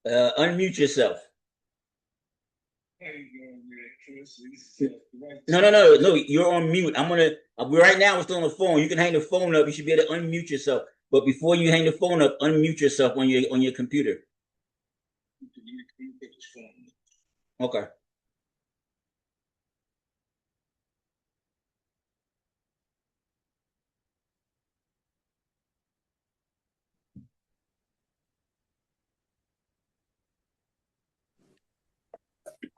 Unmute yourself. No. You're on mute. Right now. We're still on the phone. You can hang the phone up. You should be able to unmute yourself. But before you hang the phone up, unmute yourself on your computer. Okay.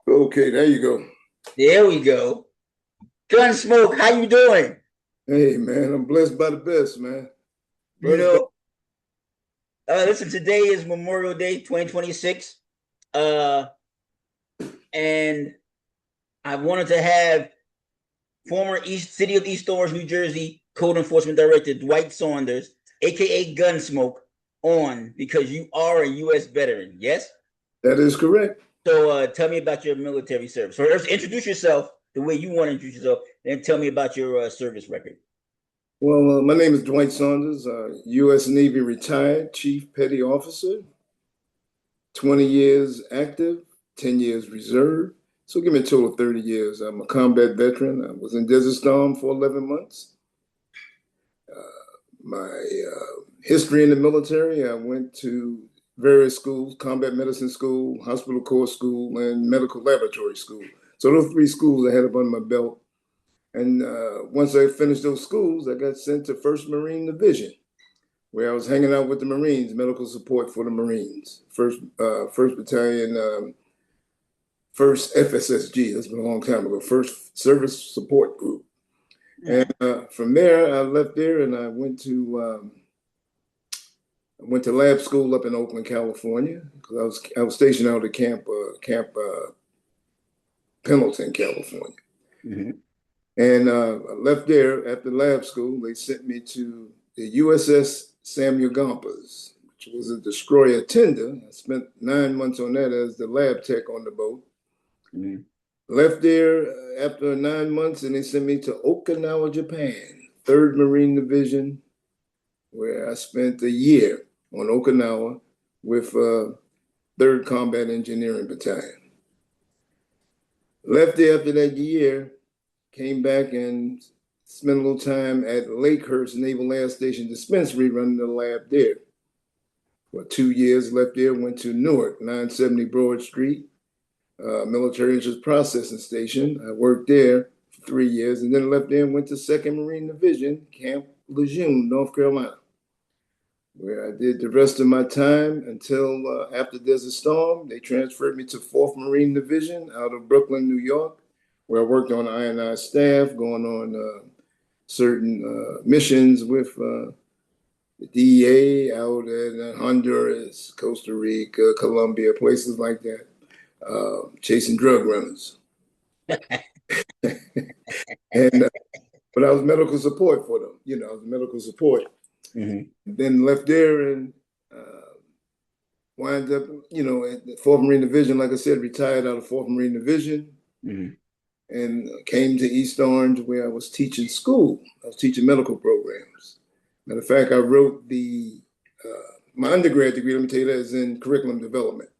Okay, there you go. There we go. Gunsmoke, how you doing? Hey, man, I'm blessed by the best, man. Listen, today is Memorial Day 2026. And I wanted to have former City of East Orange, New Jersey Code Enforcement Director Dwight Saunders, aka Gunsmoke, on because you are a U.S. veteran. Yes, that is correct. So tell me about your military service. First, introduce yourself the way you want to introduce yourself, then tell me about your service record. Well, my name is Dwight Saunders, U.S. Navy retired Chief Petty Officer, 20 years active, 10 years reserve. So give me a total of 30 years. I'm a combat veteran. I was in Desert Storm for 11 months. My history in the military, I went to various schools: combat medicine school, hospital corps school, and medical laboratory school. So those 3 schools I had up under my belt. And once I finished those schools, I got sent to 1st Marine Division, where I was hanging out with the Marines, medical support for the Marines. 1st Battalion, 1st FSSG, that's been a long time ago, 1st Service Support Group. Yeah. And from there, I left there and I went to lab school up in Oakland, California, because I was stationed out at Camp Pendleton, California. Mm-hmm. And I left there after lab school. They sent me to the USS Samuel Gompers, which was a destroyer tender. I spent 9 months on that as the lab tech on the boat. Mm-hmm. Left there after 9 months, and they sent me to Okinawa, Japan, 3rd Marine Division, where I spent a year on Okinawa with 3rd Combat Engineering Battalion. Left there after that year, came back and spent a little time at Lakehurst Naval Air Station Dispensary running the lab there. For 2 years, left there, went to Newark, 970 Broad Street, Military Interest Processing Station. I worked there for 3 years, and then left there and went to 2nd Marine Division, Camp Lejeune, North Carolina, where I did the rest of my time until after Desert Storm. They transferred me to 4th Marine Division out of Brooklyn, New York, where I worked on INI staff, going on certain missions with the DEA out in Honduras, Costa Rica, Colombia, places like that, chasing drug runners. And but I was medical support for them. I was medical support. Mm-hmm. Then left there and wound up, at the 4th Marine Division. Like I said, retired out of 4th Marine Division. Mm-hmm. And came to East Orange, where I was teaching school. I was teaching medical programs. Matter of fact, I wrote my undergrad degree, let me tell you that, is in curriculum development.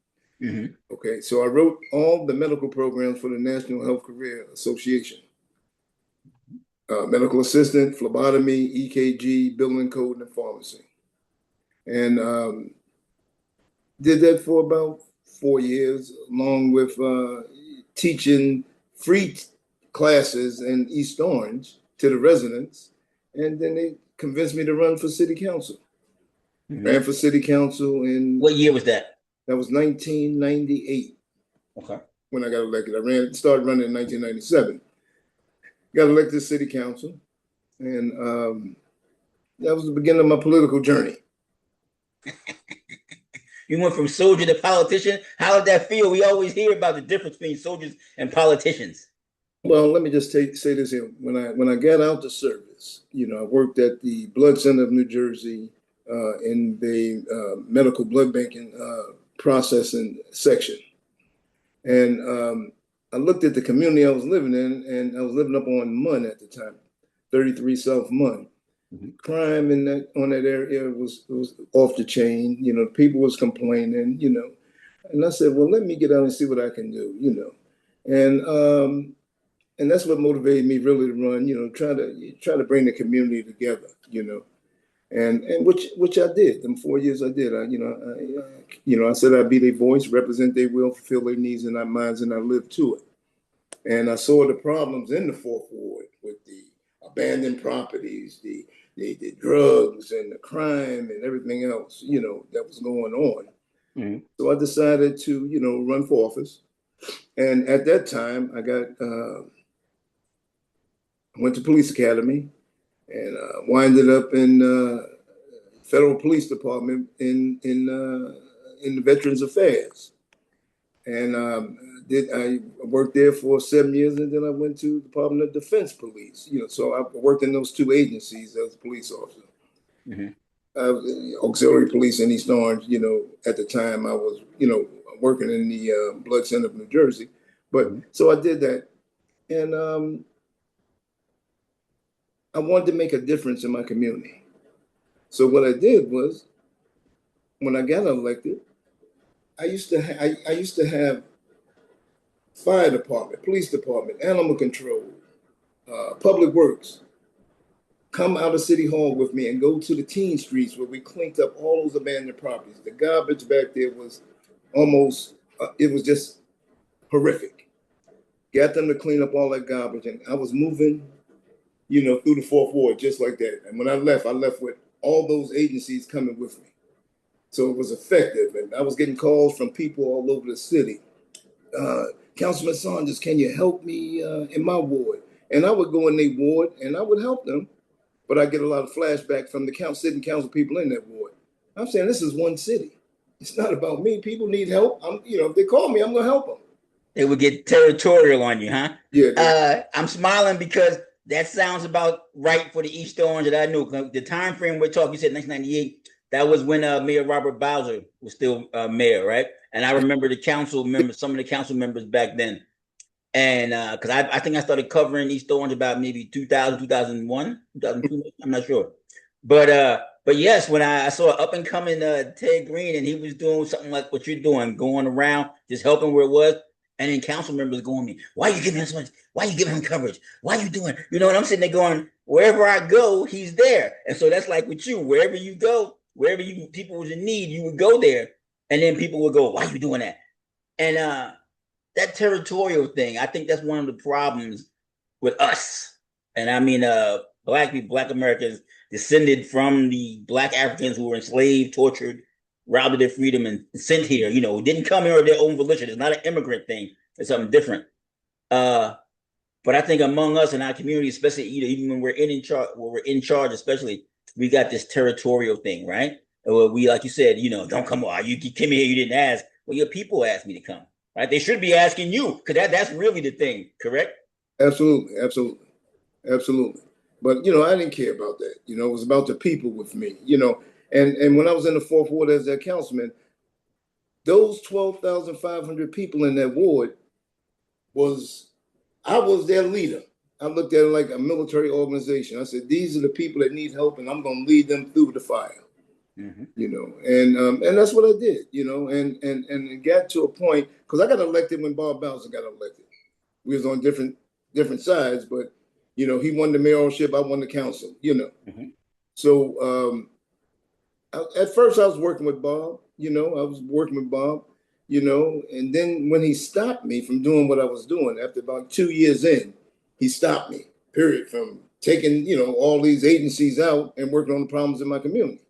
Mm-hmm. Okay, so I wrote all the medical programs for the National Health Career Association. Medical assistant, phlebotomy, EKG, building code, and pharmacy. And did that for about 4 years, along with teaching free classes in East Orange to the residents. And then they convinced me to run for city council. Mm-hmm. Ran for city council in... What year was that? That was 1998. Okay. When I got elected. I started running in 1997. Got elected to city council. And that was the beginning of my political journey. You went from soldier to politician. How did that feel? We always hear about the difference between soldiers and politicians. Well, let me just say this here. When I got out to service, I worked at the Blood Center of New Jersey in the medical blood banking processing section. And I looked at the community I was living in, and I was living up on Munn at the time, 33 South Munn. Crime in that on that area was off the chain. You know, people was complaining. You know, and I said, well, let me get out and see what I can do. You know, and that's what motivated me really to run. You know, try to bring the community together. You know, and which I did. Them 4 years I did. I said I'd be their voice, represent their will, fulfill their needs and their minds, and I lived to it. And I saw the problems in the Fourth Ward with the abandoned properties, the drugs and the crime and everything else, you know, that was going on. Mm-hmm. So I decided to, you know, run for office. And at that time, I went to police academy and winded up in federal police department in the Veterans Affairs. And I worked there for 7 years, and then I went to the Department of Defense Police. You know, so I worked in those two agencies as a police officer. Auxiliary police in East Orange. You know, at the time I was, you know, working in the Blood Center of New Jersey. But so I did that, and I wanted to make a difference in my community. So what I did was, when I got elected, I used to have fire department, police department, animal control, public works come out of City Hall with me and go to the teen streets where we cleaned up all those abandoned properties. The garbage back there was almost, it was just horrific. Got them to clean up all that garbage, and I was moving, you know, through the Fourth Ward just like that. And when I left with all those agencies coming with me. So it was effective, and I was getting calls from people all over the city. Councilman Saunders, can you help me in my ward? And I would go in their ward and I would help them, but I get a lot of flashback from the city council people in that ward. I'm saying this is one city. It's not about me. People need help. If they call me, I'm gonna help them. They would get territorial on you, huh? Yeah. I'm smiling because that sounds about right for the East Orange that I knew. The time frame we're talking, you said 1998. That was when Mayor Robert Bowser was still mayor, right? And I remember the council members, some of the council members back then. And because I think I started covering East Orange about maybe 2000, 2001, 2002, I'm not sure. But yes, when I saw up and coming Ted Green, and he was doing something like what you're doing, going around, just helping where it was. And then council members going to me, why are you giving him so much? Why are you giving him coverage? Why are you doing? You know, and I'm sitting there going, wherever I go, he's there. And so that's like with you, wherever you go, wherever people was in need, you would go there. And then people would go, why are you doing that? And that territorial thing, I think that's one of the problems with us. And I mean, Black people, Black Americans descended from the Black Africans who were enslaved, tortured, robbed of their freedom and sent here, you know, didn't come here of their own volition. It's not an immigrant thing. It's something different. But I think among us in our community, especially even when we're in charge, especially, we got this territorial thing, right? We, like you said, you know, don't come on. You came here, you didn't ask. Well, your people asked me to come, right? They should be asking you, because that's really the thing, correct? Absolutely. But, you know, I didn't care about that. You know, it was about the people with me, you know. And when I was in the Fourth Ward as their councilman, those 12,500 people in that ward I was their leader. I looked at it like a military organization. I said, these are the people that need help, and I'm going to lead them through the fire. You know, and that's what I did, you know, and it got to a point, because I got elected when Bob Bowser got elected. We was on different sides, but, you know, he won the mayoralship, I won the council, you know. So at first I was working with Bob, you know, you know, and then when he stopped me from doing what I was doing, after about 2 years in, he stopped me, period, from taking, you know, all these agencies out and working on the problems in my community.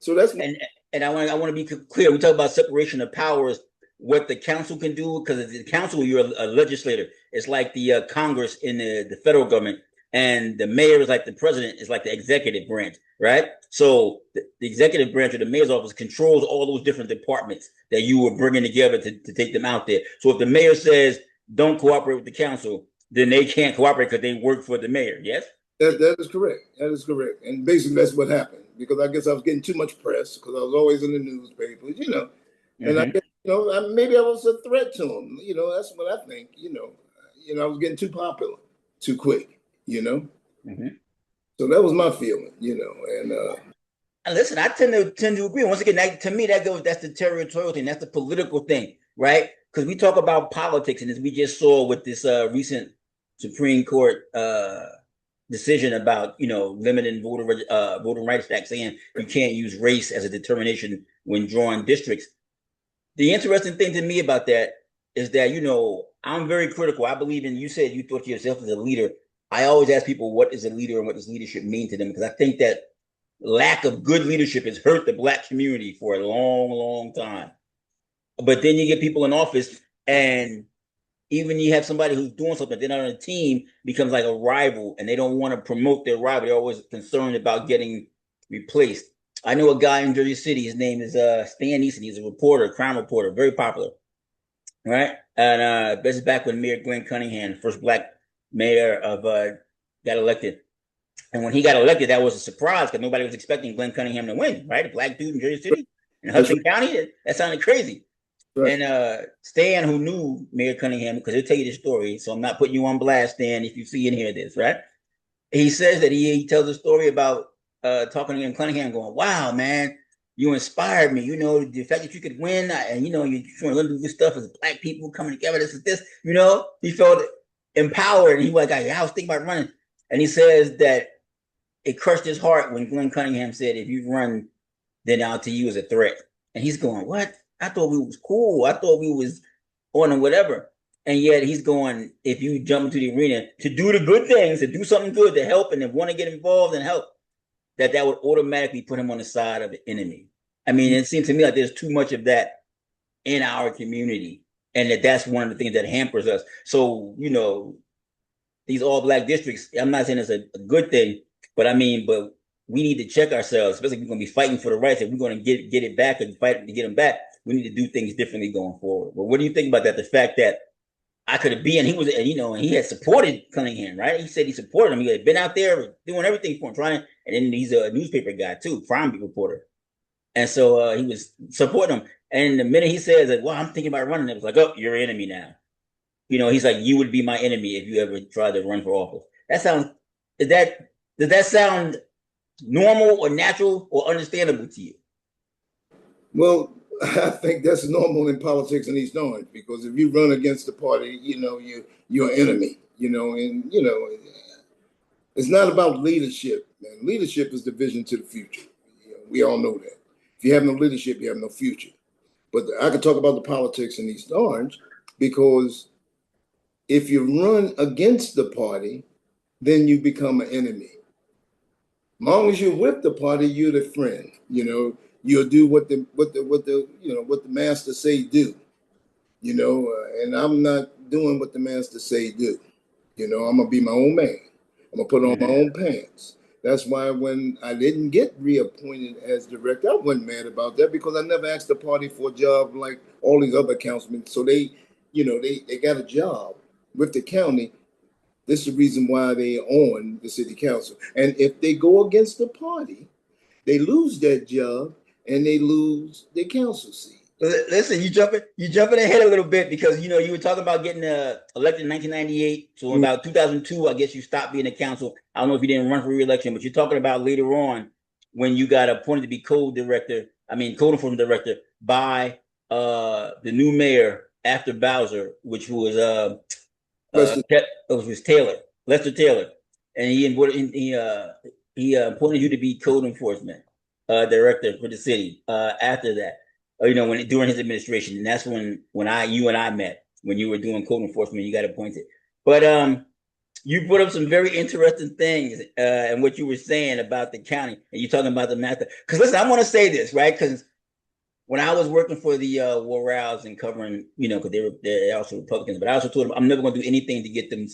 So that's and I want to be clear. We talk about separation of powers, what the council can do, because the council, you're a legislator. It's like the Congress in the federal government, and the mayor is like the president, is like the executive branch, right? So the executive branch or the mayor's office controls all those different departments that you were bringing together to take them out there. So if the mayor says don't cooperate with the council, then they can't cooperate because they work for the mayor. Yes. That is correct. That is correct. And basically that's what happened, because I guess I was getting too much press because I was always in the newspapers, you know. And I guess, you know, maybe I was a threat to them. You know, that's what I think, you know. I was getting too popular too quick, you know. So that was my feeling, And listen, I tend to agree. Once again, to me, that's the territorial thing. That's the political thing, right? Because we talk about politics, and as we just saw with this recent Supreme Court decision about limiting voting rights act, saying you can't use race as a determination when drawing districts. The interesting thing to me about that is that I'm very critical. I believe in, you said you thought of yourself as a leader. I always ask people, what is a leader and what does leadership mean to them? Because I think that lack of good leadership has hurt the Black community for a long, long time. But then you get people in office, and even you have somebody who's doing something, they're not on a team, becomes like a rival, and they don't want to promote their rival. They're always concerned about getting replaced. I know a guy in Jersey City. His name is Stan Easton. He's a reporter, crime reporter, very popular, right? And this is back when Mayor Glenn Cunningham, the first Black mayor got elected. And when he got elected, that was a surprise because nobody was expecting Glenn Cunningham to win, right? A Black dude in Jersey City, in Hudson County. That sounded crazy. Right. And Stan, who knew Mayor Cunningham, because he'll tell you the story, so I'm not putting you on blast, Stan, if you see and hear this, right? He says that he tells a story about talking to Cunningham, going, "Wow, man, you inspired me. The fact that you could win, and you're trying to do this stuff as Black people coming together. This is this. He felt empowered, and he was like, I was thinking about running." And he says that it crushed his heart when Glenn Cunningham said, "If you run, then I'll to you as a threat." And he's going, "What? I thought we was cool. I thought we was on and whatever." And yet he's going, if you jump into the arena to do the good things, to do something good, to help, and to want to get involved and help, that would automatically put him on the side of the enemy. I mean, it seems to me like there's too much of that in our community, and that's one of the things that hampers us. So, these all Black districts, I'm not saying it's a good thing, but we need to check ourselves, especially if we're going to be fighting for the rights. If we're going to get it back and fight to get them back, we need to do things differently going forward. But what do you think about that? The fact that I could have been, and he had supported Cunningham, right? He said he supported him. He had been out there doing everything for him, and then he's a newspaper guy too, crime reporter. And so he was supporting him. And the minute he says, like, well, I'm thinking about running, it was like, oh, you're an enemy now. He's like, you would be my enemy if you ever tried to run for office. Does that sound normal or natural or understandable to you? Well, I think that's normal in politics in East Orange, because if you run against the party, you're an enemy, it's not about leadership, man. Leadership is the vision to the future. We all know that. If you have no leadership, you have no future. But I could talk about the politics in East Orange, because if you run against the party, then you become an enemy. As long as you're with the party, you're the friend. You'll do what the master say do. And I'm not doing what the master say do. I'm gonna be my own man. I'm gonna put on my own pants. That's why when I didn't get reappointed as director, I wasn't mad about that, because I never asked the party for a job like all these other councilmen. So they got a job with the county. This is the reason why they own the city council. And if they go against the party, they lose that job and they lose their council seat. Listen, you jumping ahead a little bit, because you were talking about getting elected in 1998. So about 2002, I guess you stopped being a council. I don't know if you didn't run for re-election, but you're talking about later on when you got appointed to be code enforcement director by the new mayor after Bowser, which was Lester Taylor, and he appointed you to be code enforcement director for the city after that. During his administration, and that's when you and I met, when you were doing code enforcement. You got appointed, but you brought up some very interesting things and what you were saying about the county, and you talking about the master. Because listen, I want to say this, right? Because when I was working for the Warrals and covering, because they're also Republicans, but I also told them I'm never going to do anything to get them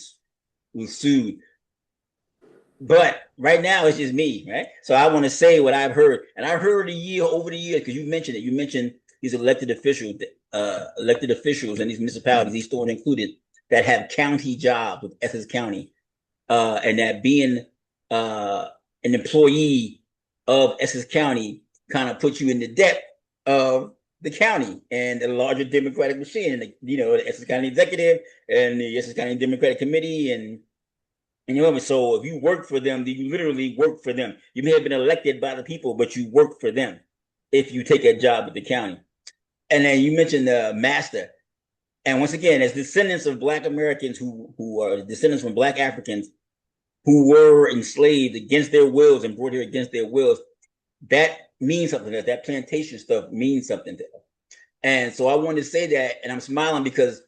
sued. But right now it's just me, right? So I want to say what I've heard, and I've heard over the years, because you mentioned it. You mentioned these elected officials in these municipalities, these stores included, that have county jobs with Essex County, and that being an employee of Essex County kind of puts you in the debt of the county and the larger Democratic machine, and the Essex County Executive and the Essex County Democratic Committee, and And you know, so if you work for them, then you literally work for them. You may have been elected by the people, but you work for them if you take a job with the county. And then you mentioned the master. And once again, as descendants of Black Americans who are descendants from Black Africans who were enslaved against their wills and brought here against their wills, that means something. That plantation stuff means something to them. And so I want to say that, and I'm smiling because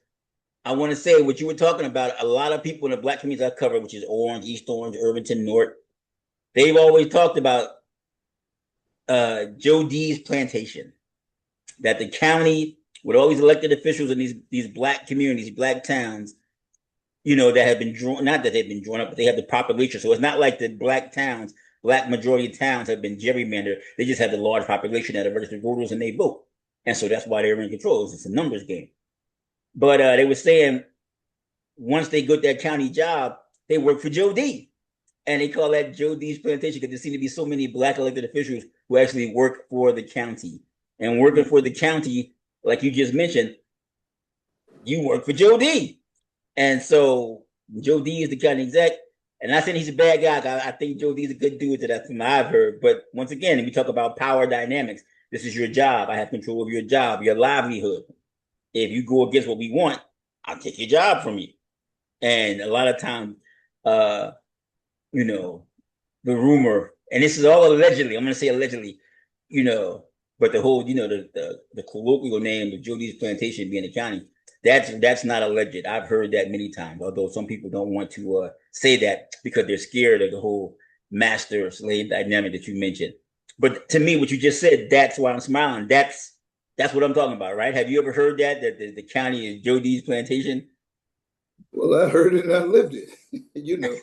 I want to say what you were talking about. A lot of people in the Black communities I cover, which is Orange, East Orange, Irvington, North, they've always talked about Joe D's plantation, that the county with all these elected officials in these Black communities, Black towns, you know, that have been drawn, not that they've been drawn up, but they have the population. So it's not like the Black towns, Black majority towns have been gerrymandered. They just have the large population that are registered voters and they vote. And so that's why they're in control. It's a numbers game. But they were saying once they got that county job, they work for Joe D. And they call that Joe D's plantation because there seem to be so many Black elected officials who actually work for the county. And working for the county, like you just mentioned, you work for Joe D. And so Joe D is the county exec. And I'm not saying he's a bad guy. I think Joe D is a good dude. That's from what I've heard. But once again, if we talk about power dynamics, this is your job. I have control of your job, your livelihood. If you go against what we want, I'll take your job from you. And a lot of times, you know, the rumor, and this is all allegedly, I'm going to say allegedly, you know, but the whole, you know, the colloquial name of Joe D's plantation being the county, that's not alleged. I've heard that many times, although some people don't want to say that because they're scared of the whole master slave dynamic that you mentioned. But to me, what you just said, that's why I'm smiling. That's what I'm talking about, right? Have you ever heard that the county is Joe D's plantation? Well, I heard it and I lived it. You know,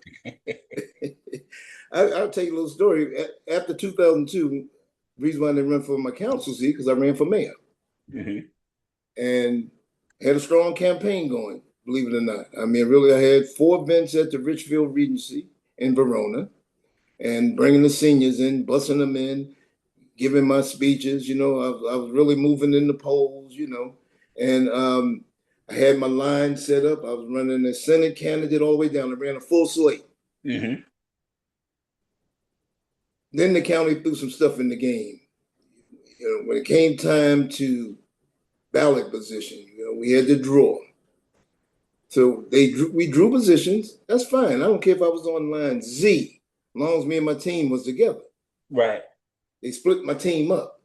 I'll tell you a little story. After 2002, the reason why I didn't run for my council seat because I ran for mayor, and had a strong campaign going. Believe it or not, I mean, really, I had 4 events at the Richfield Regency in Verona, and bringing the seniors in, bussing them in, giving my speeches. You know, I was really moving in the polls. You know, and I had my line set up. I was running a Senate candidate all the way down. I ran a full slate. Then the county threw some stuff in the game. You know, when it came time to ballot position, you know, we had to draw. So we drew positions. That's fine. I don't care if I was on line Z, as long as me and my team was together. Right. They split my team up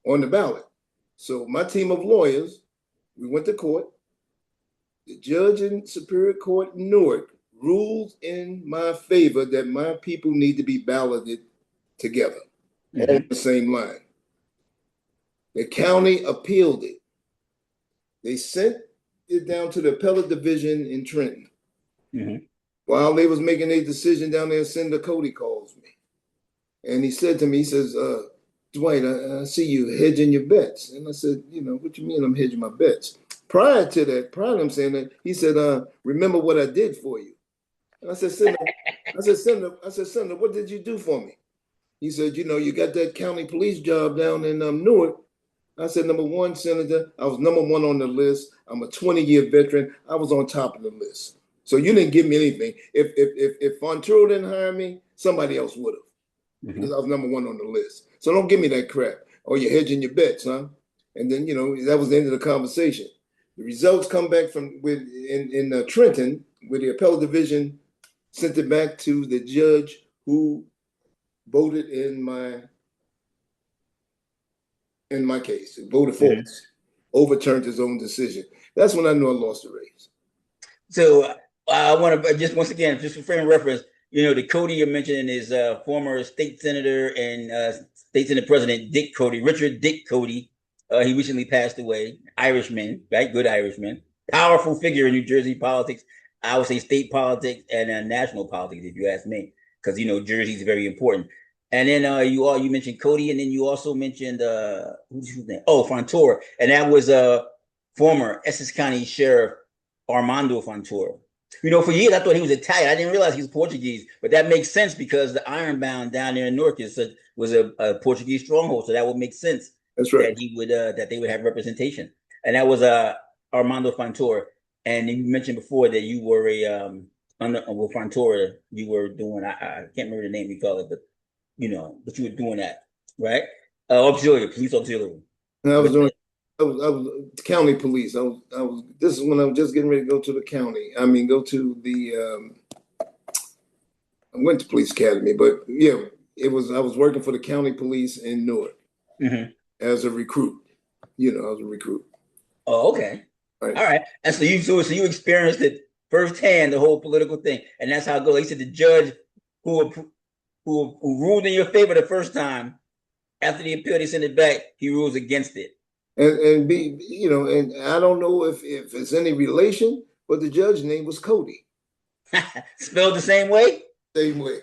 on the ballot. So my team of lawyers, we went to court. The judge in Superior Court in Newark ruled in my favor that my people need to be balloted together, all on the same line. The county appealed it. They sent it down to the appellate division in Trenton. While they was making a decision down there, Senator Cody calls me. And he said to me, he says, Dwight, I see you hedging your bets. And I said, you know, what you mean I'm hedging my bets? Prior to him saying that, he said, remember what I did for you. And I said, Senator, what did you do for me? He said, you know, you got that county police job down in Newark. I said, number one, Senator, I was number 1 on the list. I'm a 20-year veteran. I was on top of the list. So you didn't give me anything. If Fontoura didn't hire me, somebody else would have. Because I was number 1 on the list. So don't give me that crap. Oh, you're hedging your bets, huh? And then, you know, that was the end of the conversation. The results come back in Trenton, where the appellate division sent it back to the judge who voted in my case, voted for it, overturned his own decision. That's when I knew I lost the race. So I want to just once again, just for frame of reference, you know, the Cody you're mentioning is former state senator and state senate president Dick Cody, Richard Dick Cody. He recently passed away. Irishman, right? Good Irishman. Powerful figure in New Jersey politics. I would say state politics and national politics, if you ask me, because you know Jersey is very important. And then you mentioned Cody, and then you also mentioned who's his name? Oh, Fontoura, and that was former Essex County Sheriff Armando Fontoura. You know, for years I thought he was Italian. I didn't realize he was Portuguese, but that makes sense because the Ironbound down there in Newark was a Portuguese stronghold, so that would make sense. That's right. That he would that they would have representation, and that was Armando Fontoura. And you mentioned before that you were under with Frontora, you were doing. I can't remember the name you call it, but but you were doing that, right? Auxiliary, police auxiliary. And I was But doing, I was county police. This is when I was just getting ready to go to the county. I mean, go to I went to police academy, but yeah, I was working for the county police in Newark as a recruit. I was a recruit. Oh, okay. Right. All right. And so you experienced it firsthand, the whole political thing, and that's how it goes. He said the judge who who ruled in your favor the first time, after the appeal, they sent it back. He rules against it. And and I don't know if it's any relation, but the judge's name was Cody. Spelled the same way. Same way.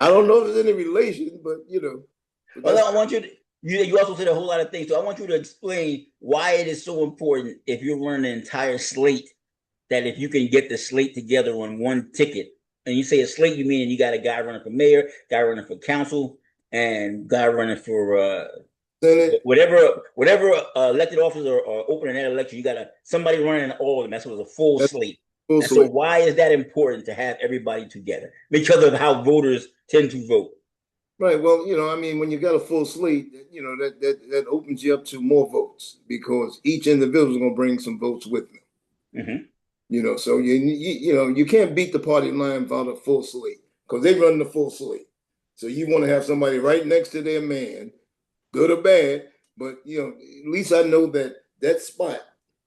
I don't know if there's any relation, but Well, I want you to. You also said a whole lot of things, so I want you to explain why it is so important if you're running an entire slate, that if you can get the slate together on one ticket, and you say a slate, you mean you got a guy running for mayor, guy running for council, and guy running for Senate. whatever elected office or open in that election, you got somebody running all of them. That's what was a full slate. Full And so slate. why is that important to have everybody together? Because of how voters tend to vote. Right. Well, I mean, when you got a full slate, that opens you up to more votes because each individual is going to bring some votes with them. So you can't beat the party line without a full slate because they run the full slate. So you want to have somebody right next to their man, good or bad. But at least I know that spot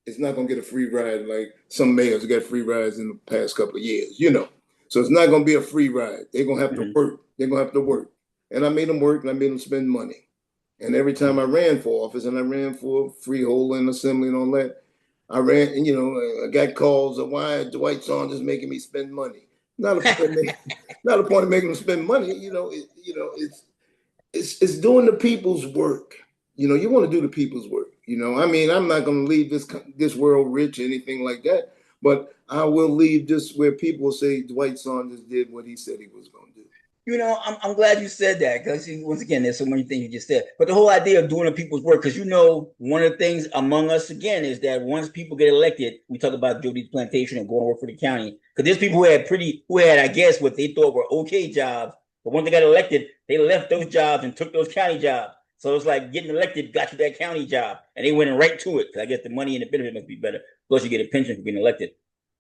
is not going to get a free ride like some mayors got free rides in the past couple of years. So it's not going to be a free ride. They're going to have to work. They're going to have to work. And I made them work and I made them spend money. And every time I ran for office and I ran for freehold and assembly and all that, I ran and I got calls of why Dwight Saunders making me spend money. Not a point of making them spend money. It's doing the people's work. You want to do the people's work. I mean, I'm not going to leave this world rich or anything like that, but I will leave this where people will say Dwight Saunders did what he said he was going to do. I'm glad you said that because once again, there's so many things you just said. But the whole idea of doing the people's work, because one of the things among us again is that once people get elected, we talk about Jody's plantation and going to work for the county. Because there's people who had, I guess, what they thought were okay jobs, but when they got elected, they left those jobs and took those county jobs. So it's like getting elected got you that county job, and they went right to it. Because I guess the money and the benefit must be better. Plus, you get a pension for being elected.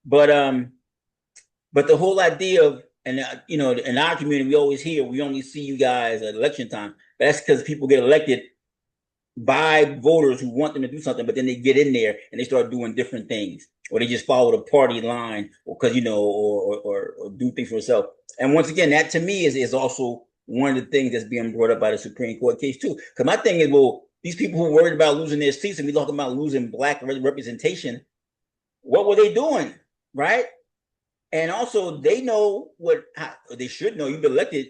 But the whole idea of and in our community, we always hear we only see you guys at election time. But that's because people get elected by voters who want them to do something, but then they get in there and they start doing different things, or they just follow the party line, or because or do things for themselves. And once again, that to me is also one of the things that's being brought up by the Supreme Court case too. Because my thing is, well, these people who are worried about losing their seats and we talking about losing black representation, what were they doing, right? And also, they know how they should know. You've been elected.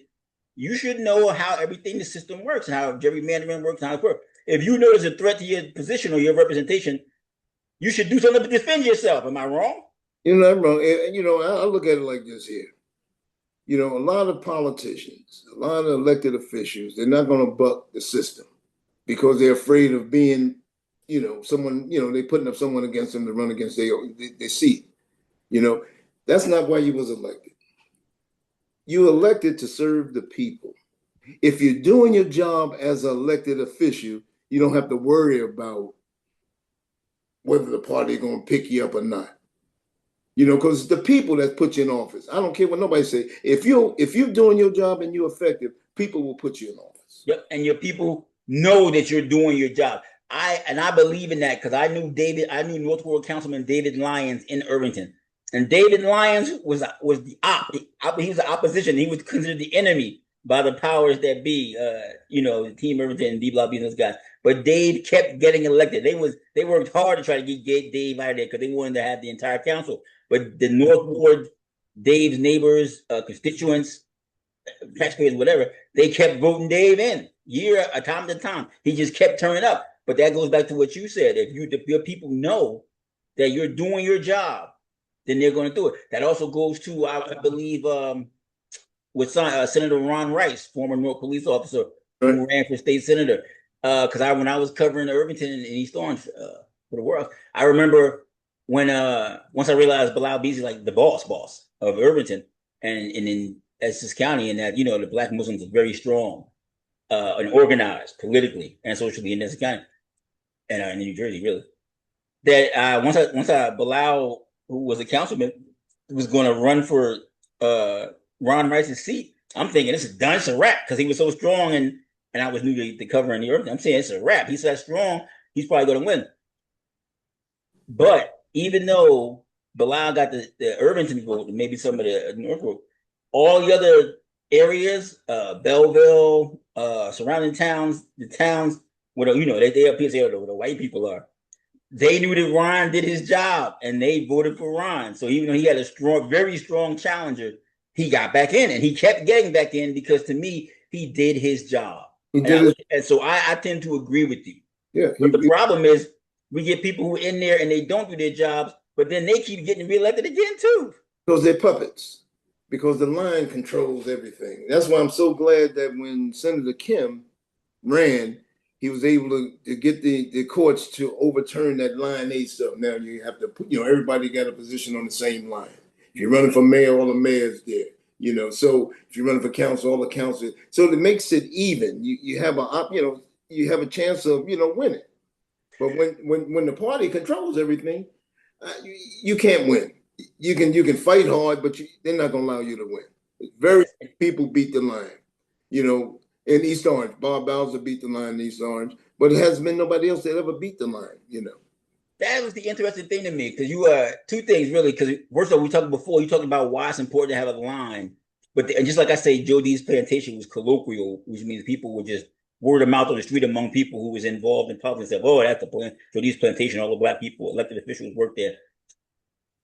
You should know how everything the system works and how gerrymandering works and how it works. If you know there's a threat to your position or your representation, you should do something to defend yourself. Am I wrong? You're not wrong. I look at it like this here. A lot of politicians, a lot of elected officials, they're not going to buck the system because they're afraid of being, someone, they're putting up someone against them to run against their seat. That's not why you was elected. You elected to serve the people. If you're doing your job as an elected official, you don't have to worry about whether the party is going to pick you up or not. Because the people that put you in office. I don't care what nobody say. If you're doing your job and you're effective, people will put you in office. Yep, and your people know that you're doing your job. I believe in that because I knew North Ward Councilman David Lyons in Irvington. And David Lyons was the he was the opposition. He was considered the enemy by the powers that be, Team Irvington and D Block being those guys. But Dave kept getting elected. They worked hard to try to get Dave out of there because they wanted to have the entire council. But the North Ward, Dave's neighbors, constituents, taxpayers, whatever, they kept voting Dave in time to time. He just kept turning up. But that goes back to what you said. If your people know that you're doing your job, then they're going to do it. That also goes to, I believe, with Senator Ron Rice, former Newark police officer who ran for state senator. Because when I was covering Irvington and East Orange for the World, I remember when once I realized Bilal Beasley like the boss of Irvington and in Essex County, and that the Black Muslims are very strong and organized politically and socially in Essex County and in New Jersey, really. That once I Bilal, who was a councilman, was going to run for uh Ron Rice's seat, I'm thinking this is done. It's a wrap because he was so strong, and I was new to covering the Irvington. I'm saying it's a wrap. He's that strong. He's probably going to win. But even though Bilal got the Irvington vote and maybe some of the North vote, all the other areas, Belleville, surrounding towns, the towns where they up here where the white people are, they knew that Ron did his job and they voted for Ron. So even though he had a very strong challenger, he got back in and he kept getting back in because to me, he did his job. And so I tend to agree with you. Yeah. But the problem is we get people who are in there and they don't do their jobs, but then they keep getting reelected again too. Because they're puppets. Because the line controls everything. That's why I'm so glad that when Senator Kim ran, he was able to get the courts to overturn that Line A stuff. Now you have to put, everybody got a position on the same line. If you're running for mayor, all the mayor's there. So if you're running for council, all the council. So it makes it even. You have a chance of winning. But when the party controls everything, you can't win. You can fight hard, but they're not going to allow you to win. Very few people beat the line. In East Orange, Bob Bowser beat the line in East Orange, but it hasn't been nobody else that ever beat the line. That was the interesting thing to me because you two things really. Because first of all, you talked about why it's important to have a line, and just like I say, Joe D's plantation was colloquial, which means people would just word of mouth on the street among people who was involved in politics. Said, "Oh, that's the plan." Joe D's plantation, all the Black people, elected officials work there.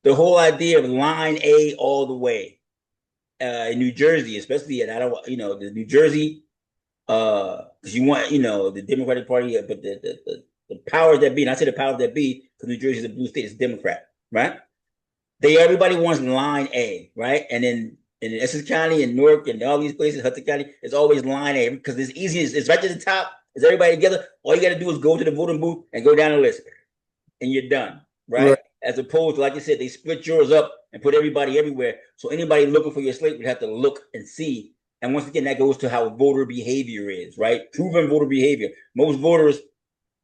The whole idea of Line A all the way in New Jersey, especially the New Jersey, because you want the Democratic Party, but the powers that be, and I say the powers that be, because New Jersey is a blue state, it's Democrat, right? Everybody wants Line A, right? And then in Essex County and Newark and all these places, Hudson County, it's always Line A because it's easy. It's right to the top. It's everybody together. All you got to do is go to the voting booth and go down the list, and you're done, right? As opposed to, like you said, they split yours up and put everybody everywhere. So anybody looking for your slate would have to look and see. And once again, that goes to how voter behavior is, right? Proven voter behavior. Most voters,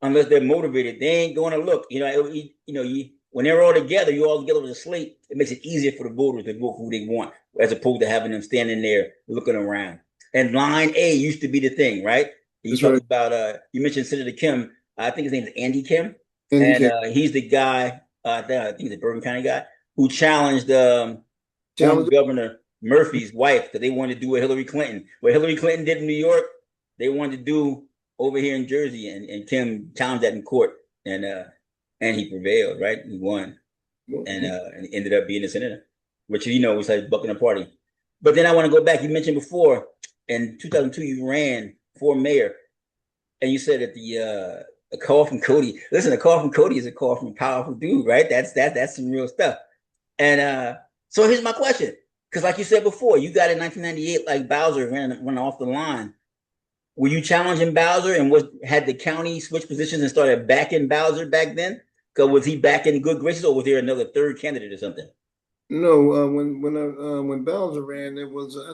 unless they're motivated, they ain't going to look. When they're all together, you're all together with a slate. It makes it easier for the voters to vote who they want, as opposed to having them standing there looking around. And Line A used to be the thing, right? You talked about you mentioned Senator Kim. I think his name is Andy Kim, he's the guy. I think he's the Bergen County guy who challenged Governor Murphy's wife because they wanted to do what Hillary Clinton did in New York. They wanted to do over here in Jersey, and Kim challenged that in court, and he prevailed, right? He won, and ended up being a senator, which was like bucking a party. But then I want to go back. You mentioned before in 2002 you ran for mayor, and you said that a call from Cody. Listen, a call from Cody is a call from a powerful dude, right? That's some real stuff. And so here's my question. Because like you said before, you got in 1998, like Bowser ran off the line. Were you challenging Bowser and had the county switched positions and started backing Bowser back then? Because was he back in good graces or was there another third candidate or something? No, when Bowser ran, I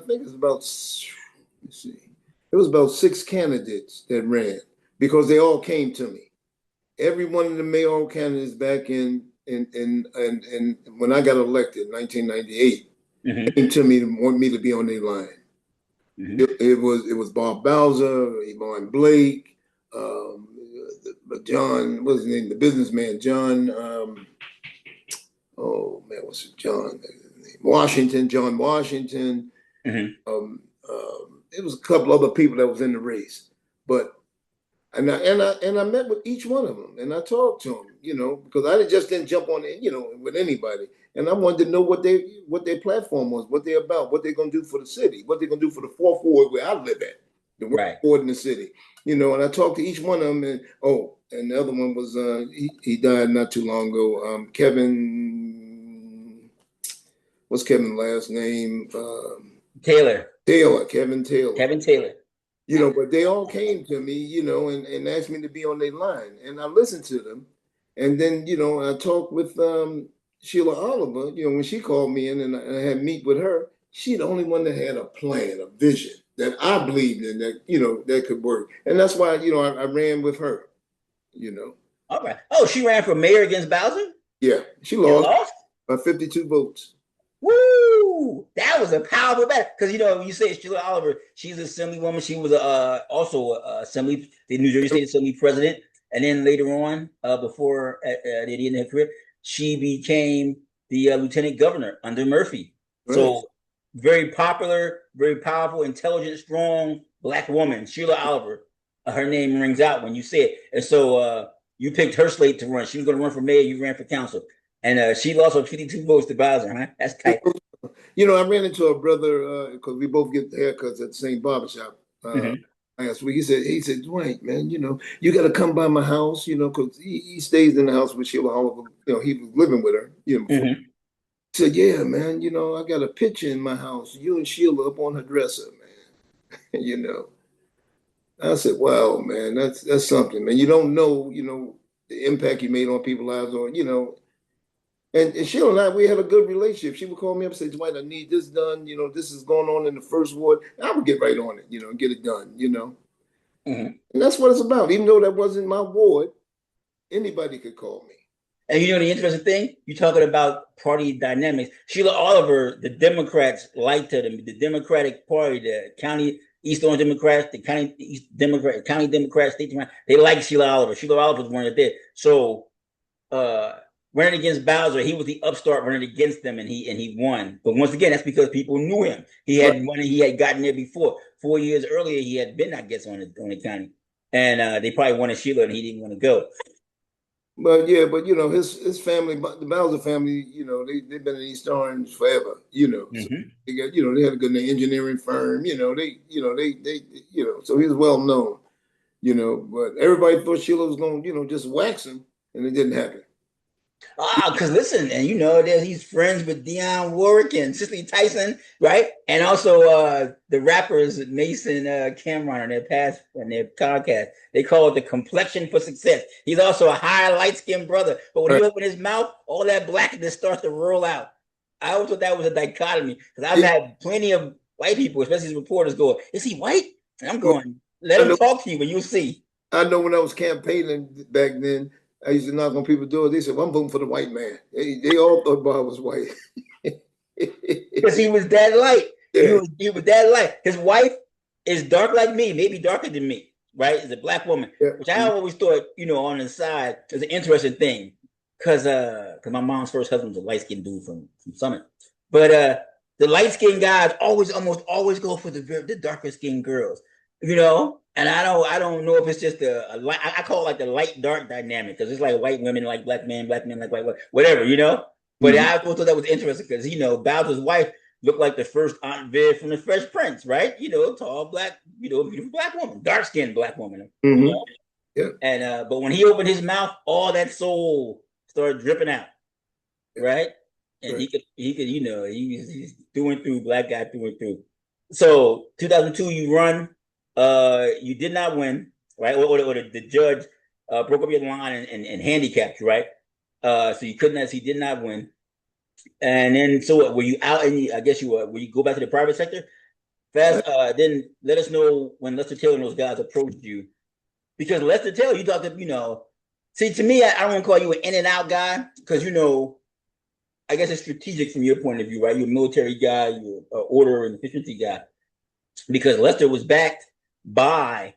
think it was about, let's see, it was about 6 candidates that ran because they all came to me. Every one of the mayoral candidates back in when I got elected in 1998 came to me to want me to be on their line. It was Bob Bowser, Yvonne Blake, John, what's his name? The businessman, John. What's it? John Washington. John Washington. It was a couple other people that was in the race, but and I met with each one of them and I talked to them, because I just didn't jump on it, with anybody. And I wanted to know what their platform was, what they're about, what they're going to do for the city, what they're going to do for the 4th Ward where I live at, the ward in the city, and I talked to each one of them. And the other one was, he died not too long ago. Kevin, what's Kevin's last name? Taylor. Kevin Taylor. Kevin Taylor. But they all came to me, and asked me to be on their line. And I listened to them. And then, I talked with Sheila Oliver, when she called me in and I had meet with her, she the only one that had a plan, a vision that I believed in that, that could work. And that's why, I ran with her, All right. Oh, she ran for mayor against Bowser? Yeah, she And lost lost? by 52 votes. Woo! That was a powerful battle. Because, you say Sheila Oliver, she's an assemblywoman. She was also the New Jersey State Assembly president. And then later on, before at the end of her career, she became the lieutenant governor under Murphy. Right. So very popular, very powerful, intelligent, strong Black woman, Sheila Oliver. Her name rings out when you say it. And so you picked her slate to run. She was going to run for mayor. You ran for council. And she lost with 52 votes to Bowser, huh? That's tight. I ran into a brother because we both get haircuts at the same barbershop last week. He said, Dwight, man, you got to come by my house, because he stays in the house with Sheila Oliver. He was living with her, before. He said, yeah, man, I got a picture in my house, you and Sheila up on her dresser, man. I said, wow, man, that's something, man. You don't know, the impact you made on people's lives, or, and Sheila and I, we had a good relationship. She would call me up and say, Dwight, I need this done. This is going on in the first ward. I would get right on it, and get it done, And that's what it's about. Even though that wasn't my ward, anybody could call me. And the interesting thing, you're talking about party dynamics. Sheila Oliver, the Democrats liked her. The Democratic Party, the county East Orange Democrats, the county Democrats, state Democrats, they like Sheila Oliver. Sheila Oliver was one of them. So running against Bowser, he was the upstart running against them, and he won. But once again, that's because people knew him. He had won, he had gotten there before. 4 years earlier, he had been, I guess, on the county, and they probably wanted Sheila, and he didn't want to go. But his family, the Bowser family, they've been in East Orange forever, So they got, they had a good engineering firm, they so he's well known, but everybody thought Sheila was going to, just wax him, and it didn't happen. Because listen, and he's friends with Dionne Warwick and Cicely Tyson, right? And also the rappers Mason Cameron on their podcast, they call it the complexion for success. He's also a high light-skinned brother, but when he opens his mouth, all that blackness starts to roll out. I always thought that was a dichotomy, because I've had plenty of white people, especially reporters, go, "Is he white?" And I'm going, "Let him talk to you, and you'll see." I know when I was campaigning back then, I used to knock on people's doors. They said, well, I'm voting for the white man. They all thought Bob was white. Because he was that light. Yeah. He was that light. His wife is dark like me, maybe darker than me, right? Is a Black woman, which I always thought, on the side is an interesting thing. Because my mom's first husband was a light-skinned dude from Summit. But the light-skinned guys almost always go for the darker-skinned girls, And I don't know if it's just I call it like the light dark dynamic, because it's like white women like black men like white, whatever, But I thought that was interesting because Bowser's wife looked like the first Aunt Viv from the Fresh Prince, right? Tall black, beautiful Black woman, dark skinned Black woman. Yeah. And but when he opened his mouth, all that soul started dripping out, right? And he could, he's through and through, Black guy through and through. So 2002, you run. You did not win, right? Or the judge broke up your line and handicapped you, right? So you couldn't. So you did not win. And then, so what, were you out? And I guess you were. Will you go back to the private sector? Fast. Then let us know when Lester Taylor and those guys approached you, because Lester Taylor, you talked to, See, to me, I don't want to call you an in and out guy, because I guess it's strategic from your point of view, right? You're a military guy, you're an order and efficiency guy, because Lester was backed by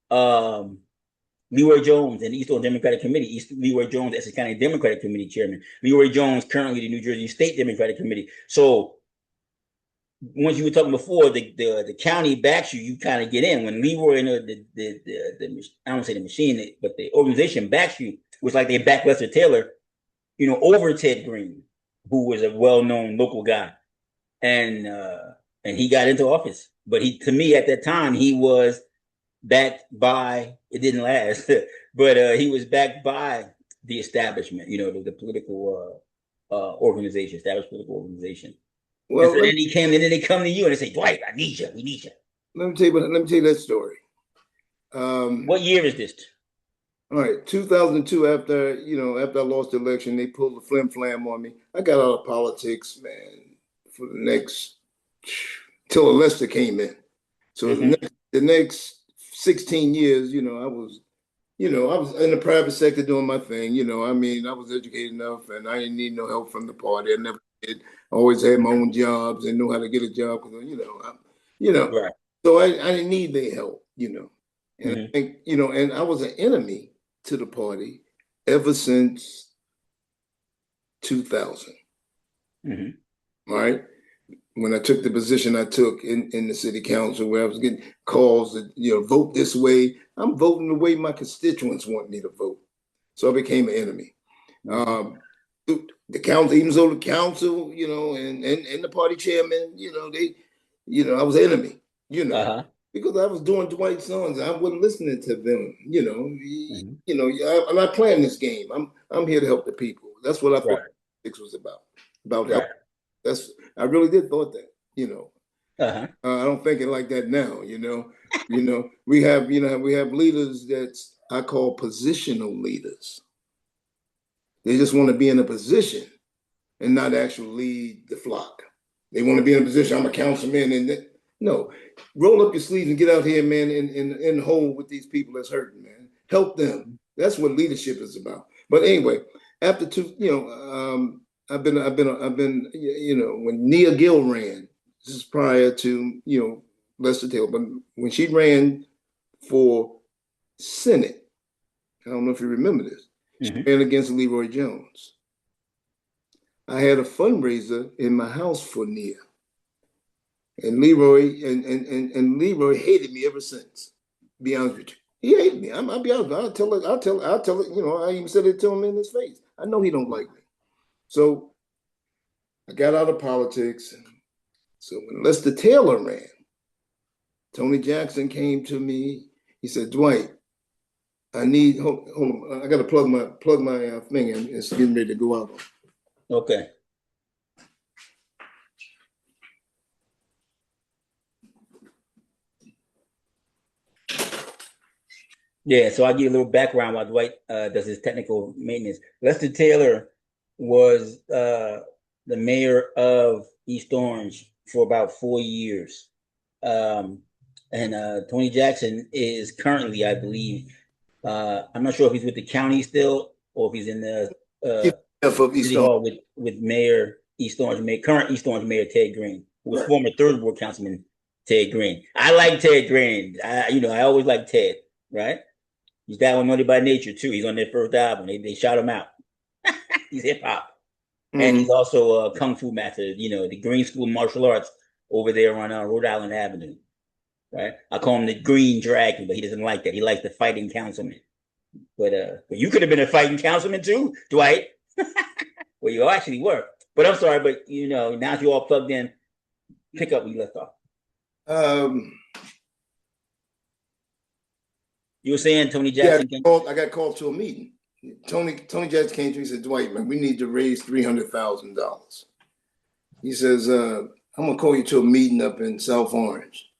Leroy Jones and the East Orange Democratic Committee. Leroy Jones, Essex County Democratic Committee chairman. Leroy Jones, currently the New Jersey State Democratic Committee. So once you were talking before, the county backs you, you kind of get in. When Leroy and the I don't say the machine, but the organization backs you, was like they backed Lester Taylor, over Ted Green, who was a well-known local guy, and he got into office. But to me at that time, he was backed by, it didn't last, but he was backed by the establishment, the political organization, established political organization. Well, and so then they come to you and they say, Dwight, I need you. We need you. Let me tell you that story. What year is this? All right, 2002, after I lost the election, they pulled the flim flam on me. I got out of politics, man, for the next till Lester came in. So the next 16 years, I was in the private sector doing my thing. I mean, I was educated enough, and I didn't need no help from the party. I never did. I always had my own jobs and know how to get a job because Right. So I didn't need their help. And I think and I was an enemy to the party ever since 2000. All right. When I took the position I took in the city council, where I was getting calls that, vote this way. I'm voting the way my constituents want me to vote. So I became an enemy. The council, even though the council, and the party chairman, I was an enemy, because I was doing Dwight Saunders. I wasn't listening to them, I'm not playing this game. I'm here to help the people. That's what I thought politics was about help. I really did thought that, I don't think it like that now, we have leaders that I call positional leaders. They just want to be in a position and not actually lead the flock. They want to be in a position. I'm a councilman, and no, roll up your sleeves and get out here, man, in the hole with these people that's hurting, man. Help them. That's what leadership is about. But anyway, after I've been, when Nia Gill ran, this is prior to, Lester Taylor, but when she ran for Senate, I don't know if you remember this, she ran against Leroy Jones. I had a fundraiser in my house for Nia. And Leroy and Leroy hated me ever since. Be honest with you. He hated me. I'll be honest. I'll tell it, I even said it to him in his face. I know he don't like me. So I got out of politics. So when Lester Taylor ran, Tony Jackson came to me. He said, Dwight, I need hold on. I got to plug my thing in. It's getting ready to go out. Okay. Yeah, so I'll give you a little background while Dwight does his technical maintenance. Lester Taylor was the mayor of East Orange for about 4 years. And Tony Jackson is currently, I believe, I'm not sure if he's with the county still or if he's in the City Hall with Mayor East Orange, current East Orange Mayor Ted Green, who was former Third Ward Councilman Ted Green. I like Ted Green. I always like Ted, right? He's that one money by nature too. He's on their first album. They shot him out. He's hip hop. And he's also a kung fu master, the Green School of Martial Arts over there on Rhode Island Avenue. Right? I call him the Green Dragon, but he doesn't like that. He likes the fighting councilman. But you could have been a fighting councilman too, Dwight. Well, you actually were. But I'm sorry, but now that you all plugged in, pick up where you left off. You were saying Tony Jackson. I got called to a meeting. Tony Jackson came to me and said, Dwight, man, we need to raise $300,000. He says, I'm gonna call you to a meeting up in South Orange,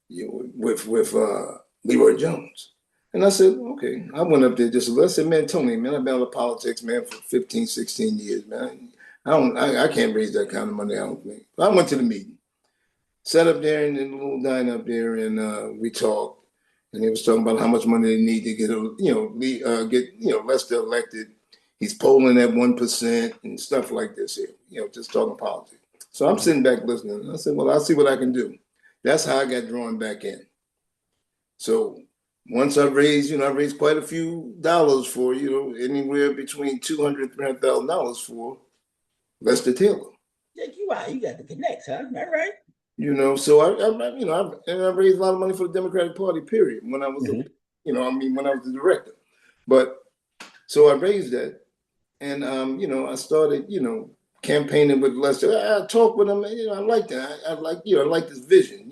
with Leroy Jones. And I said, okay. I went up there just a little. I said, man, Tony, man, I've been out of politics, man, for 15, 16 years, man. I can't raise that kind of money, I don't think. But I went to the meeting, sat up there in the little diner up there, and we talked. And he was talking about how much money they need to get Lester elected. He's polling at 1% and stuff like this here, just talking politics. So I'm sitting back listening. I said, well, I'll see what I can do. That's how I got drawn back in. So once I raised quite a few dollars for, anywhere between $200,000 and $300,000 for Lester Taylor. Check you out. You got the connects, huh? All right. So I raised a lot of money for the Democratic Party, period, when I was, when I was the director. But so I raised that, and I started, campaigning with Lester. I talked with him. I liked that. I like this vision.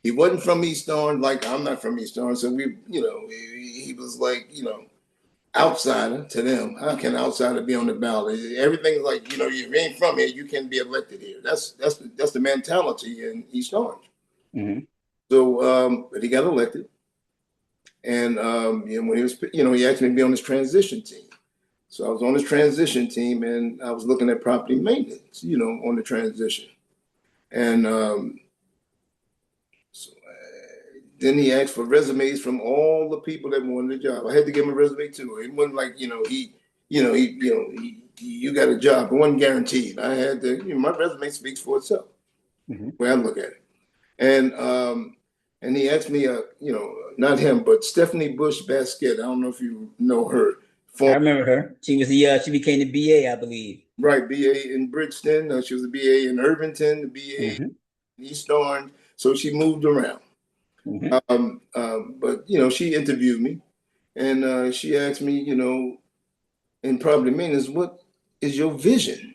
He wasn't from East Orange, like I'm not from East Orange, so we, he was like, outsider to them. How can an outsider be on the ballot? Everything's like, if you ain't from here, you can't be elected here. That's the mentality in East Orange. So, but he got elected, And when he was, he asked me to be on his transition team. So I was on his transition team, and I was looking at property maintenance, on the transition. And then he asked for resumes from all the people that wanted the job. I had to give him a resume too. It wasn't like you got a job. It wasn't guaranteed. I had to. My resume speaks for itself. Mm-hmm. Way I look at it. And he asked me, not him, but Stephanie Bush Basket. I don't know if you know her. I remember her. She was she became the BA, I believe. Right, BA in Bridgeton. She was a BA in Irvington, the BA in East Orange. So she moved around. Mm-hmm. But she interviewed me, and she asked me, in property maintenance, what is your vision?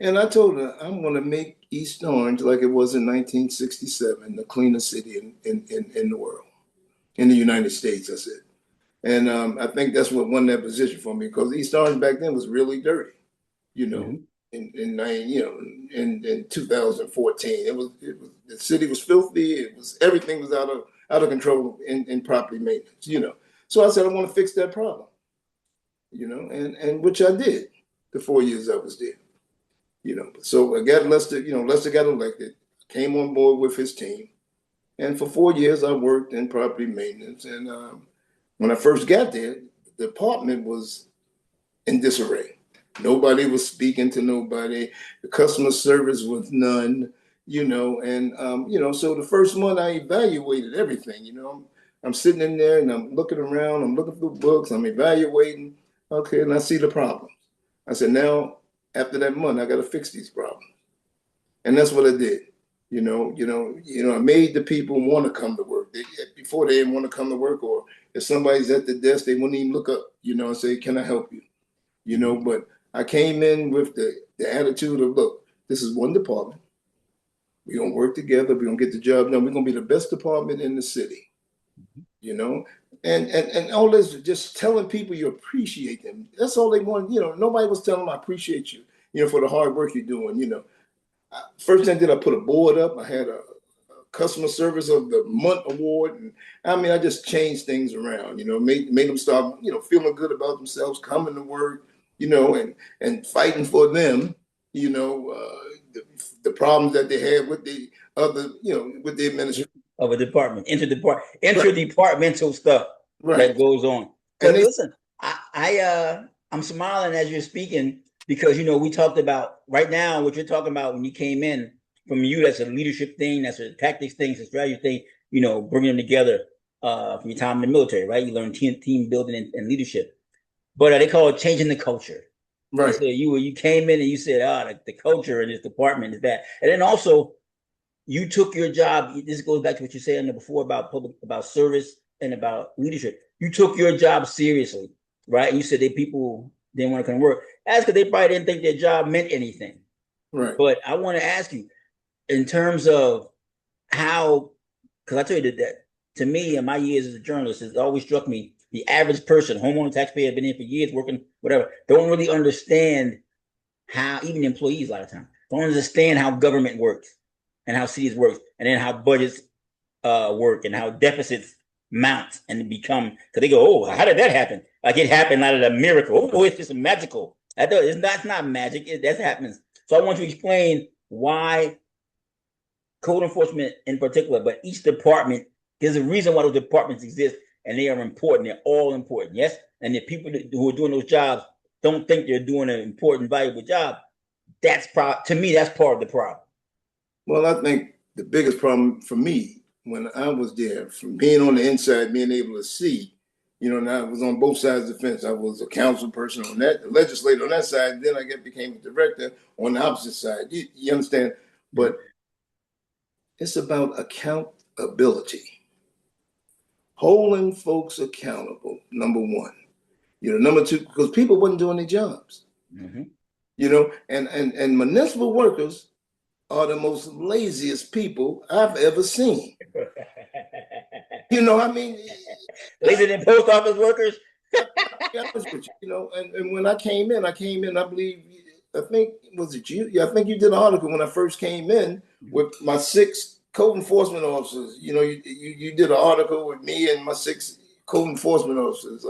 And I told her, I'm going to make East Orange like it was in 1967, the cleanest city in the world, in the United States, I said. And I think that's what won that position for me, because East Orange back then was really dirty, in 2014. It was the city was filthy. Everything was out of control in property maintenance, So I said, I want to fix that problem, and which I did the 4 years I was there. So I got Lester, Lester got elected, came on board with his team. And for 4 years, I worked in property maintenance. And when I first got there, the department was in disarray. Nobody was speaking to nobody. The customer service was none, so the first month I evaluated everything, I'm sitting in there and I'm looking around, I'm looking through books, I'm evaluating. Okay, and I see the problems. I said, now, after that month, I got to fix these problems. And that's what I did. I made the people want to come to work. Before they didn't want to come to work, or if somebody's at the desk, they wouldn't even look up, and say, can I help you? But I came in with the attitude of, look, this is one department. We're going to work together. We're going to get the job done. We're going to be the best department in the city, And all this, just telling people you appreciate them. That's all they want. Nobody was telling them I appreciate you, for the hard work you're doing. First thing I put a board up. I had a customer service of the month award, and I just changed things around. Made them start, feeling good about themselves, coming to work, and fighting for them. The problems that they had with the other, with the administration. Of a department, interdepartmental stuff that goes on. And listen, I'm smiling as you're speaking, because we talked about right now what you're talking about when you came in from you. That's a leadership thing, that's a tactics thing, it's a strategy thing. Bringing them together from your time in the military, right? You learn team building and leadership, but they call it changing the culture. Right. So you came in and you said, the culture in this department is that, and then also. You took your job. This goes back to what you said before about service and about leadership. You took your job seriously, right? And you said that people didn't want to come to work. That's because they probably didn't think their job meant anything. Right. But I want to ask you, in terms of how, because I tell you that to me, in my years as a journalist, it's always struck me, the average person, homeowner, taxpayer, been in for years, working, whatever, don't really understand how, even employees a lot of times, don't understand how government works. And how cities work, and then how budgets work, and how deficits mount and become. Because they go, oh, how did that happen? Like it happened out of a miracle. Oh, it's just magical. That's not magic. That happens. So I want you to explain why code enforcement in particular, but each department, there's a reason why those departments exist, and they are important. They're all important, yes. And the people who are doing those jobs don't think they're doing an important, valuable job. To me, that's part of the problem. Well, I think the biggest problem for me when I was there, from being on the inside, being able to see, and I was on both sides of the fence. I was a council person on that, a legislator on that side, then I became a director on the opposite side. You understand? But it's about accountability. Holding folks accountable, number one. Number two, because people wasn't doing their jobs. Mm-hmm. And municipal workers are the most laziest people I've ever seen. Lazier than post office workers. And when I came in, I believe, I think you? Yeah, I think you did an article when I first came in with my 6 code enforcement officers. You did an article with me and my 6 code enforcement officers.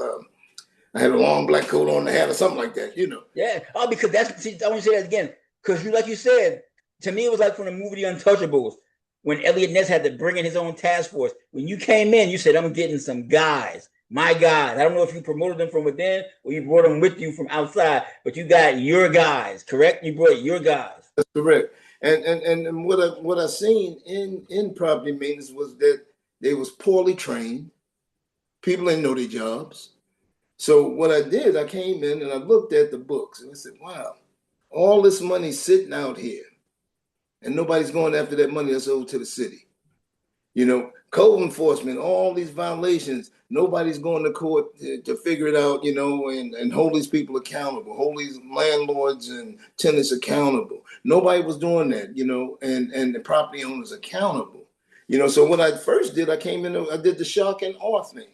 I had a long black coat on the hat or something like that, you know. Yeah. Oh, because I want to say that again. Because like you said, to me, it was like from the movie The Untouchables, when Elliot Ness had to bring in his own task force. When you came in, you said, I'm getting some guys. My guys. I don't know if you promoted them from within or you brought them with you from outside, but you got your guys, correct? You brought your guys. That's correct. And what I seen in property maintenance was that they was poorly trained. People didn't know their jobs. So what I did, I came in and I looked at the books and I said, wow, all this money sitting out here and nobody's going after that money that's owed to the city. You know, code enforcement, all these violations, nobody's going to court to figure it out, you know, and hold these people accountable, hold these landlords and tenants accountable. Nobody was doing that, you know, and the property owners accountable. You know, so what I first did, I came in, I did the shock and awe thing.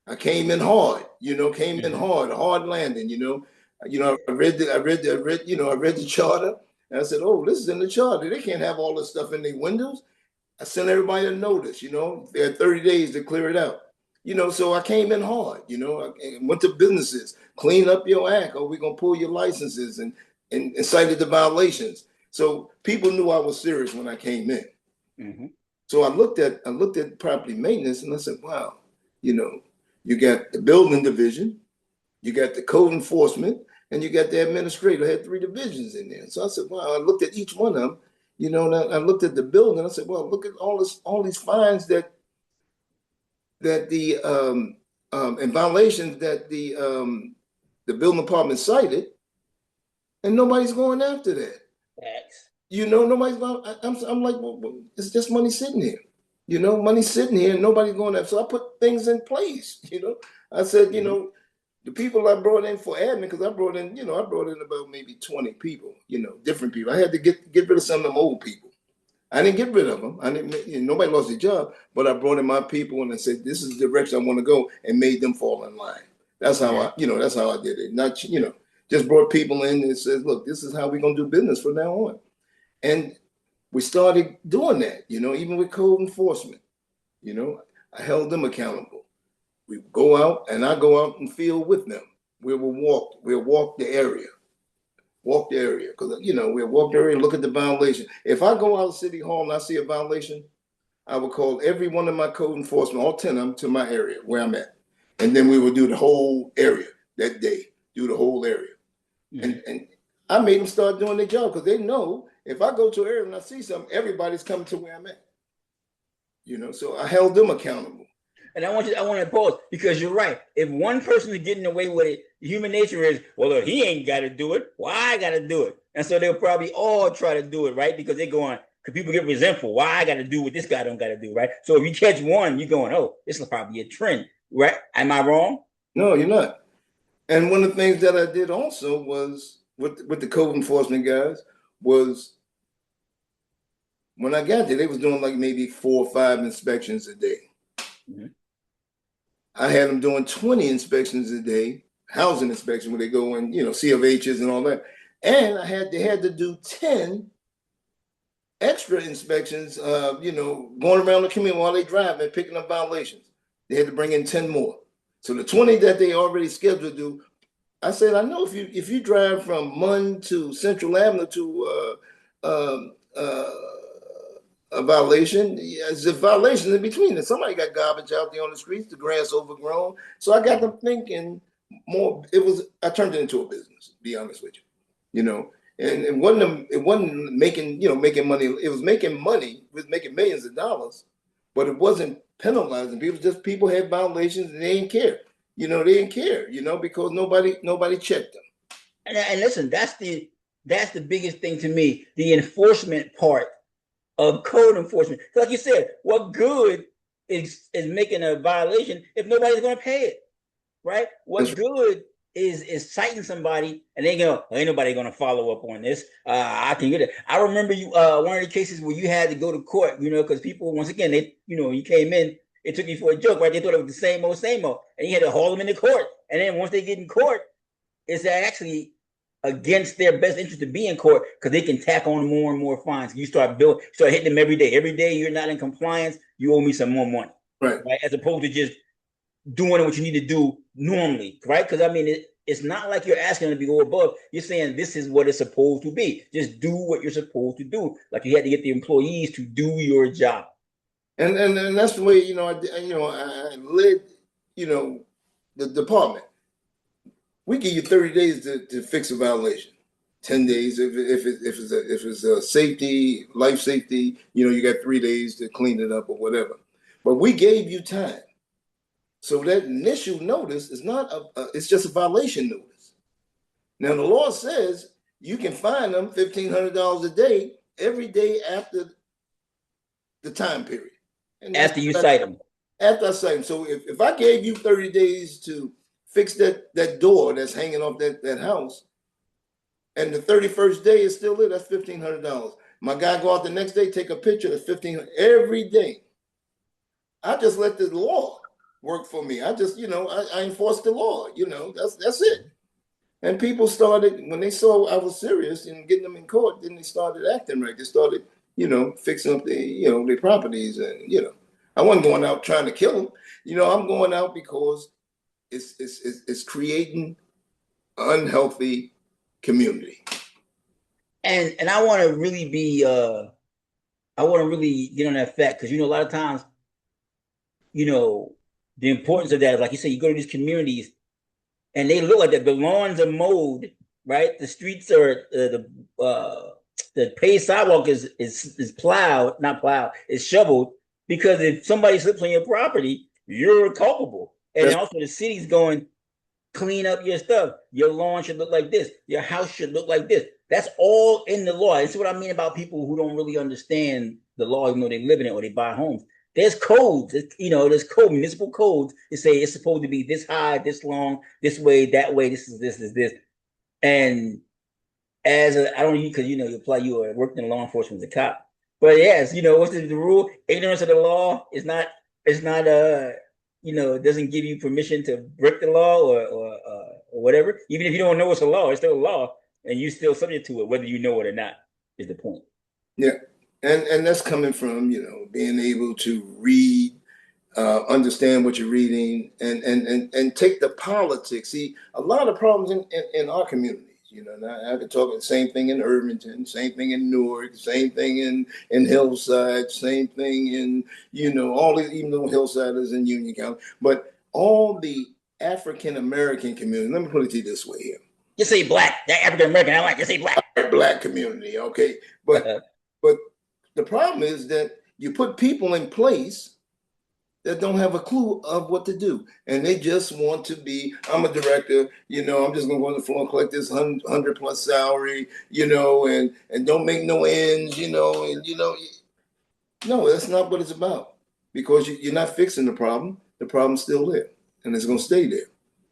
I came in hard, you know, hard landing, you know. I read the charter, and I said, oh, this is in the charter. They can't have all this stuff in their windows. I sent everybody a notice, you know, they had 30 days to clear it out. You know, so I came in hard, you know, I went to businesses, clean up your act, or we're gonna pull your licenses and cited the violations. So people knew I was serious when I came in. Mm-hmm. So I looked at property maintenance and I said, wow, you know, you got the building division, you got the code enforcement, and you got the administrator. I had 3 divisions in there. So I said, wow, I looked at each one of them, you know, and I looked at the building. I said, well, look at all these fines that the and violations that the building department cited, and nobody's going after that. Thanks. You know, nobody's going. I'm like, well, it's just money sitting here. You know, money sitting here, and nobody's going after. So I put things in place. You know, I said, you know, the people I brought in for admin, because I brought in about maybe 20 people. You know, different people. I had to get rid of some of them old people. I didn't get rid of them. Nobody lost their job, but I brought in my people and I said, this is the direction I want to go, and made them fall in line. That's how that's how I did it. Not, just brought people in and says, look, this is how we're going to do business from now on. And we started doing that, even with code enforcement. I held them accountable. We go out and I go out and field with them. We'll walk the area. Because we'll walk the area, look at the violation. If I go out of City Hall and I see a violation, I will call every one of my code enforcement, all 10 of them, to my area where I'm at. And then we will do the whole area that day, do the whole area. Mm-hmm. And I made them start doing their job because they know if I go to an area and I see something, everybody's coming to where I'm at. So I held them accountable. And I want to pause because you're right. If one person is getting away with it, human nature is, well, if he ain't got to do it, well, I got to do it. And so they'll probably all try to do it, right? Because they're going, because people get resentful. Why I got to do what this guy don't got to do, right? So if you catch one, you're going, oh, this will probably be a trend, right? Am I wrong? No, you're not. And one of the things that I did also was with the code enforcement guys was when I got there, they was doing like maybe 4 or 5 inspections a day. Mm-hmm. I had them doing 20 inspections a day, housing inspection, where they go in, C of H's and all that. And they had to do 10 extra inspections, going around the community while they drive and picking up violations. They had to bring in 10 more. So the 20 that they already scheduled to do, I said, I know if you drive from Munn to Central Avenue to a violation, there's a violation in between. And somebody got garbage out there on the streets, the grass overgrown. So I got them thinking more. I turned it into a business, to be honest with you. And it wasn't making money. It was making money. It was making millions of dollars, but it wasn't penalizing people. Just people had violations and they didn't care. They didn't care, because nobody checked them. And listen, that's the biggest thing to me, the enforcement part of code enforcement. Like you said, what good is making a violation if nobody's going to pay it, right? What good is citing somebody and they go, ain't nobody going to follow up on this. I can get it. I remember you one of the cases where you had to go to court, because people, once again, they, you came in, it took you for a joke, right? They thought it was the same old, and you had to haul them into court. And then once they get in court, it's actually against their best interest to be in court because they can tack on more and more fines. You start hitting them every day. Every day you're not in compliance, you owe me some more money. Right? As opposed to just doing what you need to do normally, right? Because I mean, it's not like you're asking them to be go above. You're saying this is what it's supposed to be. Just do what you're supposed to do. Like you had to get the employees to do your job. And that's the way, I led, the department. We give you 30 days to fix a violation. 10 days if it's a safety, life safety, you got 3 days to clean it up or whatever. But we gave you time. So that initial notice is not it's just a violation notice. Now the law says you can fine them $1,500 a day every day after the time period. And after you cite them. After I cite them. So if I gave you 30 days to fix that door that's hanging off that house, and the 31st day is still there, that's $1,500. My guy go out the next day, take a picture, that's $1,500 every day. I just let the law work for me. I just, I enforce the law. That's it. And people started, when they saw I was serious and getting them in court, then they started acting right. They started, fixing up their properties, and I wasn't going out trying to kill them. I'm going out because it's creating unhealthy community. And I want to really be I want to really get on that fact, because a lot of times, the importance of that is, like you say, you go to these communities and they look like that. The lawns are mowed, right? The streets are the paved sidewalk is plowed, not plowed, is shoveled, because if somebody slips on your property, you're culpable. And also the city's going, clean up your stuff. Your lawn should look like this. Your house should look like this. That's all in the law. That's what I mean about people who don't really understand the law, even though they live in it or they buy homes. There's codes, there's municipal codes that say it's supposed to be this high, this long, this way, that way, this is this. And I don't know, because you worked in law enforcement as a cop. But yes, what's the rule? Ignorance of the law is not it doesn't give you permission to break the law or whatever. Even if you don't know it's a law, it's still a law, and you're still subject to it, whether you know it or not, is the point. Yeah. And that's coming from, being able to read, understand what you're reading, and take the politics. See, a lot of problems in our communities, now I could talk the same thing in Irvington, same thing in Newark, same thing in Hillside, same thing in, all these, even though Hillside is in Union County, but all the African American community, let me put it to you this way here. You say black, that African American, I like you say black. Black community, okay. But the problem is that you put people in place that don't have a clue of what to do. And they just want to be, I'm a director, I'm just gonna go on the floor and collect this 100+ salary, and don't make no ends, no, that's not what it's about. Because you're not fixing the problem's still there. And it's gonna stay there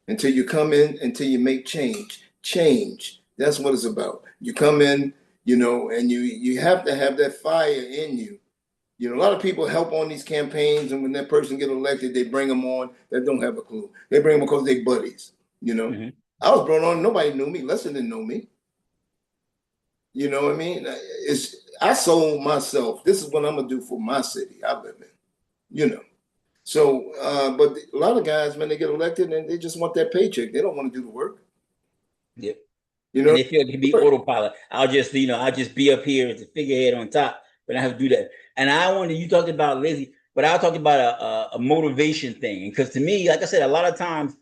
until you come in, until you make change. Change, that's what it's about. You come in, and you have to have that fire in you. A lot of people help on these campaigns, and when that person get elected, they bring them on that don't have a clue. They bring them because they buddies. Mm-hmm. I was brought on, nobody knew me. Lester didn't know me. You know what I mean? I sold myself. This is what I'm gonna do for my city I live in. So, but a lot of guys, when they get elected, and they just want that paycheck. They don't want to do the work. Yep. And they feel it can be autopilot. I'll just be up here as a figurehead on top, but I have to do that. And you talked about lazy, but I'll talk about a motivation thing. Because to me, like I said, a lot of times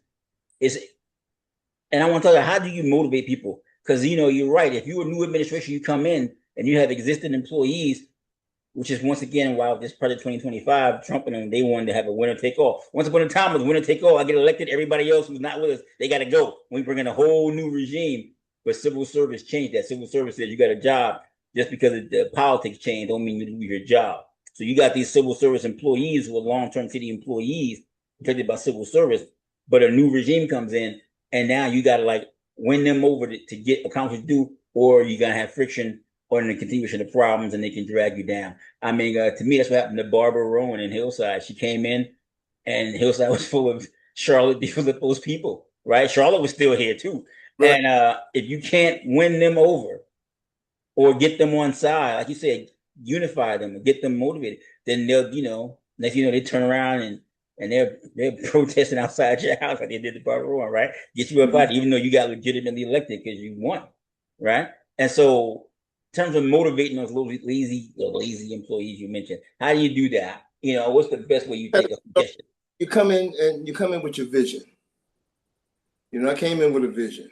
and I want to tell you, how do you motivate people? Because, you're right. If you're a new administration, you come in and you have existing employees, which is once again why this project 2025, Trump and them, they wanted to have a winner take all. Once upon a time, it was winner take all. I get elected, everybody else who's not with us, they got to go. We bring in a whole new regime. But civil service changed that. Civil service says you got a job. Just because the politics change don't mean you lose your job. So you got these civil service employees who are long-term city employees protected by civil service, but a new regime comes in, and now you got to win them over to get accomplished due, or you're going to have friction or in the continuation of problems, and they can drag you down. I mean, to me, that's what happened to Barbara Rowan in Hillside. She came in, and Hillside was full of Charlotte those people, right? Charlotte was still here too. Right. And if you can't win them over or get them on side, like you said, unify them and get them motivated, then they'll, next they turn around and and they're protesting outside your house like they did the Barbara one, right? Get you up out, even though you got legitimately elected because you won, right? And so, in terms of motivating those lazy employees you mentioned, how do you do that? What's the best way you think of suggestion? You come in with your vision. I came in with a vision.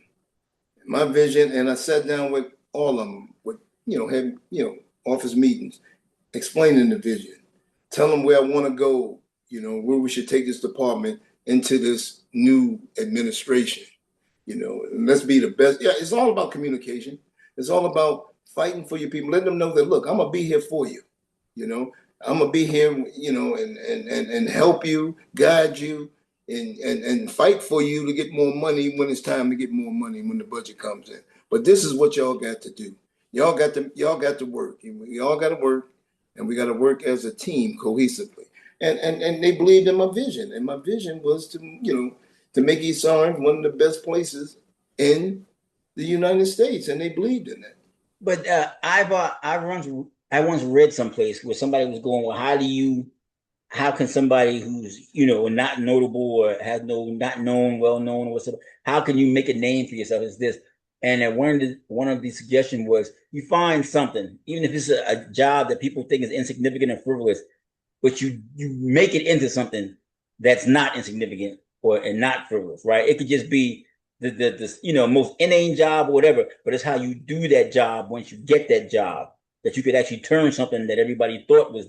My vision, and I sat down with all of them, had office meetings, explaining the vision, tell them where I want to go, where we should take this department into this new administration, and let's be the best. Yeah, it's all about communication. It's all about fighting for your people. Let them know that, look, I'm gonna be here for you. I'm gonna be here, and help you, guide you, and fight for you to get more money when it's time to get more money when the budget comes in. But this is what y'all got to do. Y'all got to work. We all got to work, and we got to work as a team cohesively. And they believed in my vision, and my vision was to make East Orange one of the best places in the United States, and they believed in that. But I once read someplace where somebody was going, well, how can somebody who's not notable or has not known, well known or whatever, how can you make a name for yourself? Is this? And one of the suggestions was you find something, even if it's a job that people think is insignificant and frivolous, but you make it into something that's not insignificant and not frivolous, right? It could just be the most inane job or whatever, but it's how you do that job once you get that job that you could actually turn something that everybody thought was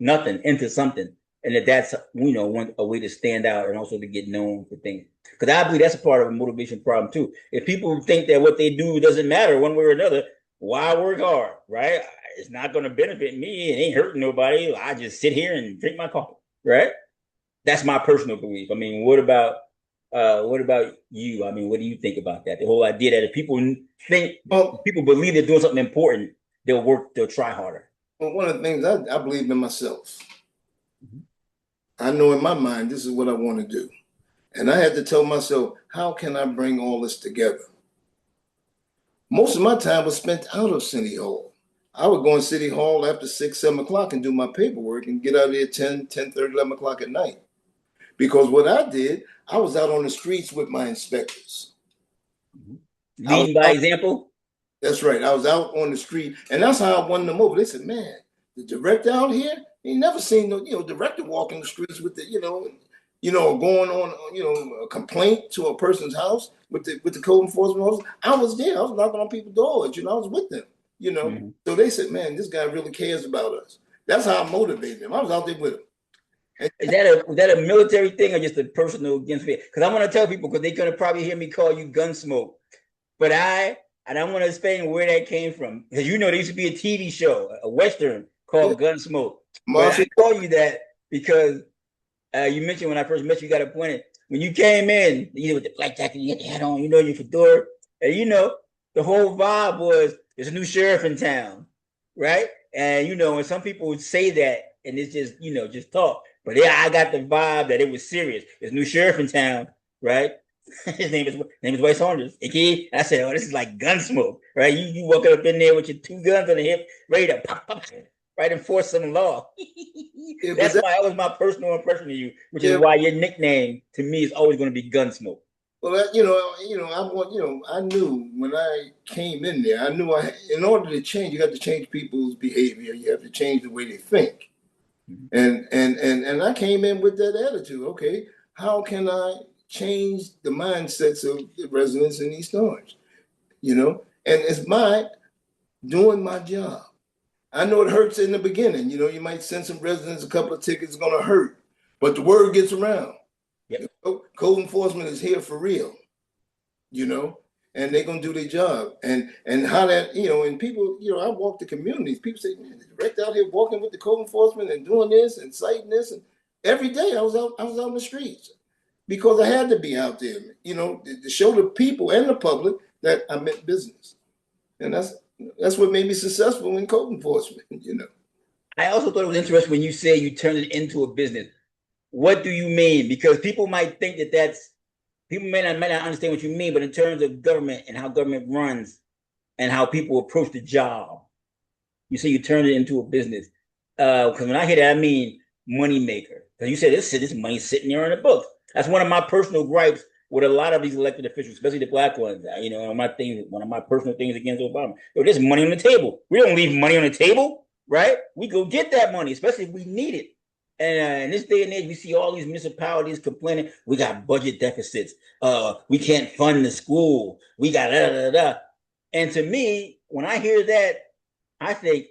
nothing into something, and that's a way to stand out and also to get known for things. Because I believe that's a part of a motivation problem too. If people think that what they do doesn't matter one way or another, why work hard, right? It's not going to benefit me. It ain't hurting nobody. I just sit here and drink my coffee, right? That's my personal belief. I mean, what about you? I mean, what do you think about that? The whole idea that if people people believe they're doing something important, they'll try harder. Well, one of the things I believe in myself. Mm-hmm. I know in my mind this is what I want to do, and I had to tell myself, how can I bring all this together? Most of my time was spent out of City Hall. I would go in City Hall after 6, 7 o'clock and do my paperwork and get out of there 10, 10:30, 11 o'clock at night. Because what I did, I was out on the streets with my inspectors. Leading by example? That's right. I was out on the street, and that's how I won them over. They said, man, the director out here, he never seen no, director walking the streets with the, going on, a complaint to a person's house with the code enforcement officer. I was there. I was knocking on people's doors. I was with them. Mm-hmm. So they said, man, this guy really cares about us. That's how I motivated them. I was out there with him. Is that a military thing or just a personal against me? Because I want to tell people, because they're going to probably hear me call you Gunsmoke, but I want to explain where that came from. Because there used to be a TV show, a Western called Gunsmoke. But I call you that because you mentioned when I first met you, got appointed. When you came in, with the black jacket, you had the hat on, your fedora, and the whole vibe was there's a new sheriff in town, right? And and some people would say that, and it's just just talk. But yeah, I got the vibe that it was serious. There's a new sheriff in town, right? His name is Dwight Saunders. Okay, I said, oh, this is like Gunsmoke, right? You walking up in there with your 2 guns on the hip, ready to pop, right, enforce some law. That was my personal impression of you, which is why your nickname to me is always going to be Gunsmoke. Well, I knew when I came in there, I knew in order to change, you have to change people's behavior. You have to change the way they think. Mm-hmm. And I came in with that attitude. Okay, how can I change the mindsets of the residents in East Orange? And it's doing my job. I know it hurts in the beginning. You might send some residents a couple of tickets, it's going to hurt, but the word gets around. Yep. Code enforcement is here for real, and they're going to do their job. And how that, and people, I walk the communities. People say, man, the director out here walking with the code enforcement and doing this and citing this. And every day I was out in the streets because I had to be out there, to show the people and the public that I meant business. And that's what made me successful in code enforcement, I also thought it was interesting when you say you turned it into a business. What do you mean? Because people might think people may not understand what you mean, but in terms of government and how government runs and how people approach the job, you say you turned it into a business. Because when I hear that, I mean, money maker. Because you said this money sitting there in the books. That's one of my personal gripes with a lot of these elected officials, especially the black ones. You know, one of my personal things against Obama. Yo, there's money on the table. We don't leave money on the table, right? We go get that money, especially if we need it. And in this day and age, we see all these municipalities complaining, we got budget deficits. We can't fund the school. We got da da da. And to me, when I hear that, I think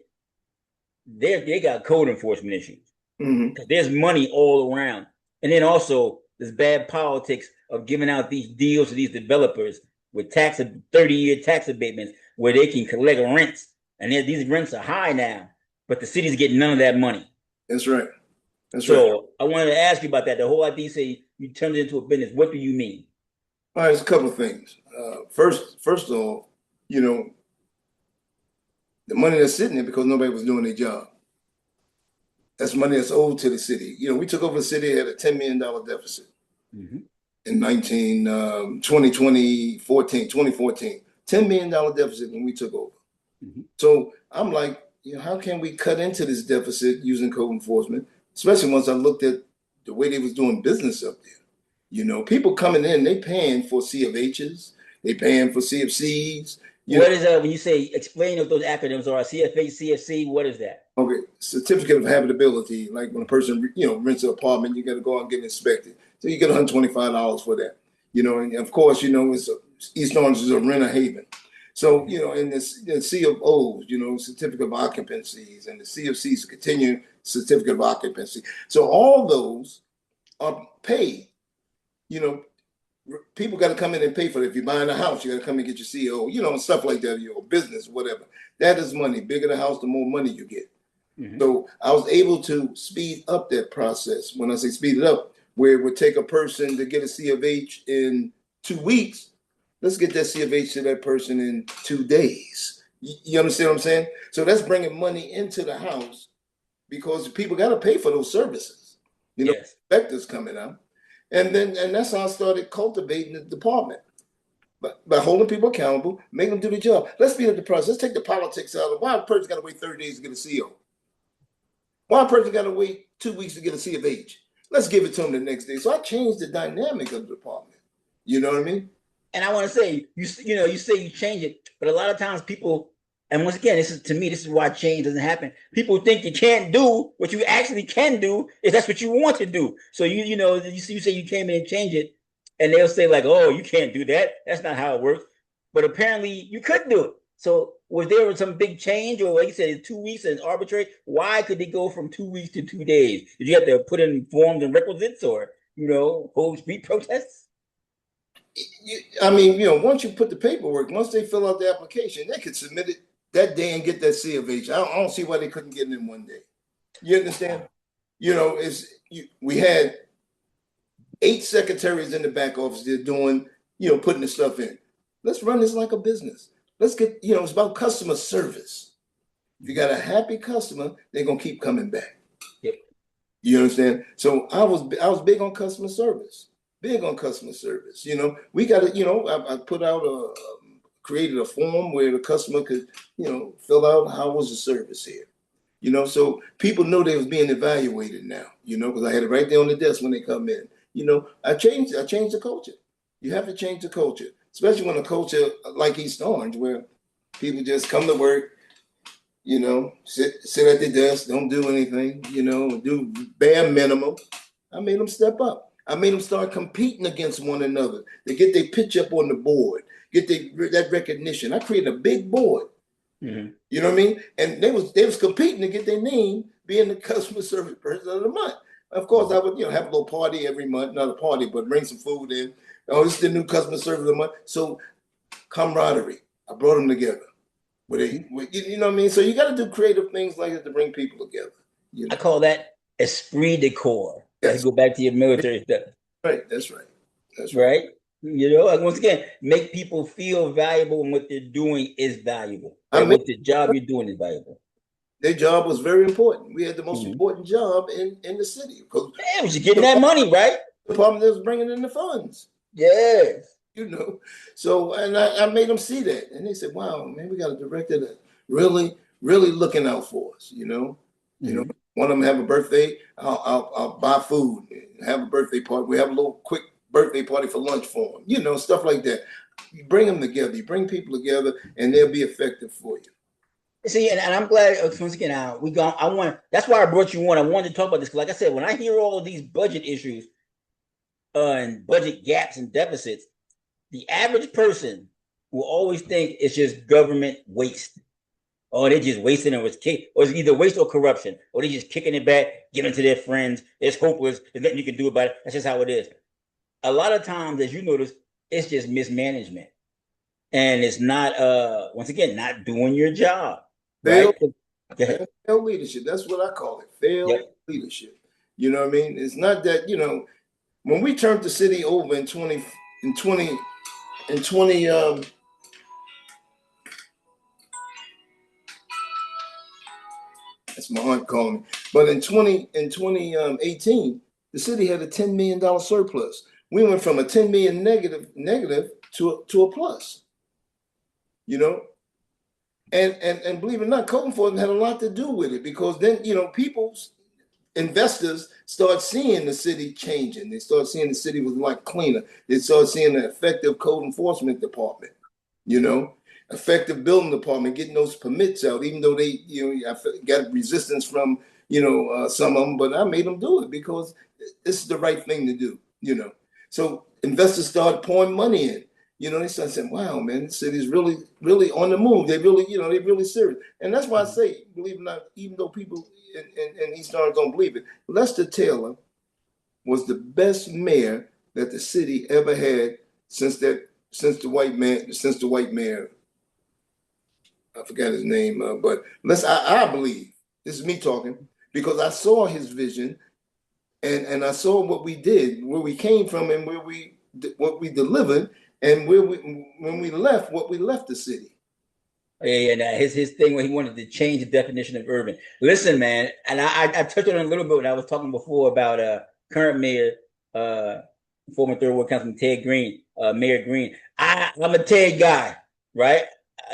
they got code enforcement issues. Mm-hmm. There's money all around. And then also this bad politics of giving out these deals to these developers with 30-year tax abatements where they can collect rents. And these rents are high now, but the city's getting none of that money. That's right. That's so right. I wanted to ask you about that. The whole idea, say you turned it into a business. What do you mean? All right, it's a couple of things. First of all, you know, the money that's sitting there because nobody was doing their job. That's money that's owed to the city. You know, we took over the city, had a $10 million deficit in 2014, $10 million deficit when we took over. So I'm like, you know, how can we cut into this deficit using code enforcement? Especially once I looked at the way they was doing business up there. You know, people coming in, they paying for C of H's, they paying for CFCs. What is that when you say, explain what those acronyms are? CFH, CFC, what is that? Okay, certificate of habitability. Like when a person, you know, rents an apartment, you got to go out and get inspected. So you get $125 for that. You know, and of course, you know, East Orange is a renter haven. So, you know, in the C of O's, you know, certificate of occupancies, and the CFC's continuing certificate of occupancy. So all those are paid. You know, people got to come in and pay for it. If you're buying a house, you got to come and get your CO, you know, and stuff like that, your business, whatever. That is money. Bigger the house, the more money you get. So I was able to speed up that process. When I say speed it up, where it would take a person to get a C of H in 2 weeks, let's get that C of H to that person in 2 days. You understand what I'm saying? So that's bringing money into the house because people got to pay for those services. You know, inspectors coming out. And that's how I started cultivating the department. But by holding people accountable, making them do the job. Let's speed up the process. Let's take the politics out of why a person got to wait 30 days to get a CO. Why a person got to wait 2 weeks to get a C of H. Let's give it to them the next day. So I changed the dynamic of the department. You know what I mean? And I want to say, you say you change it, but a lot of times people, and once again, this is why change doesn't happen. People think you can't do what you actually can do if that's what you want to do. So you say you came in and changed it, and they'll say like, oh, you can't do that. That's not how it works. But apparently you could do it. So was there some big change, or like you said, 2 weeks and arbitrary? Why could they go from 2 weeks to 2 days? Did you have to put in forms and requisites, or hold street protests? I mean, you know, once you put the paperwork, once they fill out the application, they could submit it that day and get that C of H. I don't see why they couldn't get it in 1 day. You understand? You know, we had 8 secretaries in the back office. They're doing, you know, putting the stuff in. Let's run this like a business. Let's get, you know, it's about customer service. If you got a happy customer, they're gonna keep coming back. Yep. You understand? So I was big on customer service. Big on customer service. You know, we got to, you know, I put out created a form where the customer could, you know, fill out how was the service here. You know, so people know they was being evaluated now, you know, because I had it right there on the desk when they come in. You know, I changed the culture. You have to change the culture, especially when a culture like East Orange, where people just come to work, you know, sit at the desk, don't do anything, you know, do bare minimum. I made them step up. I made them start competing against one another. They get their pitch up on the board, get that recognition. I created a big board. You know what I mean? And they was competing to get their name being the customer service person of the month. Of course, I would, you know, have a little party every month, not a party, but bring some food in. Oh, this is the new customer service of the month. So camaraderie. I brought them together. You know what I mean? So you got to do creative things like that to bring people together. You know? I call that esprit de corps. Let's go back to your military stuff. Right, that's right. That's right. You know, like, once again, make people feel valuable, and what they're doing is valuable. Right? What the job you're doing is valuable. Their job was very important. We had the most important job in the city. Yeah, was you getting that money, right? The department that was bringing in the funds. Yes. You know, so, and I made them see that. And they said, wow, man, we got a director that really, really looking out for us, you know. You know, one of them have a birthday, I'll buy food, have a birthday party. We have a little quick birthday party for lunch for them, you know, stuff like that. You bring them together, you bring people together, and they'll be effective for you. See, and I'm glad once again that's why I brought you on. I wanted to talk about this because, like I said, when I hear all of these budget issues and budget gaps and deficits, the average person will always think it's just government waste. Or they're just wasting it, or it's either waste or corruption, or they're just kicking it back, giving it to their friends. It's hopeless. There's nothing you can do about it. That's just how it is. A lot of times, as you notice, it's just mismanagement. And it's not, once again, not doing your job. Right? Failed leadership. That's what I call it. Failed leadership. You know what I mean? It's not that, you know, when we turned the city over in 20, that's my aunt calling me. But in 2018, the city had a $10 million surplus. We went from a 10 million negative to a plus. You know, and believe it or not, code enforcement had a lot to do with it, because then, you know, investors start seeing the city changing. They start seeing the city was like cleaner. They start seeing an effective code enforcement department, you know, effective building department, getting those permits out, even though they, you know, I got resistance from, you know, some of them, but I made them do it because this is the right thing to do, you know. So investors started pouring money in. You know, they started saying, wow, man, this city's really, really on the move. They really, you know, they're really serious. And that's why I say, believe it or not, even though people in East Orange don't believe it, Lester Taylor was the best mayor that the city ever had since the white mayor, I forgot his name, but I believe, this is me talking, because I saw his vision and I saw what we did, where we came from and what we delivered, and when we left, what we left the city. Yeah, and his thing when he wanted to change the definition of urban. Listen, man, and I touched on it a little bit when I was talking before about current mayor, former third ward councilman Ted Green, Mayor Green. I'm a Ted guy, right?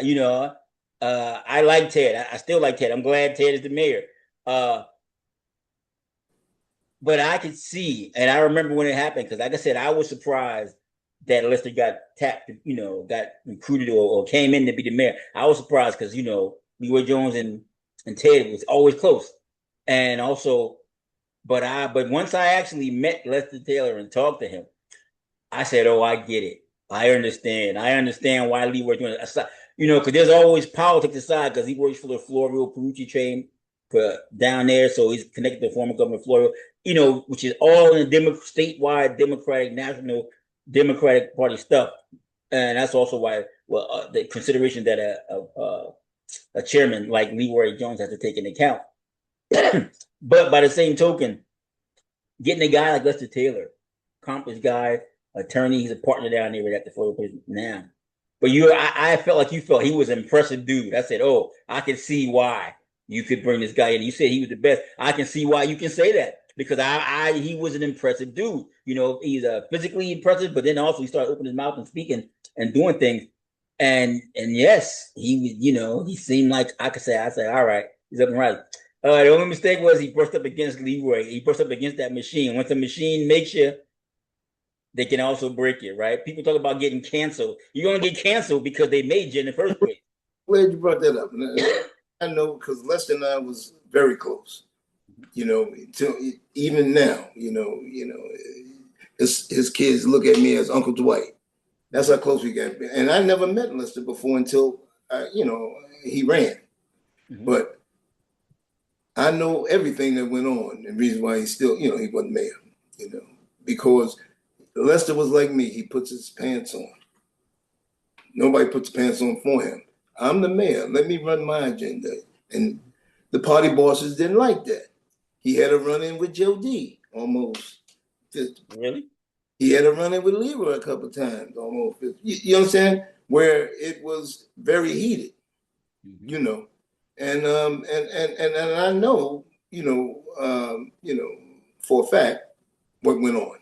You know, I like Ted. I still like Ted. I'm glad Ted is the mayor. But I could see, and I remember when it happened, because like I said, I was surprised that Lester got tapped, you know, got recruited or came in to be the mayor. I was surprised because, you know, Leroy Jones and Ted was always close. And also, but once I actually met Lester Taylor and talked to him, I said, oh, I get it. I understand. I understand why Leroy Jones, you know, because there's always politics aside, because he works for the Florio Perucci train for down there. So he's connected to former Governor Florio, you know, which is all in the statewide Democratic National Democratic Party stuff, and that's also why the consideration that a chairman like Leroy Jones has to take into account. But by the same token, getting a guy like Lester Taylor, accomplished guy, attorney, he's a partner down there at the photo place now. But I felt like you felt he was an impressive dude. I said, oh, I can see why you could bring this guy in. You said he was the best. I can see why you can say that, because he was an impressive dude. You know, he's physically impressive, but then also he started opening his mouth and speaking and doing things. And yes, he, you know, he seemed like I said, all right, he's up and right. The only mistake was he brushed up against Leroy. He brushed up against that machine. Once the machine makes you, they can also break you, right? People talk about getting canceled. You're gonna get canceled because they made you in the first place. Glad you brought that up. I know, because Lester and I was very close. You know, even now, you know, his kids look at me as Uncle Dwight. That's how close we got. And I never met Lester before until, you know, he ran. Mm-hmm. But I know everything that went on, and the reason why he still, you know, he wasn't mayor, you know, because Lester was like me. He puts his pants on. Nobody puts pants on for him. I'm the mayor. Let me run my agenda. And the party bosses didn't like that. He had a run-in with Joe D almost 50. Really? He had a run-in with Leroy a couple of times, almost 50. You understand? Where it was very heated, mm-hmm. You know. And I know, you know, for a fact what went on.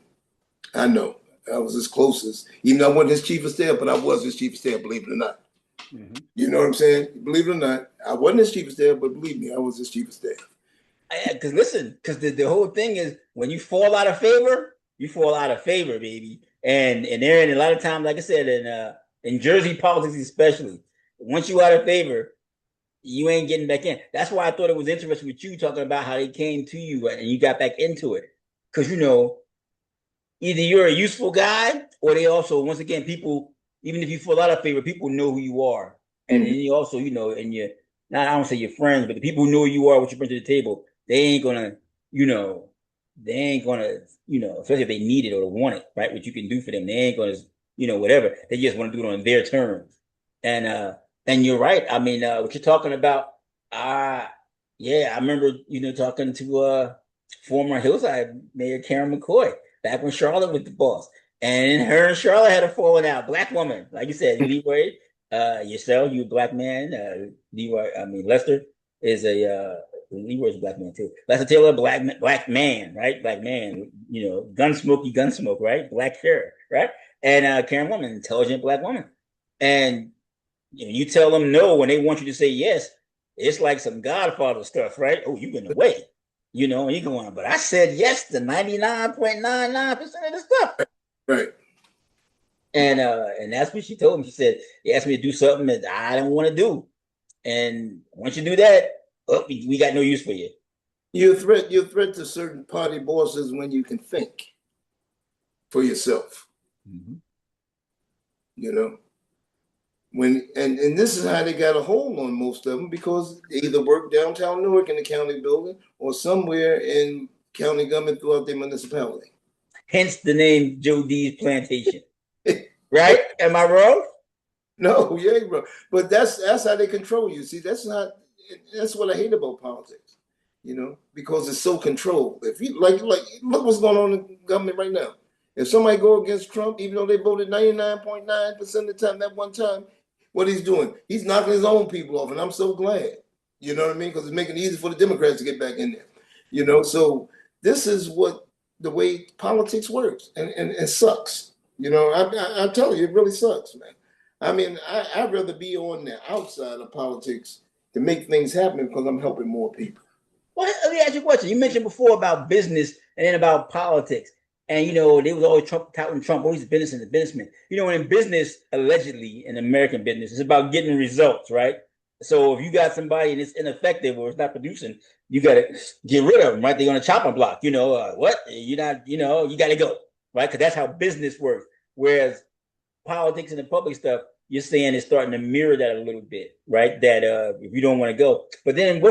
I know. I was as close as, even though I wasn't his chief of staff, but I was his chief of staff, believe it or not. Mm-hmm. You know what I'm saying? Believe it or not, I wasn't his chief of staff, but believe me, I was his chief of staff. Because listen, because the whole thing is when you fall out of favor, you fall out of favor, baby. And there, and a lot of times, like I said, in Jersey politics especially, once you out of favor, you ain't getting back in. That's why I thought it was interesting with you talking about how they came to you and you got back into it. Because either you're a useful guy, or they also, once again, people, even if you fall out of favor, people know who you are. And then you also, and you, not, I don't say your friends, but the people who know who you are, what you bring to the table, they ain't gonna, they ain't gonna, especially if they need it or want it, right? What you can do for them, they ain't gonna, whatever. They just want to do it on their terms. And you're right. I mean, what you're talking about, yeah, I remember, talking to former Hillside Mayor Karen McCoy back when Charlotte was the boss. And her and Charlotte had a falling out. Black woman, like you said, Leroy, yourself, you a black man. Leroy, I mean, Lester is Leroy's a black man too. Lester Taylor, black man, right? Black man, gunsmoke, right? Black hair, right? And Karen woman, intelligent black woman. And you tell them no when they want you to say yes. It's like some Godfather stuff, right? Oh, you've been away. And you go on, but I said yes to 99.99% of the stuff. Right. And that's what she told me. She said, he asked me to do something that I didn't want to do. And once you do that, we got no use for you. You threat to certain party bosses when you can think for yourself. Mm-hmm. And this is how they got a hold on most of them, because they either work downtown Newark in the county building or somewhere in county government throughout their municipality. Hence the name Joe D's Plantation. Right? Am I wrong? No, you ain't wrong. But that's how they control you. See, that's what I hate about politics, because it's so controlled. If you like look what's going on in government right now. If somebody go against Trump, even though they voted 99.9% of the time, that one time, what he's doing, he's knocking his own people off, and I'm so glad. You know what I mean? Because it's making it easy for the Democrats to get back in there. So this is what the way politics works, and it sucks. I tell you, it really sucks, man. I mean, I'd rather be on the outside of politics to make things happen because I'm helping more people. Well, let me ask you a question. You mentioned before about business and then about politics. And, they was always touting Trump, always business and the businessman. In business, allegedly, in American business, it's about getting results, right? So if you got somebody and it's ineffective or it's not producing, you got to get rid of them, right? They're on a chopping block. What? You're not, you got to go, right? Because that's how business works. Whereas politics and the public stuff, you're saying is starting to mirror that a little bit, right? That if you don't want to go. But then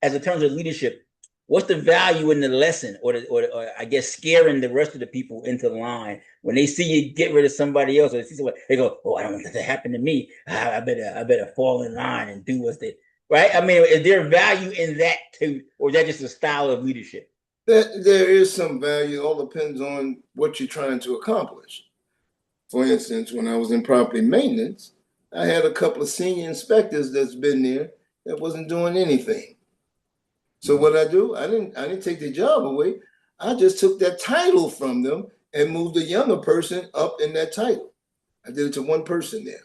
as in terms of leadership, what's the value in the lesson or I guess scaring the rest of the people into line when they see you get rid of somebody else or they see somebody, they go, oh, I don't want that to happen to me. I better fall in line and do what's they right. I mean, is there value in that too, or is that just a style of leadership? There is some value. It all depends on what you're trying to accomplish. For instance, when I was in property maintenance, I had a couple of senior inspectors that's been there that wasn't doing anything. So what I do, I didn't take their job away. I just took that title from them and moved a younger person up in that title. I did it to one person there,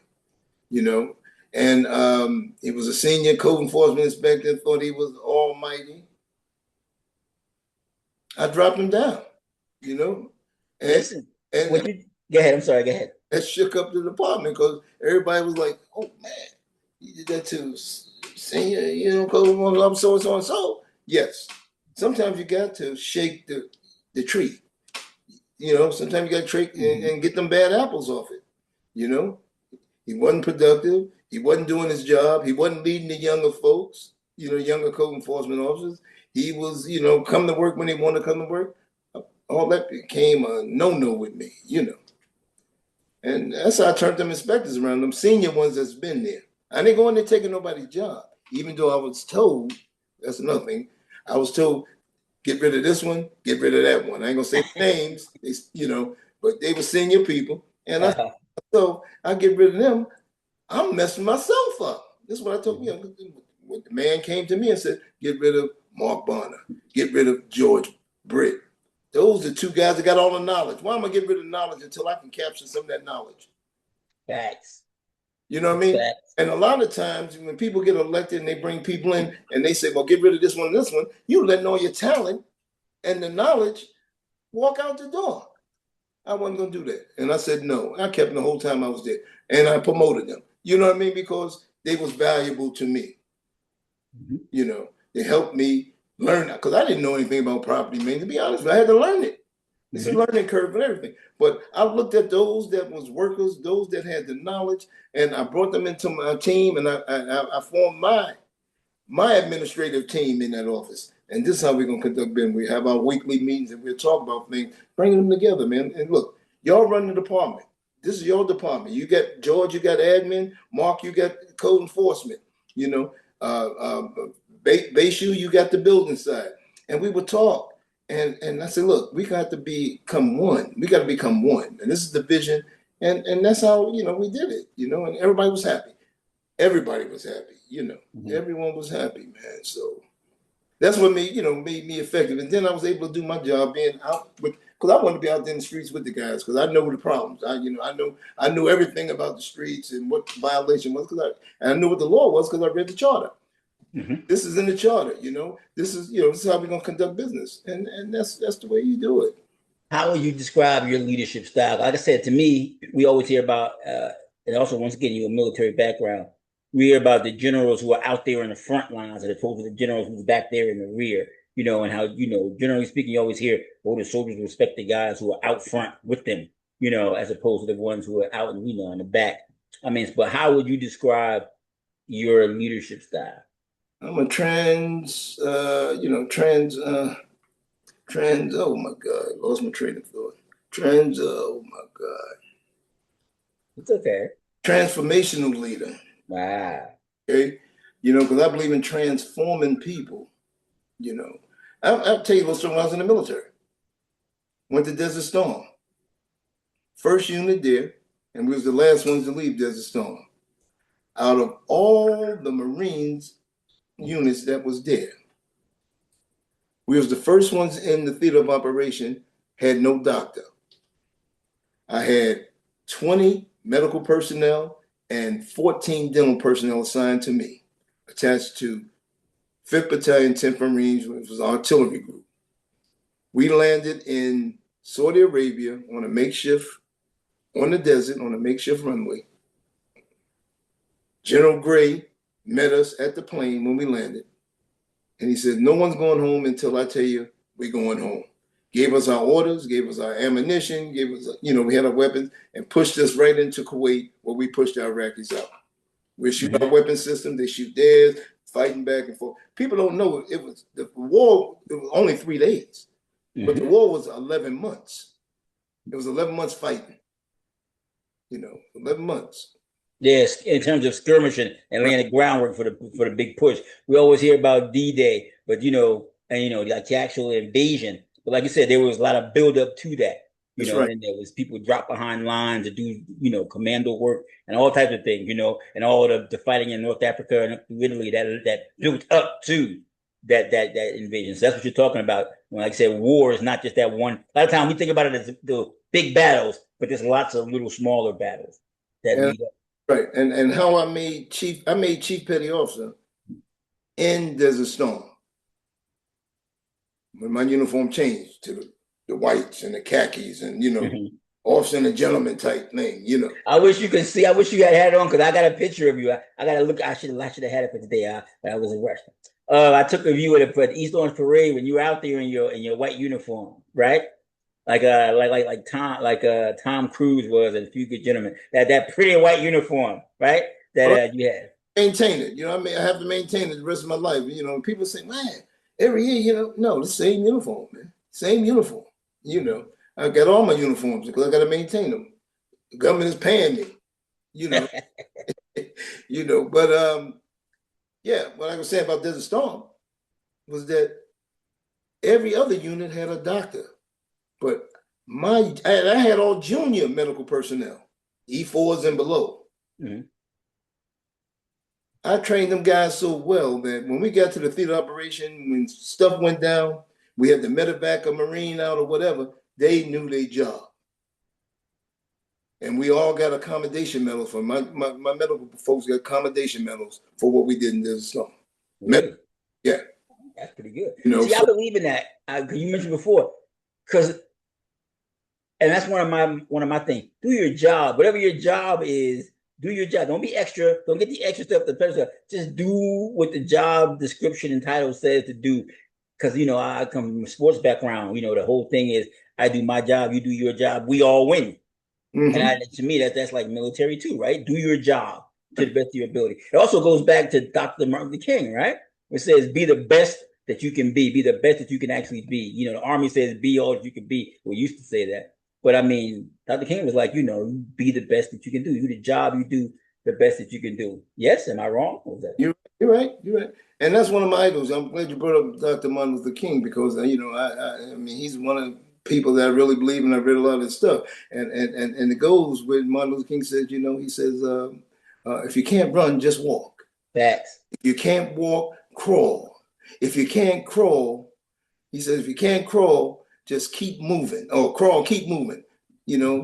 and he was a senior code enforcement inspector, thought he was almighty. I dropped him down, And, Listen, go ahead. I'm sorry. Go ahead. That shook up the department because everybody was like, "Oh man, you did that to senior, code enforcement officer, so and so and so." Yes, sometimes you got to shake the tree. Sometimes you got to shake and get them bad apples off it. He wasn't productive. He wasn't doing his job. He wasn't leading the younger folks. Younger code enforcement officers. He was, come to work when he wanted to come to work. All that became a no-no with me. And that's how I turned them inspectors around, them senior ones that's been there. I didn't go in there taking nobody's job, even though I was told, that's nothing. I was told, get rid of this one, get rid of that one. I ain't gonna say names, but they were senior people. And so I get rid of them, I'm messing myself up. This is what I told you. When the man came to me and said, get rid of Mark Bonner, get rid of George Britt. Those are the two guys that got all the knowledge. Why am I getting rid of knowledge until I can capture some of that knowledge? Facts. You know what I mean? Facts. And a lot of times when people get elected and they bring people in and they say, well, get rid of this one and this one, you letting all your talent and the knowledge walk out the door. I wasn't going to do that. And I said no. I kept them the whole time I was there. And I promoted them. You know what I mean? Because they was valuable to me. Mm-hmm. You know, they helped me learn that. Because I didn't know anything about property, man. To be honest, I had to learn it. It's a learning curve and everything. But I looked at those that was workers, those that had the knowledge, and I brought them into my team, and I formed my administrative team in that office. And this is how we're going to conduct business. We have our weekly meetings and we'll talk about things, bringing them together, man. And look, y'all run the department. This is your department. You got George, you got admin. Mark, you got code enforcement. You know, Bayshu, you got the building side. And we would talk. And I said, look, we got to become one. We got to become one. And this is the vision. And that's how, you know, we did it, you know, and everybody was happy. Everybody was happy, you know. Everyone was happy, man. So that's what made me effective. And then I was able to do my job being out with, because I wanted to be out there in the streets with the guys, because I know the problems. I knew everything about the streets and what the violation was, and I knew what the law was because I read the charter. Mm-hmm. This is in the charter, you know. This is how we're gonna conduct business, and that's the way you do it. How would you describe your leadership style? Like I said, to me, we always hear about, and also once again, you have a military background. We hear about the generals who are out there in the front lines, as opposed to the generals who's back there in the rear. You know, and how generally speaking, you always hear, "Oh, the soldiers respect the guys who are out front with them." You know, as opposed to the ones who are out, in the back. I mean, but how would you describe your leadership style? I'm a trans. Oh my God, lost my train of thought. Oh my God. It's okay. Transformational leader. Wow. Okay, because I believe in transforming people. I'll tell you a little story. When I was in the military, went to Desert Storm. First unit there, and we was the last ones to leave Desert Storm. Out of all the Marines units that was there, we was the first ones in the theater of operation, had no doctor. I had 20 medical personnel and 14 dental personnel assigned to me, attached to 5th Battalion, 10th Marines, which was our artillery group. We landed in Saudi Arabia on the desert, on a makeshift runway. General Gray met us at the plane when we landed. And he said, no one's going home until I tell you we're going home. Gave us our orders, gave us our ammunition, gave us, we had our weapons, and pushed us right into Kuwait, where we pushed the Iraqis out. We shoot our weapon system, they shoot theirs, fighting back and forth. People don't know the war. It was only 3 days, but the war was 11 months. It was 11 months fighting. 11 months. Yes, in terms of skirmishing and laying the groundwork for the big push. We always hear about D-Day, but like the actual invasion. But like you said, there was a lot of build up to that. Right. And there was people drop behind lines to do, commando work and all types of things, and all the fighting in North Africa and Italy that built up to that invasion. So that's what you're talking about. When, like I said, war is not just that one. A lot of times we think about it as the big battles, but there's lots of little smaller battles that lead up. Right, and how I made chief petty officer in Desert Storm when my uniform changed to the whites and the khakis and officer and a gentleman type thing. I wish you could see. I wish you had it on, because I got a picture of you. I got to look. I should have had it for today. But I was in rush. I took a view at the East Orange Parade when you were out there in your white uniform, right? Like Tom Cruise was in A Few Good Gentlemen. That pretty white uniform, right? That you had. Maintain it. I have to maintain it the rest of my life. People say, man, every year, no, the same uniform, man. Same uniform. I got all my uniforms because I got to maintain them. The government is paying me. But yeah, what I was saying about Desert Storm was that every other unit had a doctor. But I had all junior medical personnel, E4s and below. Mm-hmm. I trained them guys so well that when we got to the theater operation, when stuff went down, we had to medevac a Marine out or whatever, they knew their job. And we all got accommodation medals for my medical folks got accommodation medals for what we did in the storm. Really? Yeah. That's pretty good. You know, See, I believe in that. You mentioned before, and that's one of my things. Do your job, whatever your job is. Do your job. Don't be extra. Don't get the extra stuff. The better stuff. Just do what the job description and title says to do. Because I come from a sports background. The whole thing is I do my job, you do your job, we all win. And to me, that's like military too, right? Do your job to the best of your ability. It also goes back to Dr. Martin Luther King, right? It says, be the best that you can be the best that you can actually be. The Army says, be all that you can be. We used to say that. But I mean, Dr. King was like, be the best that you can do. You do the job, you do the best that you can do. Yes, am I wrong? Or was that? You're right. You're right. And that's one of my idols. I'm glad you brought up Dr. Martin Luther King because, I mean, he's one of the people that I really believe in. I read a lot of his stuff. And it goes with Martin Luther King says, he says, if you can't run, just walk. Facts. If you can't walk, crawl. If you can't crawl, he says, if you can't crawl, just keep moving. Or crawl, keep moving.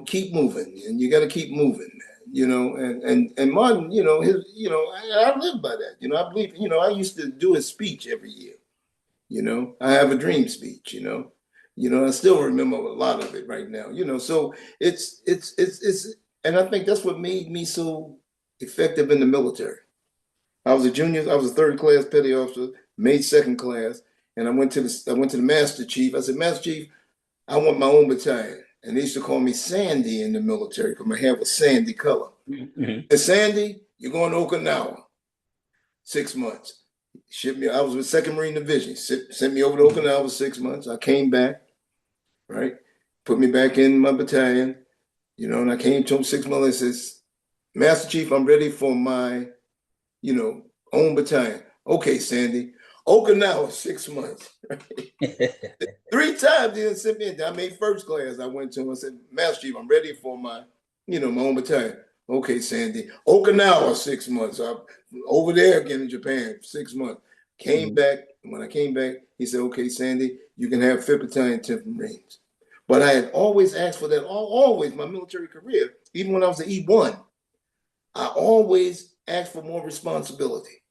Keep moving. And you got to keep moving. And Martin, I live by that. I believe, I used to do his speech every year. I have a dream speech, I still remember a lot of it right now, so it's, and I think that's what made me so effective in the military. I was a third class petty officer, made second class, and I went to the master chief. I said, Master Chief, I want my own battalion. And they used to call me Sandy in the military because my hair was sandy color. And Sandy, you're going to Okinawa. 6 months. Shipped me. I was with 2nd Marine Division. Sent me over to Okinawa 6 months. I came back, right? Put me back in my battalion, and I came to him 6 months and says, Master Chief, I'm ready for my, own battalion. Okay, Sandy. Okinawa, 6 months. Right? 3 times he didn't send me in. I made first class. I went to him and said, Master Chief, I'm ready for my, my own battalion. Okay, Sandy. Okinawa, 6 months. I'm over there again in Japan, 6 months. Came back. When I came back, he said, okay, Sandy, you can have 5th Battalion, 10th Marines. But I had always asked for that, always my military career, even when I was an E1, I always asked for more responsibility.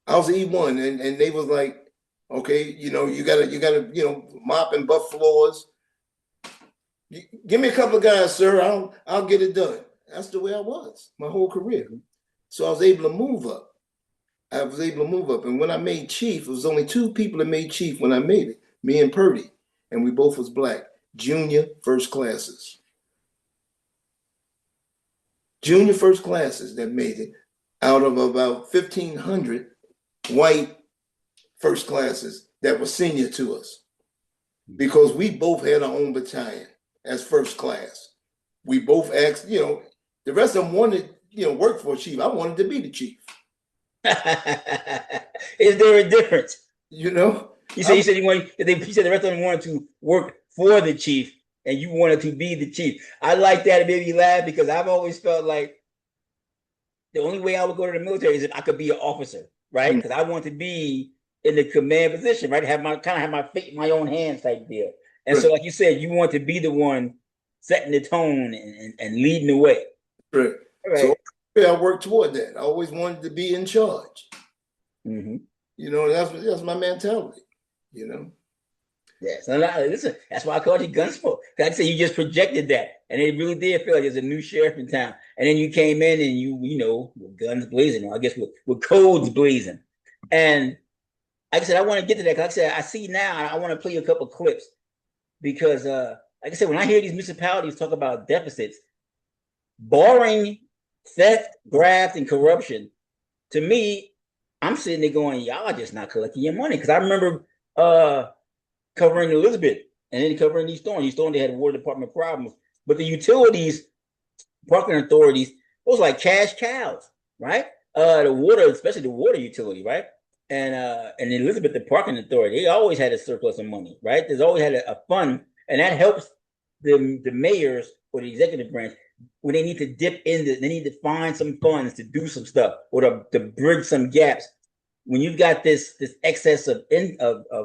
I was an E1 and they was like, okay, you gotta, mop and buff floors. Give me a couple of guys, sir. I'll get it done. That's the way I was my whole career. So I was able to move up. And when I made chief, it was only 2 people that made chief when I made it, me and Purdy. And we both was black, junior first classes. Junior first classes that made it out of about 1,500 white first classes that were senior to us. Because we both had our own battalion as first class. We both asked, the rest of them wanted, work for a chief. I wanted to be the chief. Is there a difference? You said the rest of them wanted to work for the chief and you wanted to be the chief. I like that. It made me laugh because I've always felt like the only way I would go to the military is if I could be an officer, right? Because I want to be in the command position, right? Have my fate in my own hands type deal. And so, like you said, you want to be the one setting the tone and leading the way. Right. So I worked toward that. I always wanted to be in charge. That's my mentality. Yes. Listen, that's why I called you Gunsmoke. Like I said, you just projected that, and it really did feel like there's a new sheriff in town. And then you came in and you with guns blazing, or I guess with codes blazing. And like I said, I want to get to that. Like I said, I see now. I want to play you a couple of clips because, like I said, when I hear these municipalities talk about deficits, barring theft, graft, and corruption, to me, I'm sitting there going, y'all are just not collecting your money. Because I remember covering Elizabeth and then covering East Thorne. East Thorne, they had water department problems. But the utilities, parking authorities, those like cash cows, right? The water, especially the water utility, right? And Elizabeth, the parking authority, they always had a surplus of money, right? There's always had a fund, and that helps the mayors or the executive branch when they need to dip into, they need to find some funds to do some stuff or to bridge some gaps. When you've got this excess of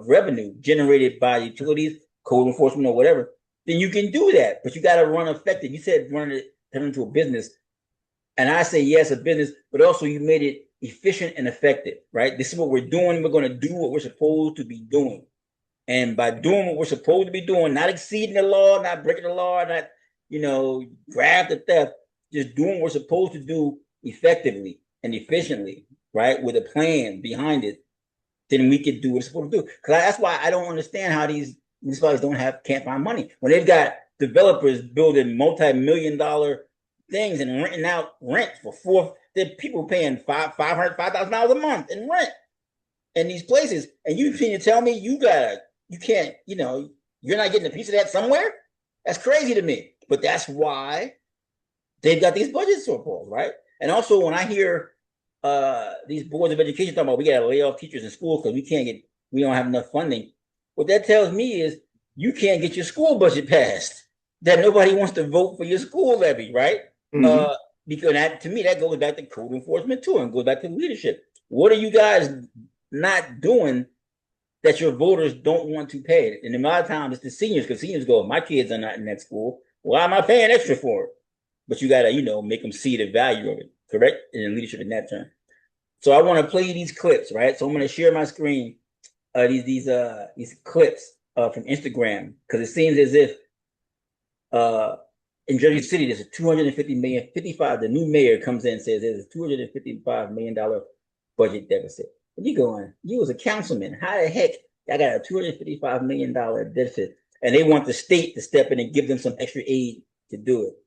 revenue generated by utilities, code enforcement, or whatever, then you can do that. But you got to run effective. You said turn it into a business. And I say, yes, a business, but also you made it efficient and effective, right? This is what we're doing. We're going to do what we're supposed to be doing. And by doing what we're supposed to be doing, not exceeding the law, not breaking the law, not, grab the theft, just doing what we're supposed to do effectively and efficiently, right? With a plan behind it, then we could do what we're supposed to do. Because that's why I don't understand how these municipalities can't find money. When they've got developers building multi-million-dollar things and renting out rent for the people paying $5,000 a month in rent in these places, and you can tell me you can't, you're not getting a piece of that somewhere? That's crazy to me. But that's why they've got these budget shortfalls, right? And also when I hear these boards of education talking about we gotta lay off teachers in schools because we don't have enough funding. What that tells me is you can't get your school budget passed. That nobody wants to vote for your school levy, right? Mm-hmm. Because to me, that goes back to code enforcement too, and goes back to leadership. What are you guys not doing that your voters don't want to pay? And a lot of times it's the seniors, because seniors go, my kids are not in that school. Why am I paying extra for it? But you got to, make them see the value of it, correct? And leadership in that term. So I want to play these clips, right? So I'm going to share my screen, these clips from Instagram, because it seems as if in Jersey City, there's a $250 million, the new mayor comes in and says there's a $255 million budget deficit. And you going, you was a councilman, how the heck I got a $255 million deficit? And they want the state to step in and give them some extra aid to do it.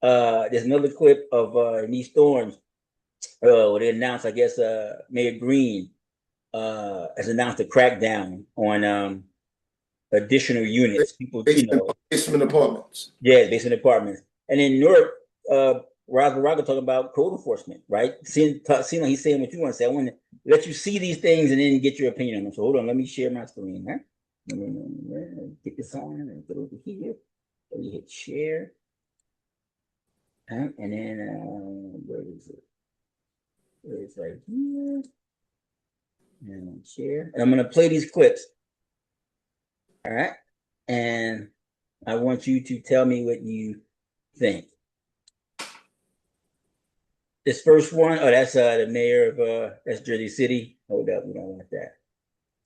There's another clip of in East Orange, where they announced, I guess, Mayor Green has announced a crackdown on additional units. People, basement apartments. Yeah, basement apartments. And in Newark, Raga talking about code enforcement, right? Seeing like he's saying what you want to say. I want to let you see these things and then get your opinion on them. So hold on, let me share my screen. Huh? Get this on and go over here. Let me hit share. And then where is it? It's right here. And share. And I'm gonna play these clips. All right. And I want you to tell me what you think. This first one, that's the mayor of that's Jersey City. Hold up, we don't want that.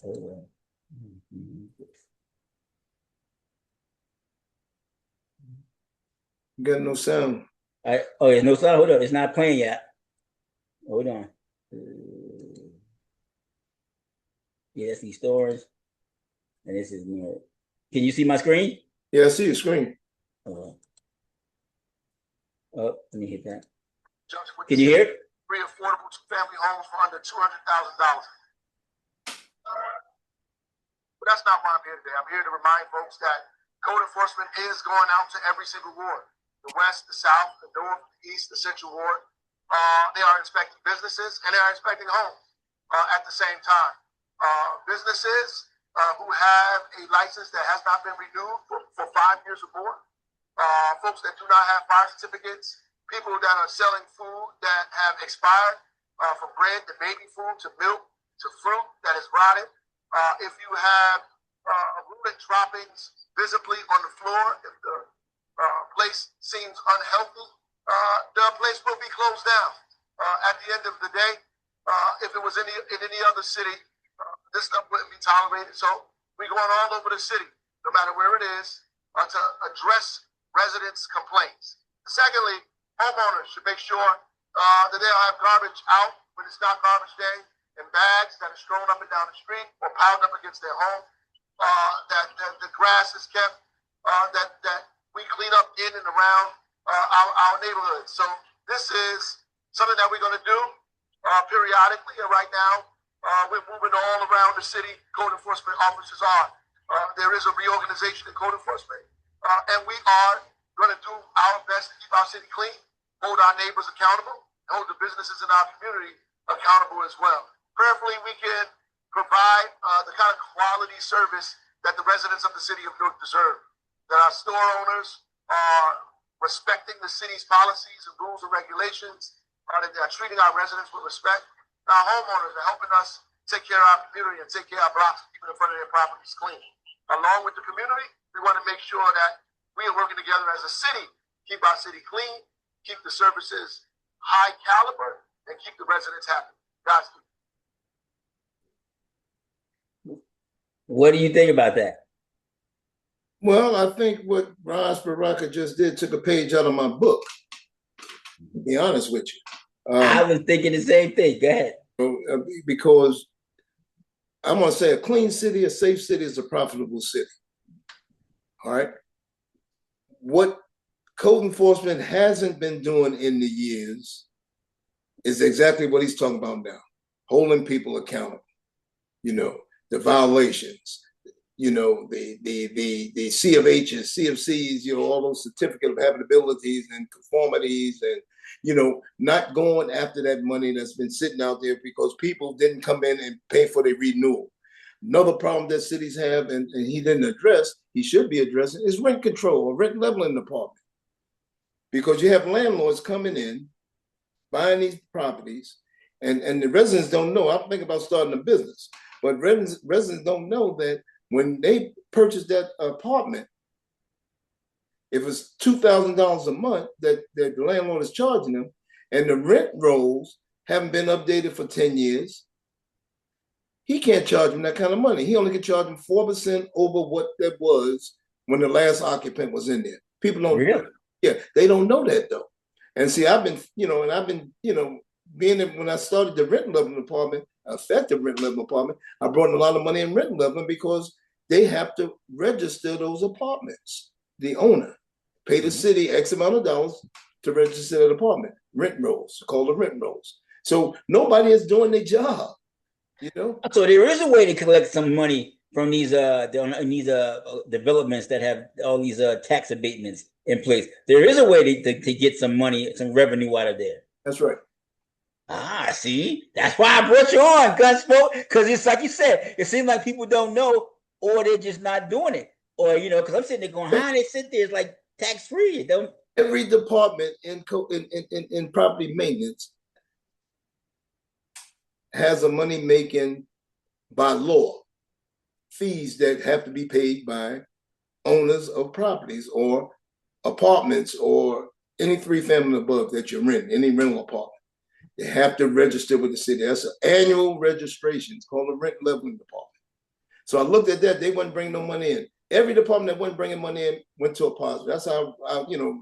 Hold on. Got no sound. There's no sound. Hold up, it's not playing yet. Hold on. Yeah, that's these stores. And this is more. Can you see my screen? Yeah, I see your screen. Oh, let me hit that. Can you hear it? 3 affordable two-family homes for under $200,000. But that's not why I'm here today. I'm here to remind folks that code enforcement is going out to every single ward. The west, the south, the north, the east, the central ward. They are inspecting businesses and they are inspecting homes at the same time. Businesses who have a license that has not been renewed for 5 years or more. Folks that do not have fire certificates. People that are selling food that have expired, from bread to baby food to milk to fruit that is rotted. If you have ruined droppings visibly on the floor, if the place seems unhealthy, the place will be closed down. At the end of the day, if it was in any other city, this stuff wouldn't be tolerated. So we're going all over the city, no matter where it is, to address residents' complaints. Secondly, homeowners should make sure that they'll have garbage out when it's not garbage day in bags that are strewn up and down the street or piled up against their home, that the grass is kept, that we clean up in and around our neighborhoods. So this is something that we're going to do periodically, and right now we're moving all around the city. Code enforcement officers are. There is a reorganization in code enforcement, and we are going to do our best to keep our city clean, hold our neighbors accountable, and hold the businesses in our community accountable as well. Prayerfully, we can provide the kind of quality service that the residents of the city of Newark deserve, that our store owners are respecting the city's policies and rules and regulations, that they're treating our residents with respect. Our homeowners are helping us take care of our community and take care of our blocks, keeping in front of their properties clean. Along with the community, we want to make sure that we are working together as a city, keep our city clean, keep the services high caliber, and keep the residents happy. Godspeed. What do you think about that? Well, I think what Raj Baraka just did took a page out of my book, to be honest with you. I was thinking the same thing. Go ahead. Because I'm going to say a clean city, a safe city is a profitable city. All right. What code enforcement hasn't been doing in the years is exactly what he's talking about now, holding people accountable, the violations, the CFHs, CFCs, all those certificate of habitabilities and conformities, and not going after that money that's been sitting out there because people didn't come in and pay for their renewal. Another problem that cities have, and he didn't address, he should be addressing, is rent control or rent leveling department. Because you have landlords coming in, buying these properties, and the residents don't know. I'm thinking about starting a business, but residents don't know that when they purchase that apartment, if it's $2,000 a month that the landlord is charging them, and the rent rolls haven't been updated for 10 years, he can't charge them that kind of money. He only can charge them 4% over what that was when the last occupant was in there. People don't, really? Yeah, they don't know that though. And see, I've been, being that when I started the rent leveling department, effective rent leveling department, I brought in a lot of money in rent leveling because they have to register those apartments. The owner pay the city X amount of dollars to register that apartment. Rent rolls, called the rent rolls. So nobody is doing their job, So there is a way to collect some money from these developments that have all these tax abatements in place. There is a way to get some money, some revenue out of there. That's right. See, that's why I brought you on, Gunsmoke, because it's like you said, it seems like people don't know, or they're just not doing it, or because I'm sitting there going, how they sit there? It's like tax free. Don't every department in property maintenance has a money making by law fees that have to be paid by owners of properties or apartments or any 3-family above that you're renting, any rental apartment. They have to register with the city. That's an annual registration. It's called a rent leveling department. So I looked at that. They wouldn't bring no money in. Every department that wasn't bringing money in went to a positive. That's how,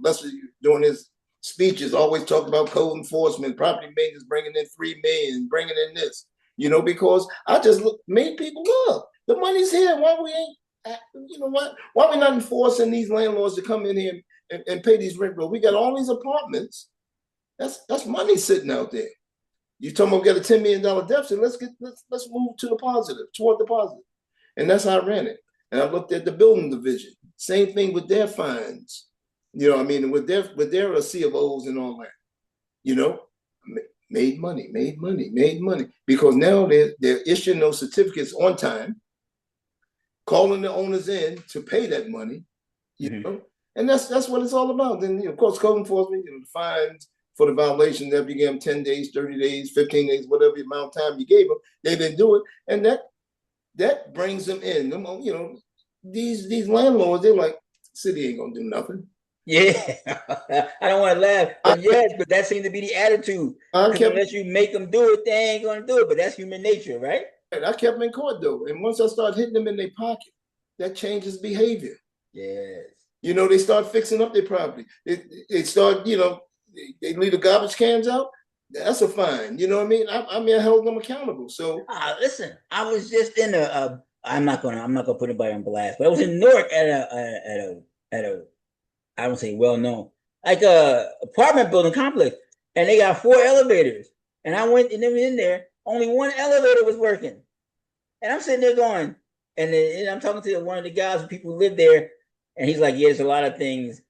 Lester doing his speeches always talked about code enforcement, property maintenance, bringing in $3 million, bringing in this, because I just made people look. The money's here. Why we ain't, why we not enforcing these landlords to come in here and pay these rent bills? We got all these apartments. That's money sitting out there. You talking about get a $10 million deficit? Let's move to the positive, toward the positive, and that's how I ran it. And I looked at the building division. Same thing with their fines. With their C of O's and all that. Made money because now they're issuing those certificates on time, calling the owners in to pay that money. And that's what it's all about. Then of course code enforcement, the fines for the violation that you gave them 10 days, 30 days, 15 days, whatever amount of time you gave them, they didn't do it. And that brings them in. These landlords, they're like, city ain't gonna do nothing. Yeah, I don't want to laugh, but yes, but that seems to be the attitude. Unless you make them do it, they ain't gonna do it. But that's human nature, right? I kept them in court though, and once I started hitting them in their pocket, that changes behavior. Yes. They start fixing up their property. They start, they leave the garbage cans out. That's a fine. You know what I mean? I held them accountable. So listen, I was just in I'm not gonna put anybody on blast, but I was in Newark at a I don't say well known, like a apartment building complex, and they got 4 elevators. And I went and in there, only one elevator was working. And I'm sitting there going, and I'm talking to one of the guys who people who live there, and he's like, yeah, there's a lot of things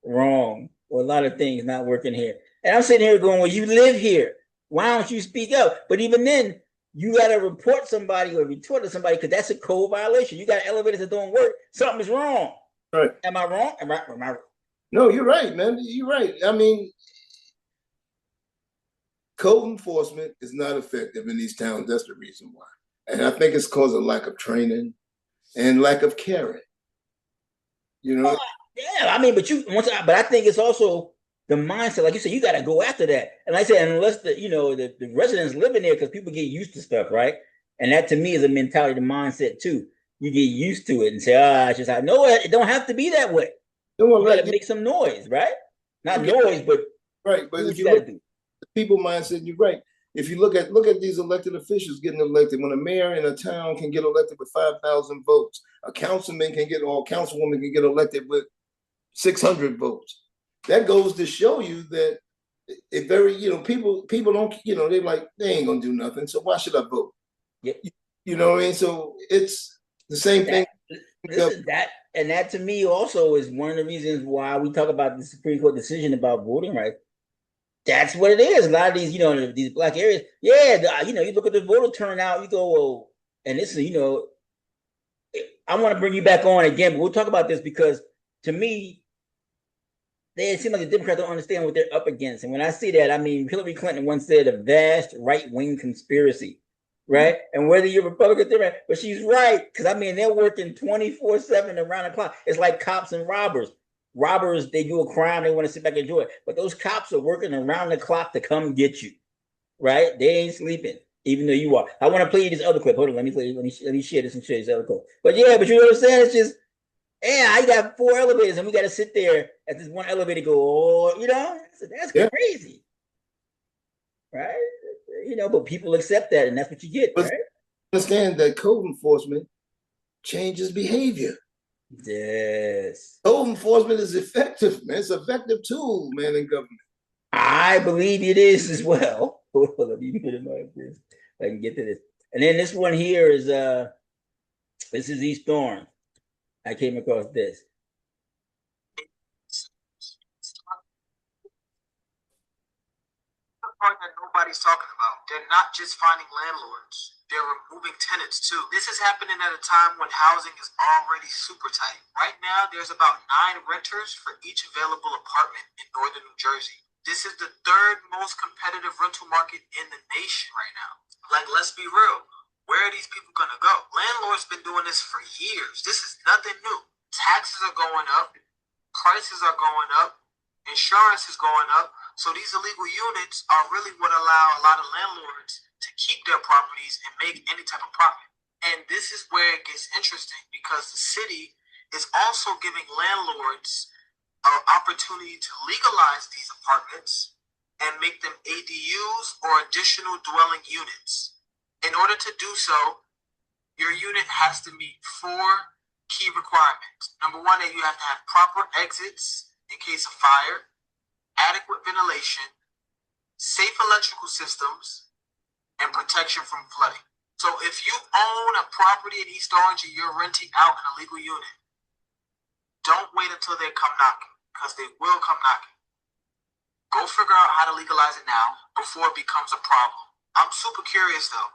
wrong, or a lot of things not working here. And I'm sitting here going, well, you live here. Why don't you speak up? But even then, you got to report somebody or retort to somebody because that's a code violation. You got elevators that don't work. Something's wrong. Right. Am I wrong? Am I? No, you're right, man. You're right. Code enforcement is not effective in these towns. That's the reason why. And I think it's because of lack of training and lack of caring. Yeah, I mean, but I think it's also the mindset, like you said, you got to go after that. And like I said, unless the residents living there, because people get used to stuff, right? And that to me is a mentality, the mindset too. You get used to it and say, it's just I know it don't have to be that way. No one You got like to make some noise, right? Not okay, noise, but right. But do if what you you got to look do. at the people mindset, you're right. If you look at these elected officials getting elected, when a mayor in a town can get elected with 5,000 votes, a councilman can get or a councilwoman can get elected with 600 votes. That goes to show you that it very, people don't, they're like, they ain't gonna do nothing. So why should I vote? Yep. You know what I mean? So it's the same thing. Listen, that to me also is one of the reasons why we talk about the Supreme Court decision about voting rights. That's what it is. A lot of these, these black areas, yeah, you look at the voter turnout, you go, well, and this is, I want to bring you back on again, but we'll talk about this because to me, it seems like the Democrats don't understand what they're up against. And when I see that, I mean, Hillary Clinton once said a vast right-wing conspiracy, right? And whether you're Republican, Democrat, but she's right. Because, I mean, they're working 24/7 around the clock. It's like cops and robbers. Robbers, they do a crime, they want to sit back and enjoy it. But those cops are working around the clock to come get you, right? They ain't sleeping, even though you are. I want to play you this other clip. Hold on, let me share this and share this other clip. But yeah, but you know what I'm saying? It's just, I got 4 elevators and we got to sit there at this one elevator go, that's crazy, right? But people accept that and that's what you get, But right? understand that code enforcement changes behavior. Yes. Code enforcement is effective, man. It's an effective tool, man, in government. I believe it is as well. Hold on, let me minimize this. I can get to this. And then this one here is this is East Orange. I came across this. The part that nobody's talking about. They're not just finding landlords. They're removing tenants too. This is happening at a time when housing is already super tight. Right now, there's about 9 renters for each available apartment in northern New Jersey. This is the 3rd most competitive rental market in the nation right now. Like, let's be real. Where are these people gonna go? Landlords been doing this for years. This is nothing new. Taxes are going up. Prices are going up. Insurance is going up. So these illegal units are really what allow a lot of landlords to keep their properties and make any type of profit. And this is where it gets interesting because the city is also giving landlords an opportunity to legalize these apartments and make them ADUs or additional dwelling units. In order to do so, your unit has to meet 4 key requirements. Number 1, that you have to have proper exits in case of fire, adequate ventilation, safe electrical systems, and protection from flooding. So if you own a property in East Orange and you're renting out an illegal unit, don't wait until they come knocking, because they will come knocking. Go figure out how to legalize it now before it becomes a problem. I'm super curious though.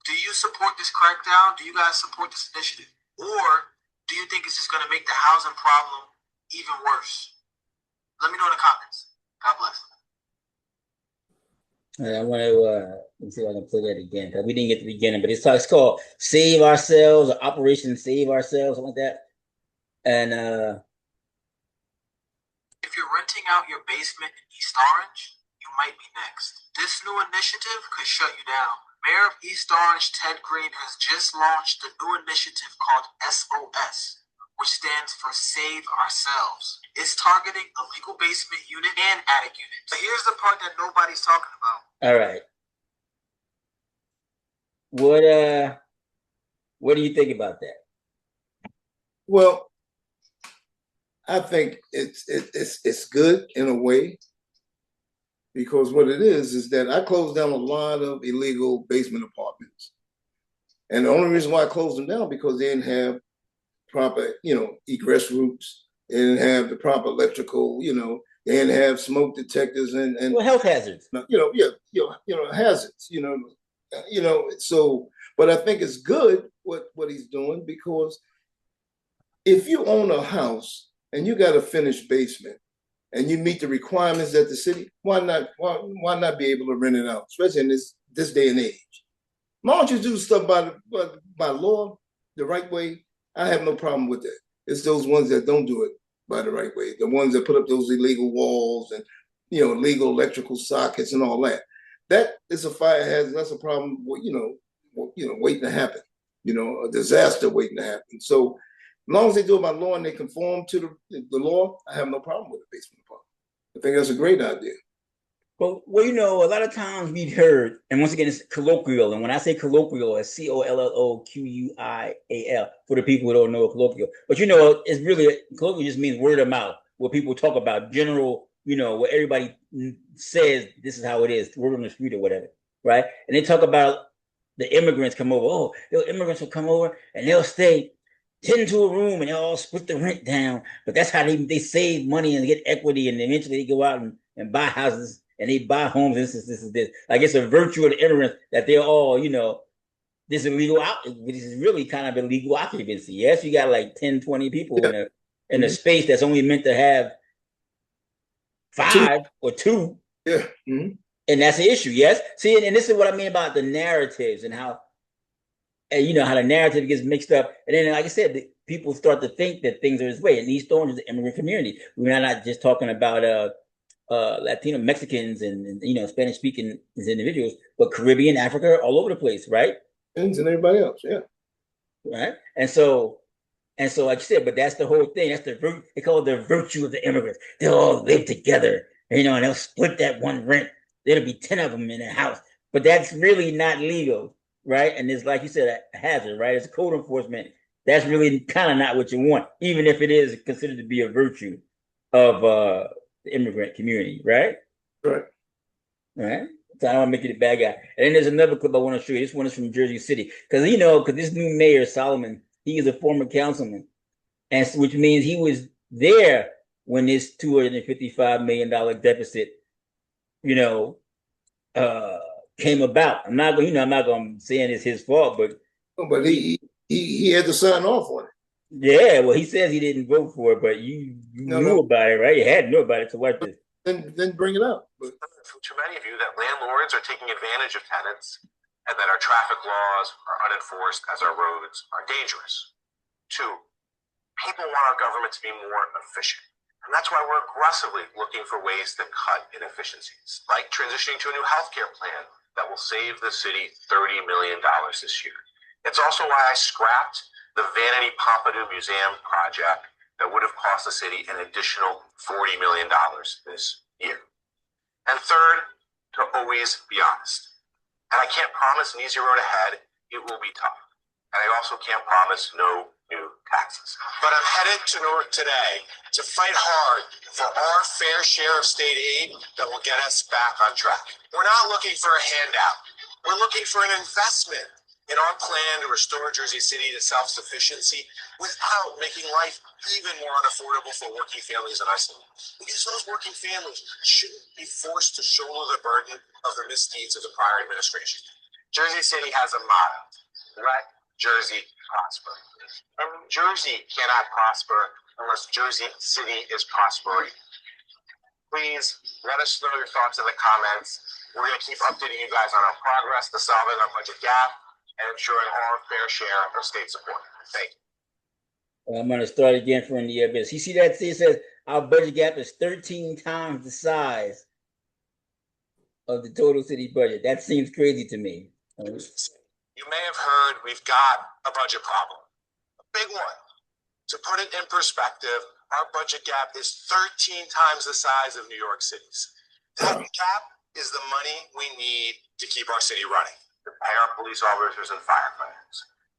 Do you support this crackdown? Do you guys support this initiative? Or do you think it's just going to make the housing problem even worse? Let me know in the comments. God bless. I want to let me see if I can play that again because we didn't get to the beginning, but it's called Save Ourselves or Operation Save Ourselves, something like that. And if you're renting out your basement in East Orange, you might be next. This new initiative could shut you down. Mayor of East Orange, Ted Green, has just launched a new initiative called SOS, which stands for Save Ourselves. It's targeting illegal basement unit and attic units. But here's the part that nobody's talking about. All right. What do you think about that? Well, I think it's good in a way because what it is that I closed down a lot of illegal basement apartments, and the only reason why I closed them down because they didn't have proper, egress routes. They didn't have the proper electrical, they didn't have smoke detectors and health hazards. Hazards. So, but I think it's good what he's doing because if you own a house and you got a finished basement and you meet the requirements at the city, why not be able to rent it out, especially in this day and age? Why don't you do stuff by law the right way? I have no problem with that. It's those ones that don't do it by the right way. The ones that put up those illegal walls and, you know, illegal electrical sockets and all that. That is a fire hazard. That's a problem, waiting to happen. You know, a disaster waiting to happen. So as long as they do it by law and they conform to the law, I have no problem with the basement apartment. I think that's a great idea. Well, you know, a lot of times we've heard, and once again, it's colloquial. And when I say colloquial, it's COLLOQUIAL for the people who don't know colloquial. But you know, it's really colloquial just means word of mouth, what people talk about, general, you know, what everybody says. This is how it is, word on the street or whatever, right? And they talk about the immigrants come over. Oh, the immigrants will come over and they'll stay 10 to a room and they'll all split the rent down. But that's how they save money and get equity, and eventually they go out and buy houses. And they buy homes. This is this. Like, it's a virtue of the immigrants that they're all, you know, this illegal which is really kind of illegal occupancy. Yes, you got like 10, 20 people in a space that's only meant to have 5 or 2. Yeah. And that's the issue. Yes. See, and this is what I mean about the narratives and how, and you know, how the narrative gets mixed up. And then, like I said, people start to think that things are this way. And East Orange is an immigrant community. We're not just talking about Latino, Mexicans, and you know, Spanish speaking individuals, but Caribbean, Africa, all over the place, right? And everybody else, yeah. Right. And so, like you said, but that's the whole thing. That's they call it the virtue of the immigrants. They'll all live together, you know, and they'll split that one rent. There'll be 10 of them in a house, but that's really not legal, right? And it's, like you said, a hazard, right? It's code enforcement. That's really kind of not what you want, even if it is considered to be a virtue of the immigrant community, right? Right. Right. So I don't want to make it a bad guy. And then there's another clip I want to show you. This one is from Jersey City. Because, you know, this new mayor, Solomon, he is a former councilman. And which means he was there when this $255 million deficit, you know, came about. I'm not going to say it's his fault, but he had to sign off on it. Yeah, well, he says he didn't vote for it, but you knew about it, right? You had to know about it to watch this. Then bring it up. But from too many of you that landlords are taking advantage of tenants and that our traffic laws are unenforced as our roads are dangerous. 2, people want our government to be more efficient. And that's why we're aggressively looking for ways to cut inefficiencies, like transitioning to a new healthcare plan that will save the city $30 million this year. It's also why I scrapped the Vanity Pompidou Museum project that would have cost the city an additional $40 million this year. And 3rd, to always be honest. And I can't promise an easy road ahead. It will be tough. And I also can't promise no new taxes. But I'm headed to Newark today to fight hard for our fair share of state aid that will get us back on track. We're not looking for a handout. We're looking for an investment in our plan to restore Jersey City to self-sufficiency without making life even more unaffordable for working families in our city. Because those working families shouldn't be forced to shoulder the burden of the misdeeds of the prior administration. Jersey City has a motto: let Jersey prosper. And Jersey cannot prosper unless Jersey City is prospering. Please let us know your thoughts in the comments. We're going to keep updating you guys on our progress to solving our budget gap and ensuring our fair share of state support. Thank you. I'm going to start again from the abyss. You see that? It says our budget gap is 13 times the size of the total city budget. That seems crazy to me. You may have heard we've got a budget problem, a big one. To put it in perspective, our budget gap is 13 times the size of New York City's. That gap is the money we need to keep our city running, to pay our police officers and firefighters,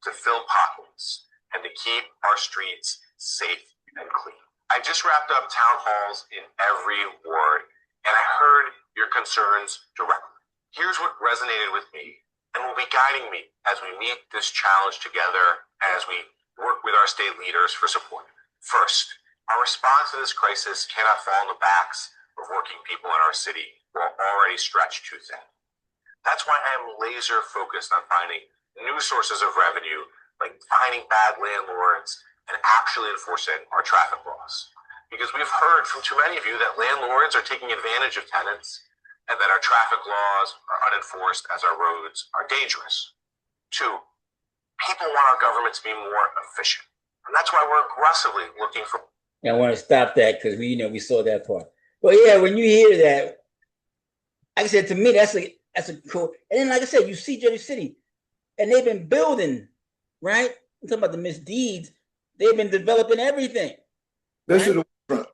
to fill pockets, and to keep our streets safe and clean. I just wrapped up town halls in every ward, and I heard your concerns directly. Here's what resonated with me and will be guiding me as we meet this challenge together and as we work with our state leaders for support. First, our response to this crisis cannot fall on the backs of working people in our city who are already stretched too thin. That's why I am laser focused on finding new sources of revenue, like finding bad landlords and actually enforcing our traffic laws. Because we've heard from too many of you that landlords are taking advantage of tenants and that our traffic laws are unenforced as our roads are dangerous. 2, people want our government to be more efficient. And that's why we're aggressively looking for And I want to stop that because we saw that part. But yeah, when you hear that, like I said, to me, that's a cool. And then, like I said, you see Jersey City, and they've been building, right? I'm talking about the misdeeds. They've been developing everything. Especially the front.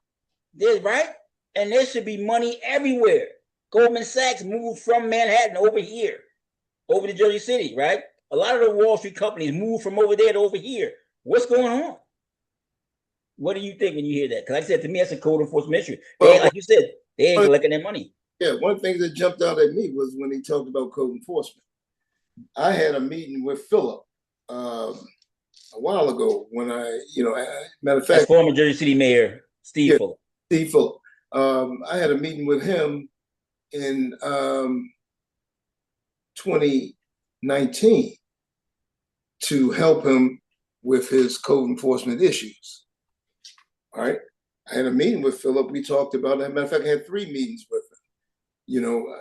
Right? And there should be money everywhere. Goldman Sachs moved from Manhattan over here, over to Jersey City, right? A lot of the Wall Street companies moved from over there to over here. What's going on? What do you think when you hear that? Because like I said, to me, that's a code enforcement issue. Like you said, they ain't collecting their money. Yeah, one thing that jumped out at me was when he talked about code enforcement. I had a meeting with Philip a while ago when matter of fact, that's former Jersey City Mayor Steve Phillip. Steve Phillip. I had a meeting with him in 2019 to help him with his code enforcement issues. All right. I had a meeting with Philip. We talked about it. Matter of fact, I had 3 meetings with him.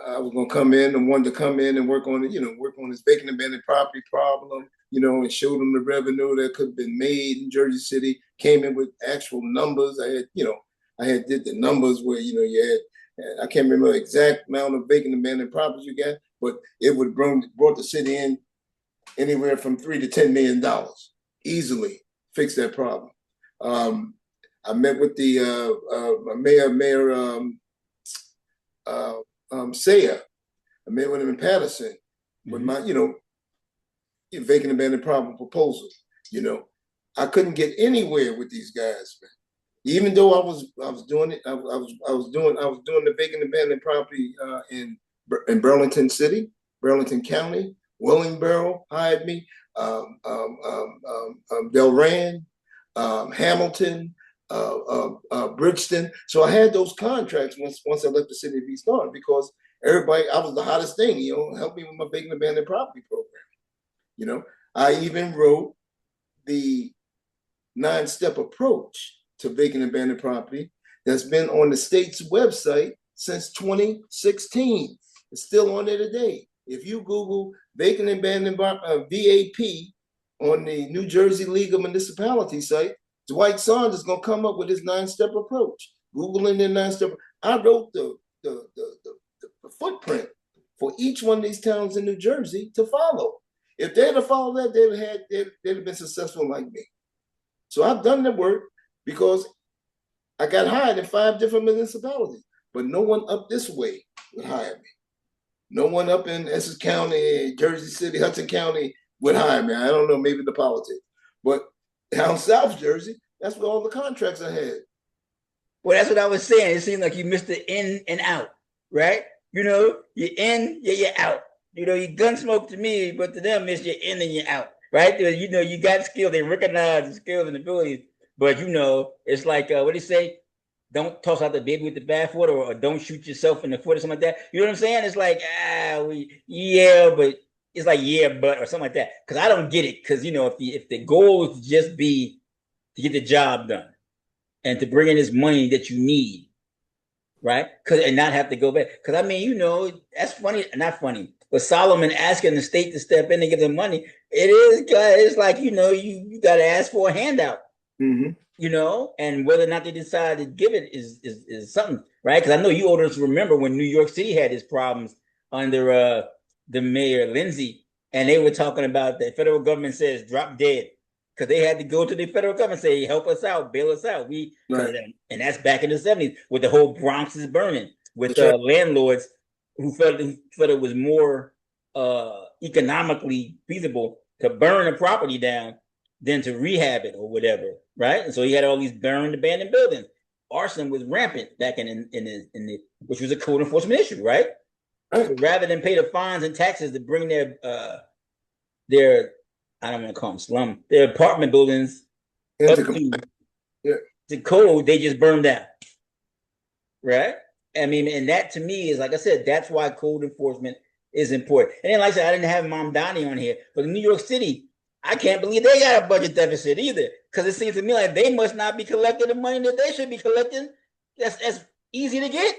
I was gonna come in and wanted to come in and work on his vacant abandoned property problem, and showed him the revenue that could have been made in Jersey City. Came in with actual numbers. I had did the numbers where you had, I can't remember the exact amount of vacant abandoned properties you got, but it would brought the city in anywhere from $3 to $10 million easily. Fix that problem. I met with the Mayor Saya. I met with him in Patterson with my, vacant abandoned problem proposal. I couldn't get anywhere with these guys, man. Even though I was doing it, I was doing the vacant abandoned property in Burlington City, Burlington County, Willingboro hired me, Delran, Hamilton, Bridgeton. So I had those contracts once I left the city of East Orange because everybody, I was the hottest thing, help me with my vacant abandoned property program. I even wrote the 9-step approach to vacant abandoned property that's been on the state's website since 2016. It's still on there today. If you Google vacant abandoned VAP on the New Jersey League of Municipalities site, Dwight Saunders is gonna come up with his 9-step approach. Googling the 9-step. I wrote the footprint for each one of these towns in New Jersey to follow. If they'd have followed that, they'd have been successful like me. So I've done the work because I got hired in 5 different municipalities, but no one up this way would hire me. No one up in Essex County, Jersey City, Hudson County would hire me. I don't know, maybe the politics, but down South Jersey, that's where all the contracts I had. Well, that's what I was saying. It seemed like you missed the in and out, right? You're in, you're out. You Gunsmoke to me, but to them, it's you're in and you're out, right? You got skills. They recognize the skills and abilities, but it's like, what do you say? Don't toss out the baby with the bathwater, or don't shoot yourself in the foot or something like that. You know what I'm saying? It's like, but it's like, but, or something like that. Because I don't get it. Because, if the goal is to just be to get the job done and to bring in this money that you need, right? And not have to go back. Because, that's funny, not funny. But Solomon asking the state to step in and give them money, it's like, you got to ask for a handout. Mm-hmm. And whether or not they decide to give it is something, right? Because I know you old remember when New York City had its problems under the mayor Lindsay, and they were talking about the federal government says drop dead because they had to go to the federal government and say help us out, bail us out. Right. And that's back in the 70s with the whole Bronx is burning with landlords who felt it was more economically feasible to burn a property down than to rehab it or whatever, right? And so he had all these burned, abandoned buildings. Arson was rampant back in the which was a code enforcement issue, right? So rather than pay the fines and taxes to bring their I don't want to call them slum, their apartment buildings up to code, they just burned down, right? And that to me is, like I said, that's why code enforcement is important. And then, like I said, I didn't have Mom Donnie on here, but in New York City, I can't believe they got a budget deficit either, because it seems to me like they must not be collecting the money that they should be collecting. That's easy to get.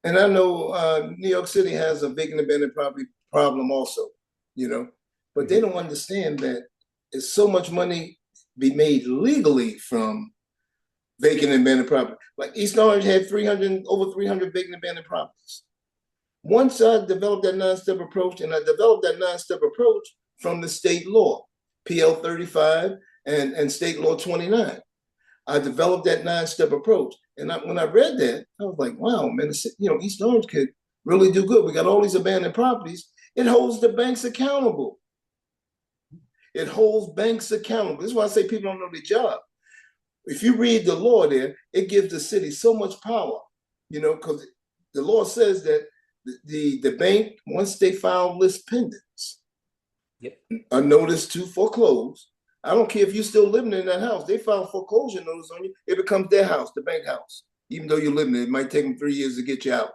And I know New York City has a vacant abandoned property problem also, but they don't understand that it's so much money be made legally from vacant and abandoned property. Like East Orange had over 300 vacant and abandoned properties. Once I developed that 9-step approach, and I developed that 9-step approach from the state law, PL 35 and state law 29. I developed that 9-step approach. And when I read that, I was like, wow, man, East Orange could really do good. We got all these abandoned properties. It holds the banks accountable. It holds banks accountable. This is why I say people don't know their job. If you read the law there, it gives the city so much power, because the law says that the bank, once they file list pendants, yep, a notice to foreclose, I don't care if you're still living in that house, they file foreclosure notice on you, it becomes their house, the bank house. Even though you're living in it, it might take them 3 years to get you out.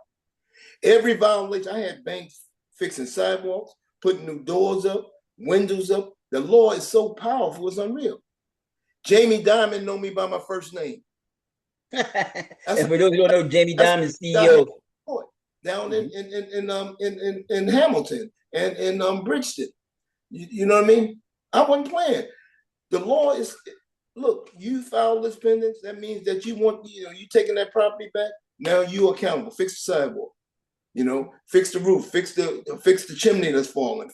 Every violation, I had banks fixing sidewalks, putting new doors up, windows up. The law is so powerful, it's unreal. Jamie Dimon know me by my first name. And for those who don't know, Jamie Dimon is CEO. Down in Hamilton and in Bridgeton. You know what I mean? I wasn't playing. The law is, look, you file list pendants, that means that you taking that property back, now you accountable. Fix the sidewalk, fix the roof, fix the chimney that's falling.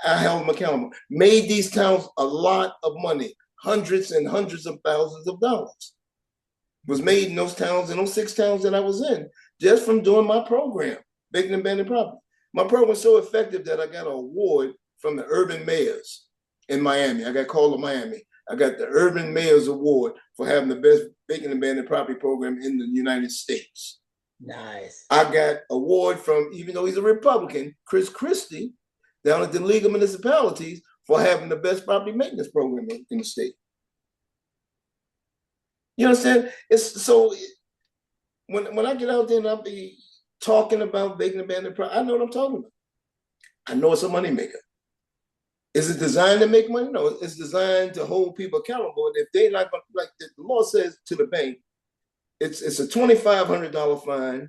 I held them accountable. Made these towns a lot of money, hundreds and hundreds of thousands of dollars. Was made in those towns, in those 6 towns that I was in, just from doing my program, vacant and abandoned property. My program was so effective that I got an award from the urban mayors in Miami. I got called to Miami. I got the Urban Mayor's Award for having the best vacant and abandoned property program in the United States. Nice. I got award from, even though he's a Republican, Chris Christie, down at the League of Municipalities, for having the best property maintenance program in the state. You understand? It's so when I get out there and I'll be talking about vacant and abandoned property, I know what I'm talking about. I know it's a moneymaker. Is it designed to make money? No, it's designed to hold people accountable. And if they not gonna, like the law says to the bank, it's a $2,500 fine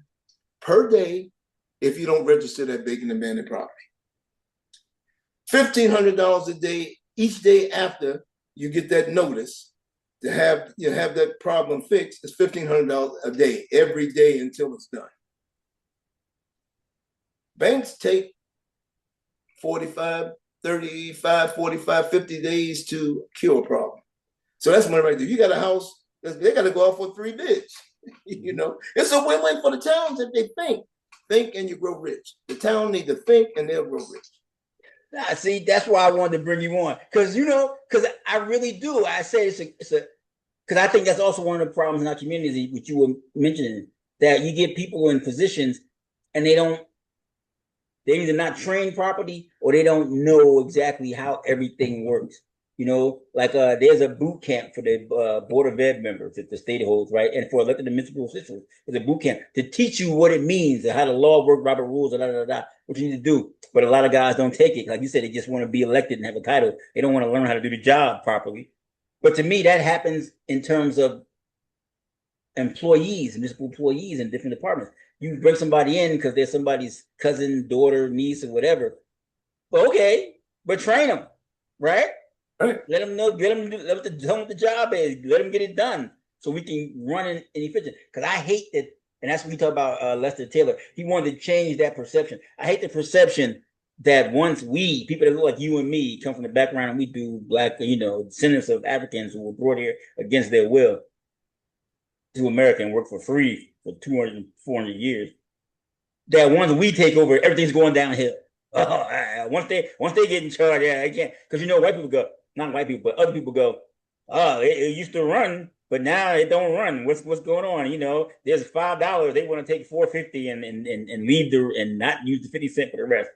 per day if you don't register that vacant and abandoned property. $1,500 a day each day after you get that notice to have that problem fixed. It's $1,500 a day every day until it's done. Banks take 45, 35, 45, 50 days to cure a problem. So that's money right there. You got a house, they got to go out for 3 bids. It's a win-win for the towns if they think and you grow rich. The town need to think and they'll grow rich. See, that's why I wanted to bring you on, because I really do. I say it's a because I think that's also one of the problems in our communities, which you were mentioning, that you get people in positions and they're either not trained properly or they don't know exactly how everything works. There's a boot camp for the Board of Ed members that the state holds, right? And for elected municipal officials, there's a boot camp to teach you what it means and how the law works, Robert rules, what you need to do. But a lot of guys don't take it. Like you said, they just want to be elected and have a title. They don't want to learn how to do the job properly. But to me, that happens in terms of employees, municipal employees in different departments. You bring somebody in because they're somebody's cousin, daughter, niece, or whatever. Well, okay, but train them, right? Right. Let them know, tell them what the job is. Let them get it done so we can run in efficient. Because I hate that, and that's what we talk about Lester Taylor. He wanted to change that perception. I hate the perception that once people that look like you and me come from the background and we do black, descendants of Africans who were brought here against their will to America and work for free for 200, 400 years, that once we take over, everything's going downhill. Once they get in charge, I can't. Because white people go, not white people, but other people go, it used to run, but now it don't run. What's going on? There's $5. They want to take $4.50 and leave and not use the 50 cents for the rest,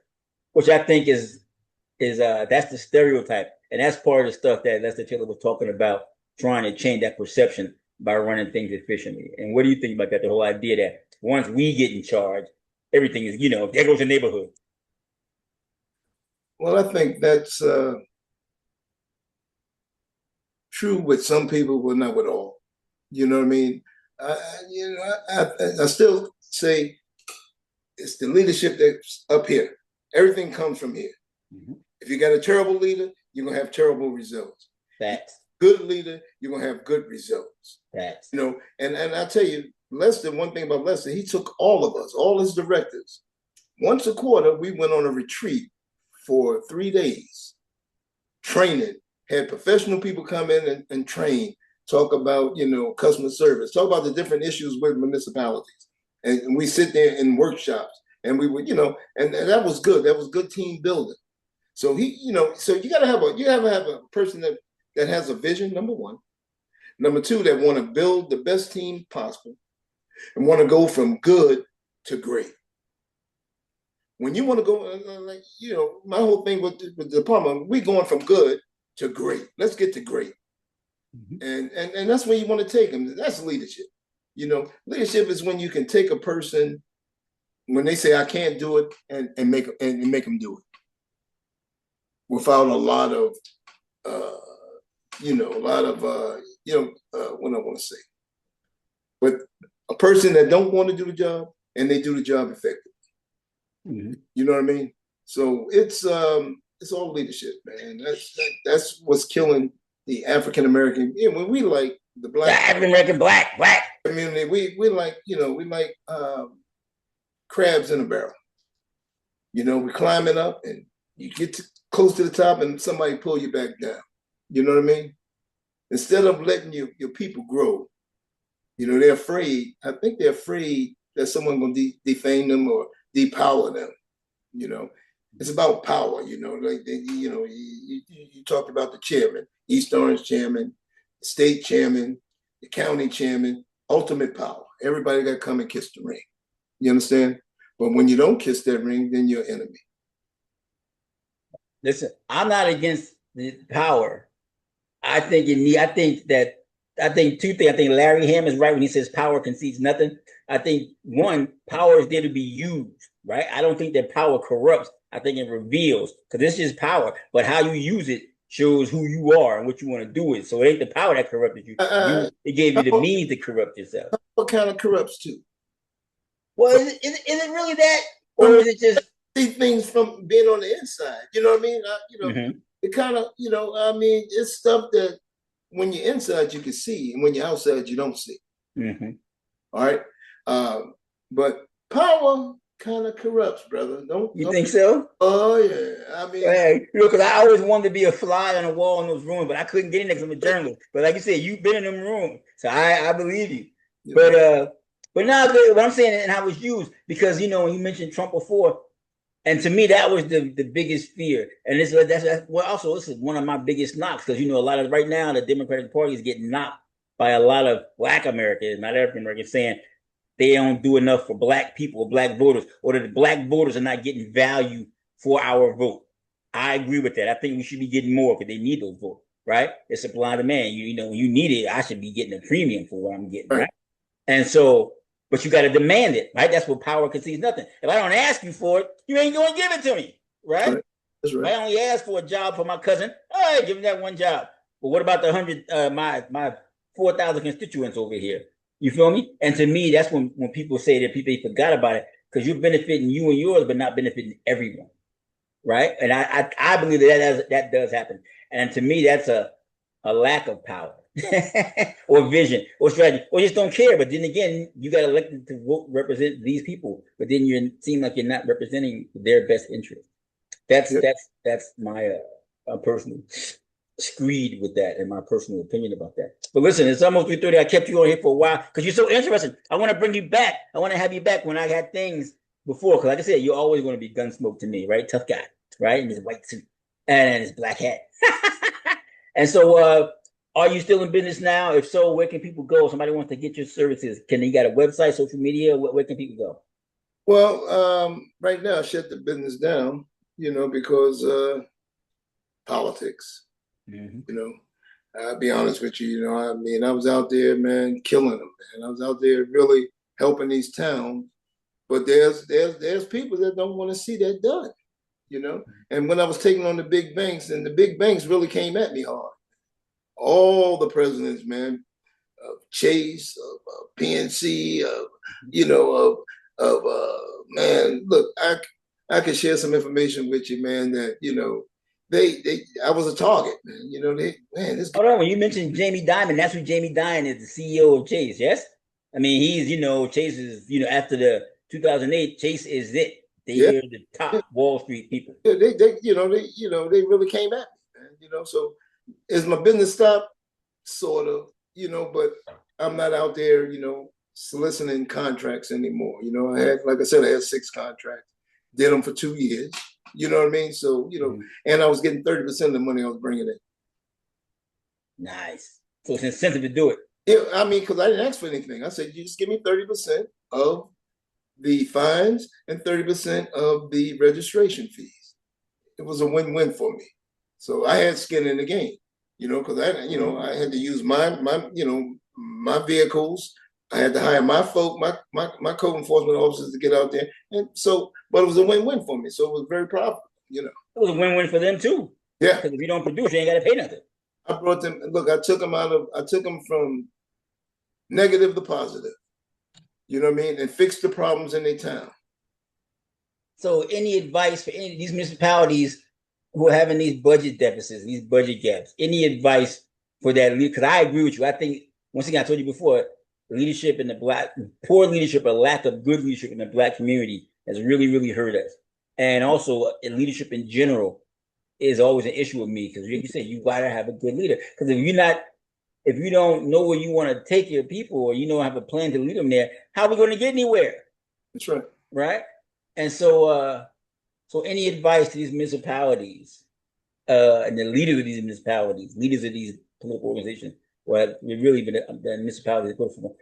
which I think is that's the stereotype, and that's part of the stuff that Lester Taylor was talking about, trying to change that perception by running things efficiently. And what do you think about that? The whole idea that once we get in charge, everything is, there goes the neighborhood. Well, I think that's true with some people, but not with all. You know what I mean? I still say it's the leadership that's up here. Everything comes from here. Mm-hmm. If you got a terrible leader, you're gonna have terrible results. Facts. good leader, you're gonna have good results. Facts. You know, and I tell you, Lester, one thing about Lester, he took all of us, all his directors. Once a quarter, we went on a retreat for 3 days, training, had professional people come in and train, talk about, you know, customer service, talk about the different issues with municipalities. And we sit there in workshops and we would, you know, and that was good. That was good team building. So he, you know, so you gotta have a person that has a vision, number one. Number two, that want to build the best team possible and want to go from good to great. When you want to go, like, you know, my whole thing with the department, we going from good to great. Let's get to great. And that's where you want to take them. That's leadership. You know, leadership is when you can take a person when they say I can't do it and make them do it without a lot of what I want to say. But a person that don't want to do the job and they do the job effectively. You know what I mean? So it's all leadership, man. That's what's killing the African American. Yeah, when we like the black African American black community, we like, you know, we like crabs in a barrel. You know, we're climbing up and you get close to the top and somebody pull you back down. You know what I mean? Instead of letting your people grow, you know, they're afraid. I think they're afraid that someone's going to defame them or depower them. You know, it's about power. You know, like you talked about the chairman, East Orange chairman, state chairman, the county chairman, ultimate power. Everybody got to come and kiss the ring. You understand? But when you don't kiss that ring, then you're enemy. Listen, I'm not against the power. I think two things. I think Larry Ham is right when he says power concedes nothing. I think one, power is there to be used, right? I don't think that power corrupts. I think it reveals, because this is power, but how you use it shows who you are and what you want to do with. So it ain't the power that corrupted you. It gave you the means to corrupt yourself. What kind of corrupts too? Well, is it really that, or is it just see things from being on the inside? You know what I mean? It kind of, you know, I mean, it's stuff that when you're inside you can see, and when you're outside you don't see. All right, but power kind of corrupts, brother. Don't think so? Oh yeah, I mean, hey, you know, because I always wanted to be a fly on the wall in those rooms, but I couldn't get in there because I'm a journalist. But like you said, you've been in them rooms, so I believe you. Yeah. But now what I'm saying and how it's used, because, you know, when you mentioned Trump before, and to me that was the biggest fear, and this is one of my biggest knocks, because, you know, a lot of right now the Democratic Party is getting knocked by a lot of Black Americans, not African Americans, saying they don't do enough for Black people, Black voters, or that the Black voters are not getting value for our vote. I agree with that. I think we should be getting more because they need those votes, right? It's supply and demand. You know, when you need it, I should be getting a premium for what I'm getting, right? And so, but you got to demand it, right? That's what power concedes nothing. If I don't ask you for it, you ain't going to give it to me, right? That's right. If I only ask for a job for my cousin, all right, give him that one job. But what about the 100, my 4,000 constituents over here? You feel me? And to me, that's when people say that they forgot about it, because you're benefiting you and yours, but not benefiting everyone, right? And I believe that does happen. And to me, that's a lack of power or vision or strategy, or just don't care. But then again, you got elected to vote, represent these people, but then you seem like you're not representing their best interest. That's my personal screed with that and my personal opinion about that. But listen, it's almost 3:30. I kept you on here for a while because you're so interesting. I want to bring you back. I want to have you back when I had things before, because like I said, you're always going to be Gunsmoke to me, right? Tough guy, right? In his white suit and his black hat. And so are you still in business now? If so, where can people go? Somebody wants to get your services. You got a website, social media? Where can people go? Well, right now I shut the business down, you know, because politics. You know, I'll be honest with you, you know, I mean, I was out there, man, killing them, man. I was out there really helping these towns, but there's people that don't want to see that done, you know. And when I was taking on the big banks, and the big banks really came at me hard. All the presidents, man, of Chase, of PNC, man, look, I could share some information with you, man, that, you know, I was a target, man. You know, this Hold on, when you mentioned Jamie Dimon, that's who Jamie Dimon is, the CEO of Chase, yes? I mean, he's, Chase is, after the 2008, Chase is it. They are the top Wall Street people. they really came at me, man. So is my business stopped? Sort of, but I'm not out there, soliciting contracts anymore. I had, like I said, I had 6 contracts, did them for 2 years. You know what I mean? So, and I was getting 30% of the money I was bringing in. Nice. So it's incentive to do it. Yeah, I mean, because I didn't ask for anything. I said, you just give me 30% of the fines and 30% of the registration fees. It was a win-win for me. So I had skin in the game, because I had to use my vehicles. I had to hire my folk, my code enforcement officers to get out there. And so, but it was a win-win for me. So it was very profitable, It was a win-win for them too. Yeah. Because if you don't produce, you ain't got to pay nothing. I brought them, look, I took them from negative to positive. You know what I mean? And fixed the problems in their town. So any advice for any of these municipalities who are having these budget deficits, these budget gaps, any advice for that? Because I agree with you. I think, once again, I told you before, leadership in the poor leadership or lack of good leadership in the Black community has really, really hurt us. And also leadership in general is always an issue with me, because like you said, you gotta have a good leader. Because if you don't know where you want to take your people, or you don't have a plan to lead them there, how are we going to get anywhere? That's right. Right. And so any advice to these municipalities and the leaders of these municipalities, leaders of these political organizations, well, we've really been the municipalities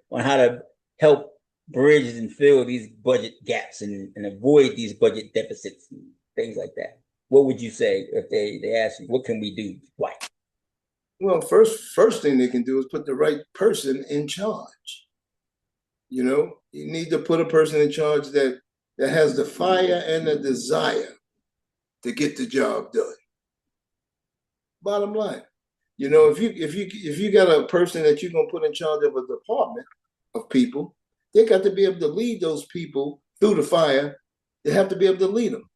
on how to help bridge and fill these budget gaps and avoid these budget deficits and things like that. What would you say if they ask you, what can we do? Why? Well, first thing they can do is put the right person in charge. You need to put a person in charge that has the fire and the desire to get the job done. Bottom line, if you got a person that you're gonna put in charge of a department of people, they got to be able to lead those people through the fire. They have to be able to lead them.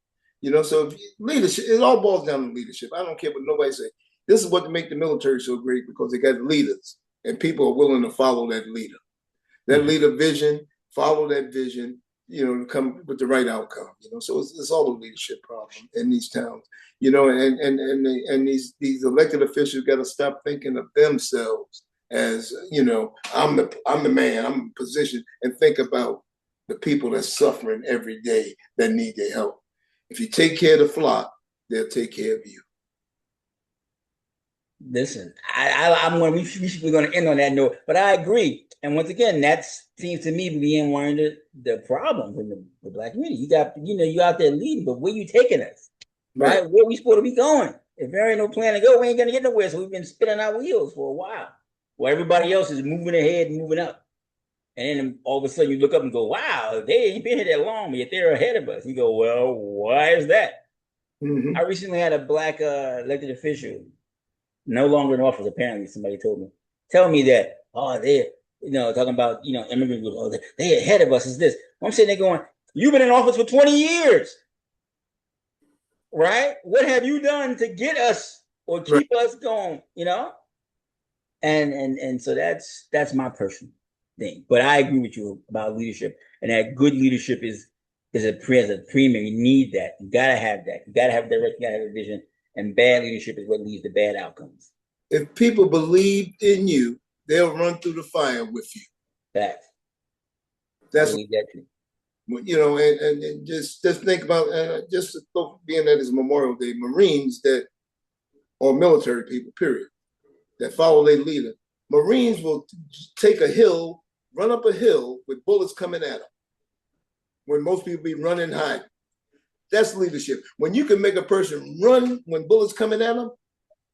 So leadership, it all boils down to leadership. I don't care what nobody say. This is what make the military so great, because they got leaders and people are willing to follow that leader. That leader vision, follow that vision, to come with the right outcome. So it's all a leadership problem in these towns. And these elected officials got to stop thinking of themselves as, I'm the man, I'm in position, and think about the people that's suffering every day that need their help. If you take care of the flock, they'll take care of you. Listen, we're going to end on that note, but I agree. And once again, that seems to me being one of the problems in the Black community. You got, you out there leading, but where you taking us, right? Where we supposed to be going? If there ain't no plan to go, we ain't going to get nowhere. So we've been spinning our wheels for a while. Well, everybody else is moving ahead and moving up. And then all of a sudden you look up and go, wow, they ain't been here that long, yet they're ahead of us. You go, well, why is that? Mm-hmm. I recently had a Black elected official, no longer in office, apparently, somebody told me, tell me that, they're, talking about, immigrant groups, they're ahead of us, is this. I'm sitting there going, you've been in office for 20 years, right? What have you done to get us or keep us going, And so that's my personal thing. But I agree with you about leadership, and that good leadership is a premium. You need that. You got to have that. You got to have direction, you got to have a vision. And bad leadership is what leads to bad outcomes. If people believe in you, they'll run through the fire with you. That's and just think about just being that it's Memorial Day, Marines that, or military people, period, that follow their leader. Marines will take a hill, run up a hill with bullets coming at them, when most people be running hiding. That's leadership. When you can make a person run when bullets coming at them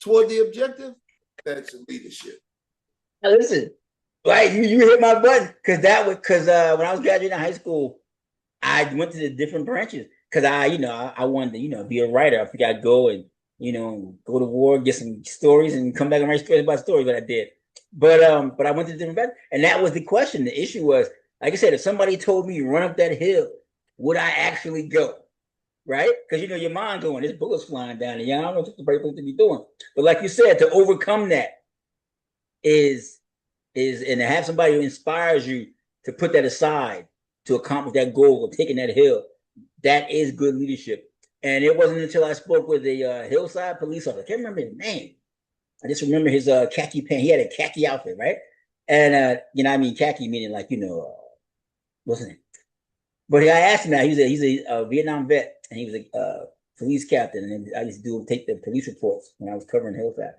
toward the objective, that's leadership. Now listen, right? You hit my button, because when I was graduating high school, I went to the different branches because I wanted to be a writer. I figured I'd go and go to war, get some stories, and come back and write stories about stories. But I did. But I went to the different branches, and that was the question. The issue was, like I said, if somebody told me run up that hill, would I actually go? right? Because you know your mind going, this bullet's flying down, and I don't know what the right thing to be doing. But like you said, to overcome that is and to have somebody who inspires you to put that aside to accomplish that goal of taking that hill, that is good leadership. And it wasn't until I spoke with a hillside police officer, I can't remember his name. I just remember his khaki pants. He had a khaki outfit, right? And you know, I mean khaki meaning like, you know, what's his name? But I asked him now, he's a Vietnam vet, and he was a police captain, and I used to take the police reports when I was covering hillside.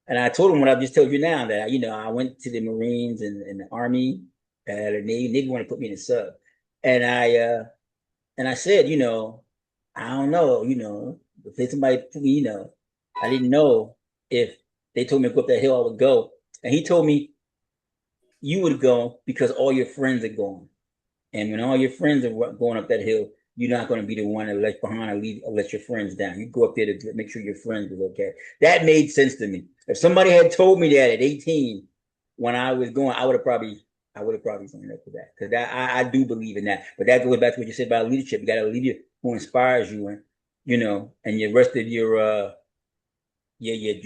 And I told him what I've just told you now, that, you know, I went to the Marines and the Army, the Navy wanted to put me in a sub. And I said, you know, I don't know, you know, if somebody put me, you know, I didn't know if they told me to go up that hill, I would go. And he told me, you would go because all your friends are going. And when all your friends are going up that hill, you're not going to be the one that left behind or let your friends down. You go up there to make sure your friends was okay. That made sense to me. If somebody had told me that at 18 when I was going, I would have probably signed up for that, because I do believe in that. But that goes back to what you said about leadership. You got a leader who inspires you, and you know, and your rest of your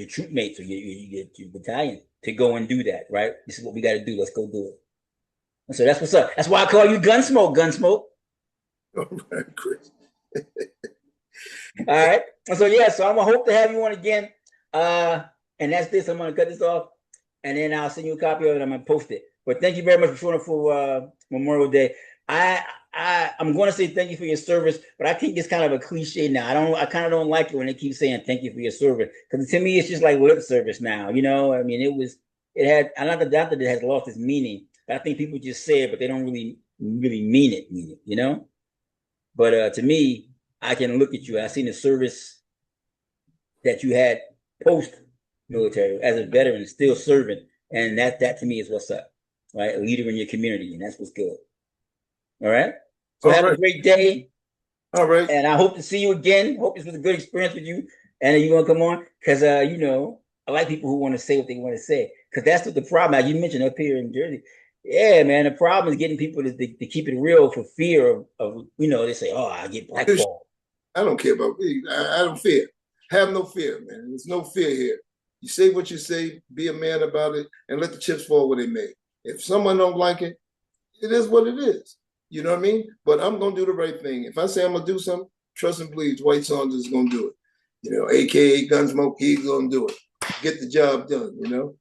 troop mates or your battalion to go and do that. Right? This is what we got to do. Let's go do it. And so that's what's up. That's why I call you Gunsmoke. Gunsmoke. All right, Chris. All right. So yeah, so I'm gonna hope to have you on again. And that's this. I'm gonna cut this off, and then I'll send you a copy of it. I'm gonna post it. But thank you very much for showing up for Memorial Day. I'm going to say thank you for your service, but I think it's kind of a cliche now. I kind of don't like it when they keep saying thank you for your service, because to me it's just like lip service now. You know, I mean, it had. I'm not that it has lost its meaning. I think people just say it, but they don't really mean it. You know. But to me, I can look at you. I've seen the service that you had post military as a veteran, still serving, and that to me is what's up, right? A leader in your community, and that's what's good. All right. So have a great day. All right. And I hope to see you again. Hope this was a good experience with you. And you want to come on? Because you know, I like people who want to say what they want to say. Because that's what the problem. Now, you mentioned up here in Jersey. Yeah, man. The problem is getting people to keep it real for fear of you know, they say, oh, I get blackballed. I don't care about me. I don't fear. Have no fear, man. There's no fear here. You say what you say, be a man about it, and let the chips fall where they may. If someone don't like it, it is what it is. You know what I mean? But I'm going to do the right thing. If I say I'm going to do something, trust and believe Dwight Saunders is going to do it. You know, AKA Gunsmoke, he's going to do it. Get the job done, you know?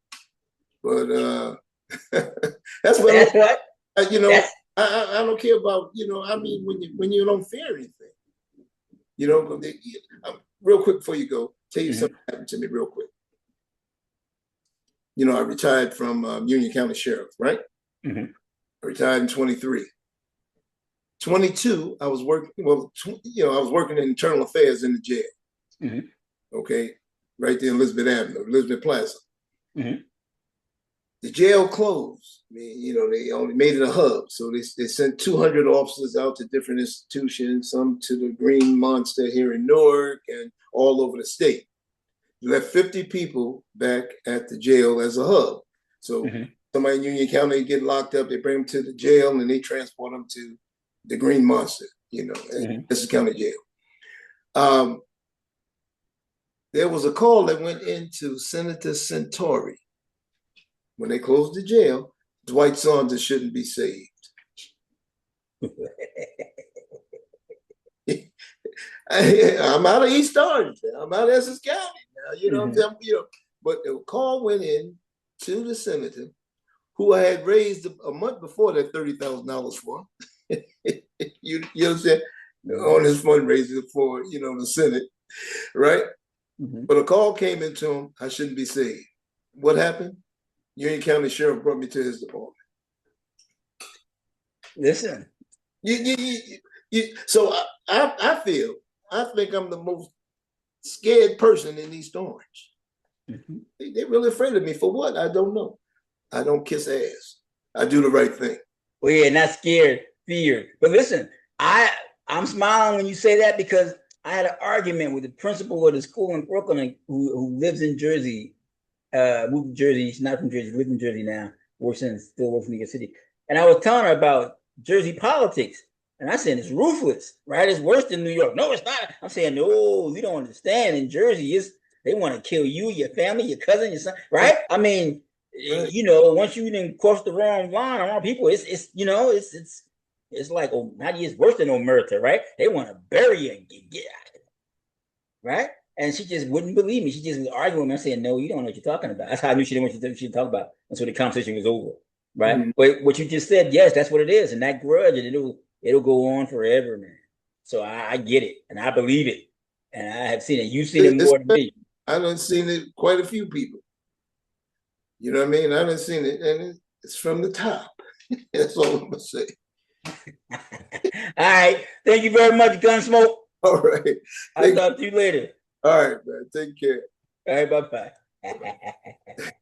But that's what you know, I don't care about, you know, I mean, when you don't fear anything, you know, real quick before you go, tell you something happened to me real quick. You know, I retired from Union County Sheriff, right? I retired in 23. 22, I was working, well, you know, I was working in internal affairs in the jail. Okay, right there in Elizabeth Avenue, Elizabeth Plaza. The jail closed. I mean, you know, they only made it a hub. So they sent 200 officers out to different institutions, some to the Green Monster here in Newark and all over the state. They left 50 people back at the jail as a hub. So somebody in Union County get locked up, they bring them to the jail and they transport them to the Green Monster, you know, Essex County Jail. There was a call that went into Senator Centauri. When they closed the jail, Dwight Saunders shouldn't be saved. I'm out of East Orange. I'm out of Essex County now. You know what I'm saying? You know, but the call went in to the senator, who I had raised a month before that $30,000 for. You understand? On his fundraiser for, you know, the Senate, right? But a call came into him, I shouldn't be saved. What happened? Union County Sheriff brought me to his department. Listen. So I think I'm the most scared person in East Orange. They're really afraid of me. For what? I don't know. I don't kiss ass. I do the right thing. Well, yeah, not scared, feared. But listen, I'm smiling when you say that, because I had an argument with the principal of the school in Brooklyn who lives in Jersey. Moved to Jersey. She's not from Jersey. Lives in Jersey now. Still works in New York City. And I was telling her about Jersey politics. And I said, it's ruthless, right? It's worse than New York. No, it's not. I'm saying, no, you don't understand. In Jersey, they want to kill you, your family, your cousin, your son, right? I mean, you know, once you didn't cross the wrong line around people, it's you know, it's like, oh, not it's worse than omerta, right? They want to bury you and get out of it, right? And she just wouldn't believe me. She just was arguing with me. I'm saying, no, you don't know what you're talking about. That's how I knew she didn't want you to talk about. And so the conversation was over, right? Mhm. But what you just said, yes, that's what it is. And that grudge, and it'll go on forever, man. So I get it, and I believe it, and I have seen it. You've seen it more than me. I done seen it quite a few people. You know what I mean? I done seen it, and it's from the top. That's all I'm gonna say. All right. Thank you very much, Gunsmoke. All right. I'll talk to you later. All right, man. Take care. All right, bye-bye.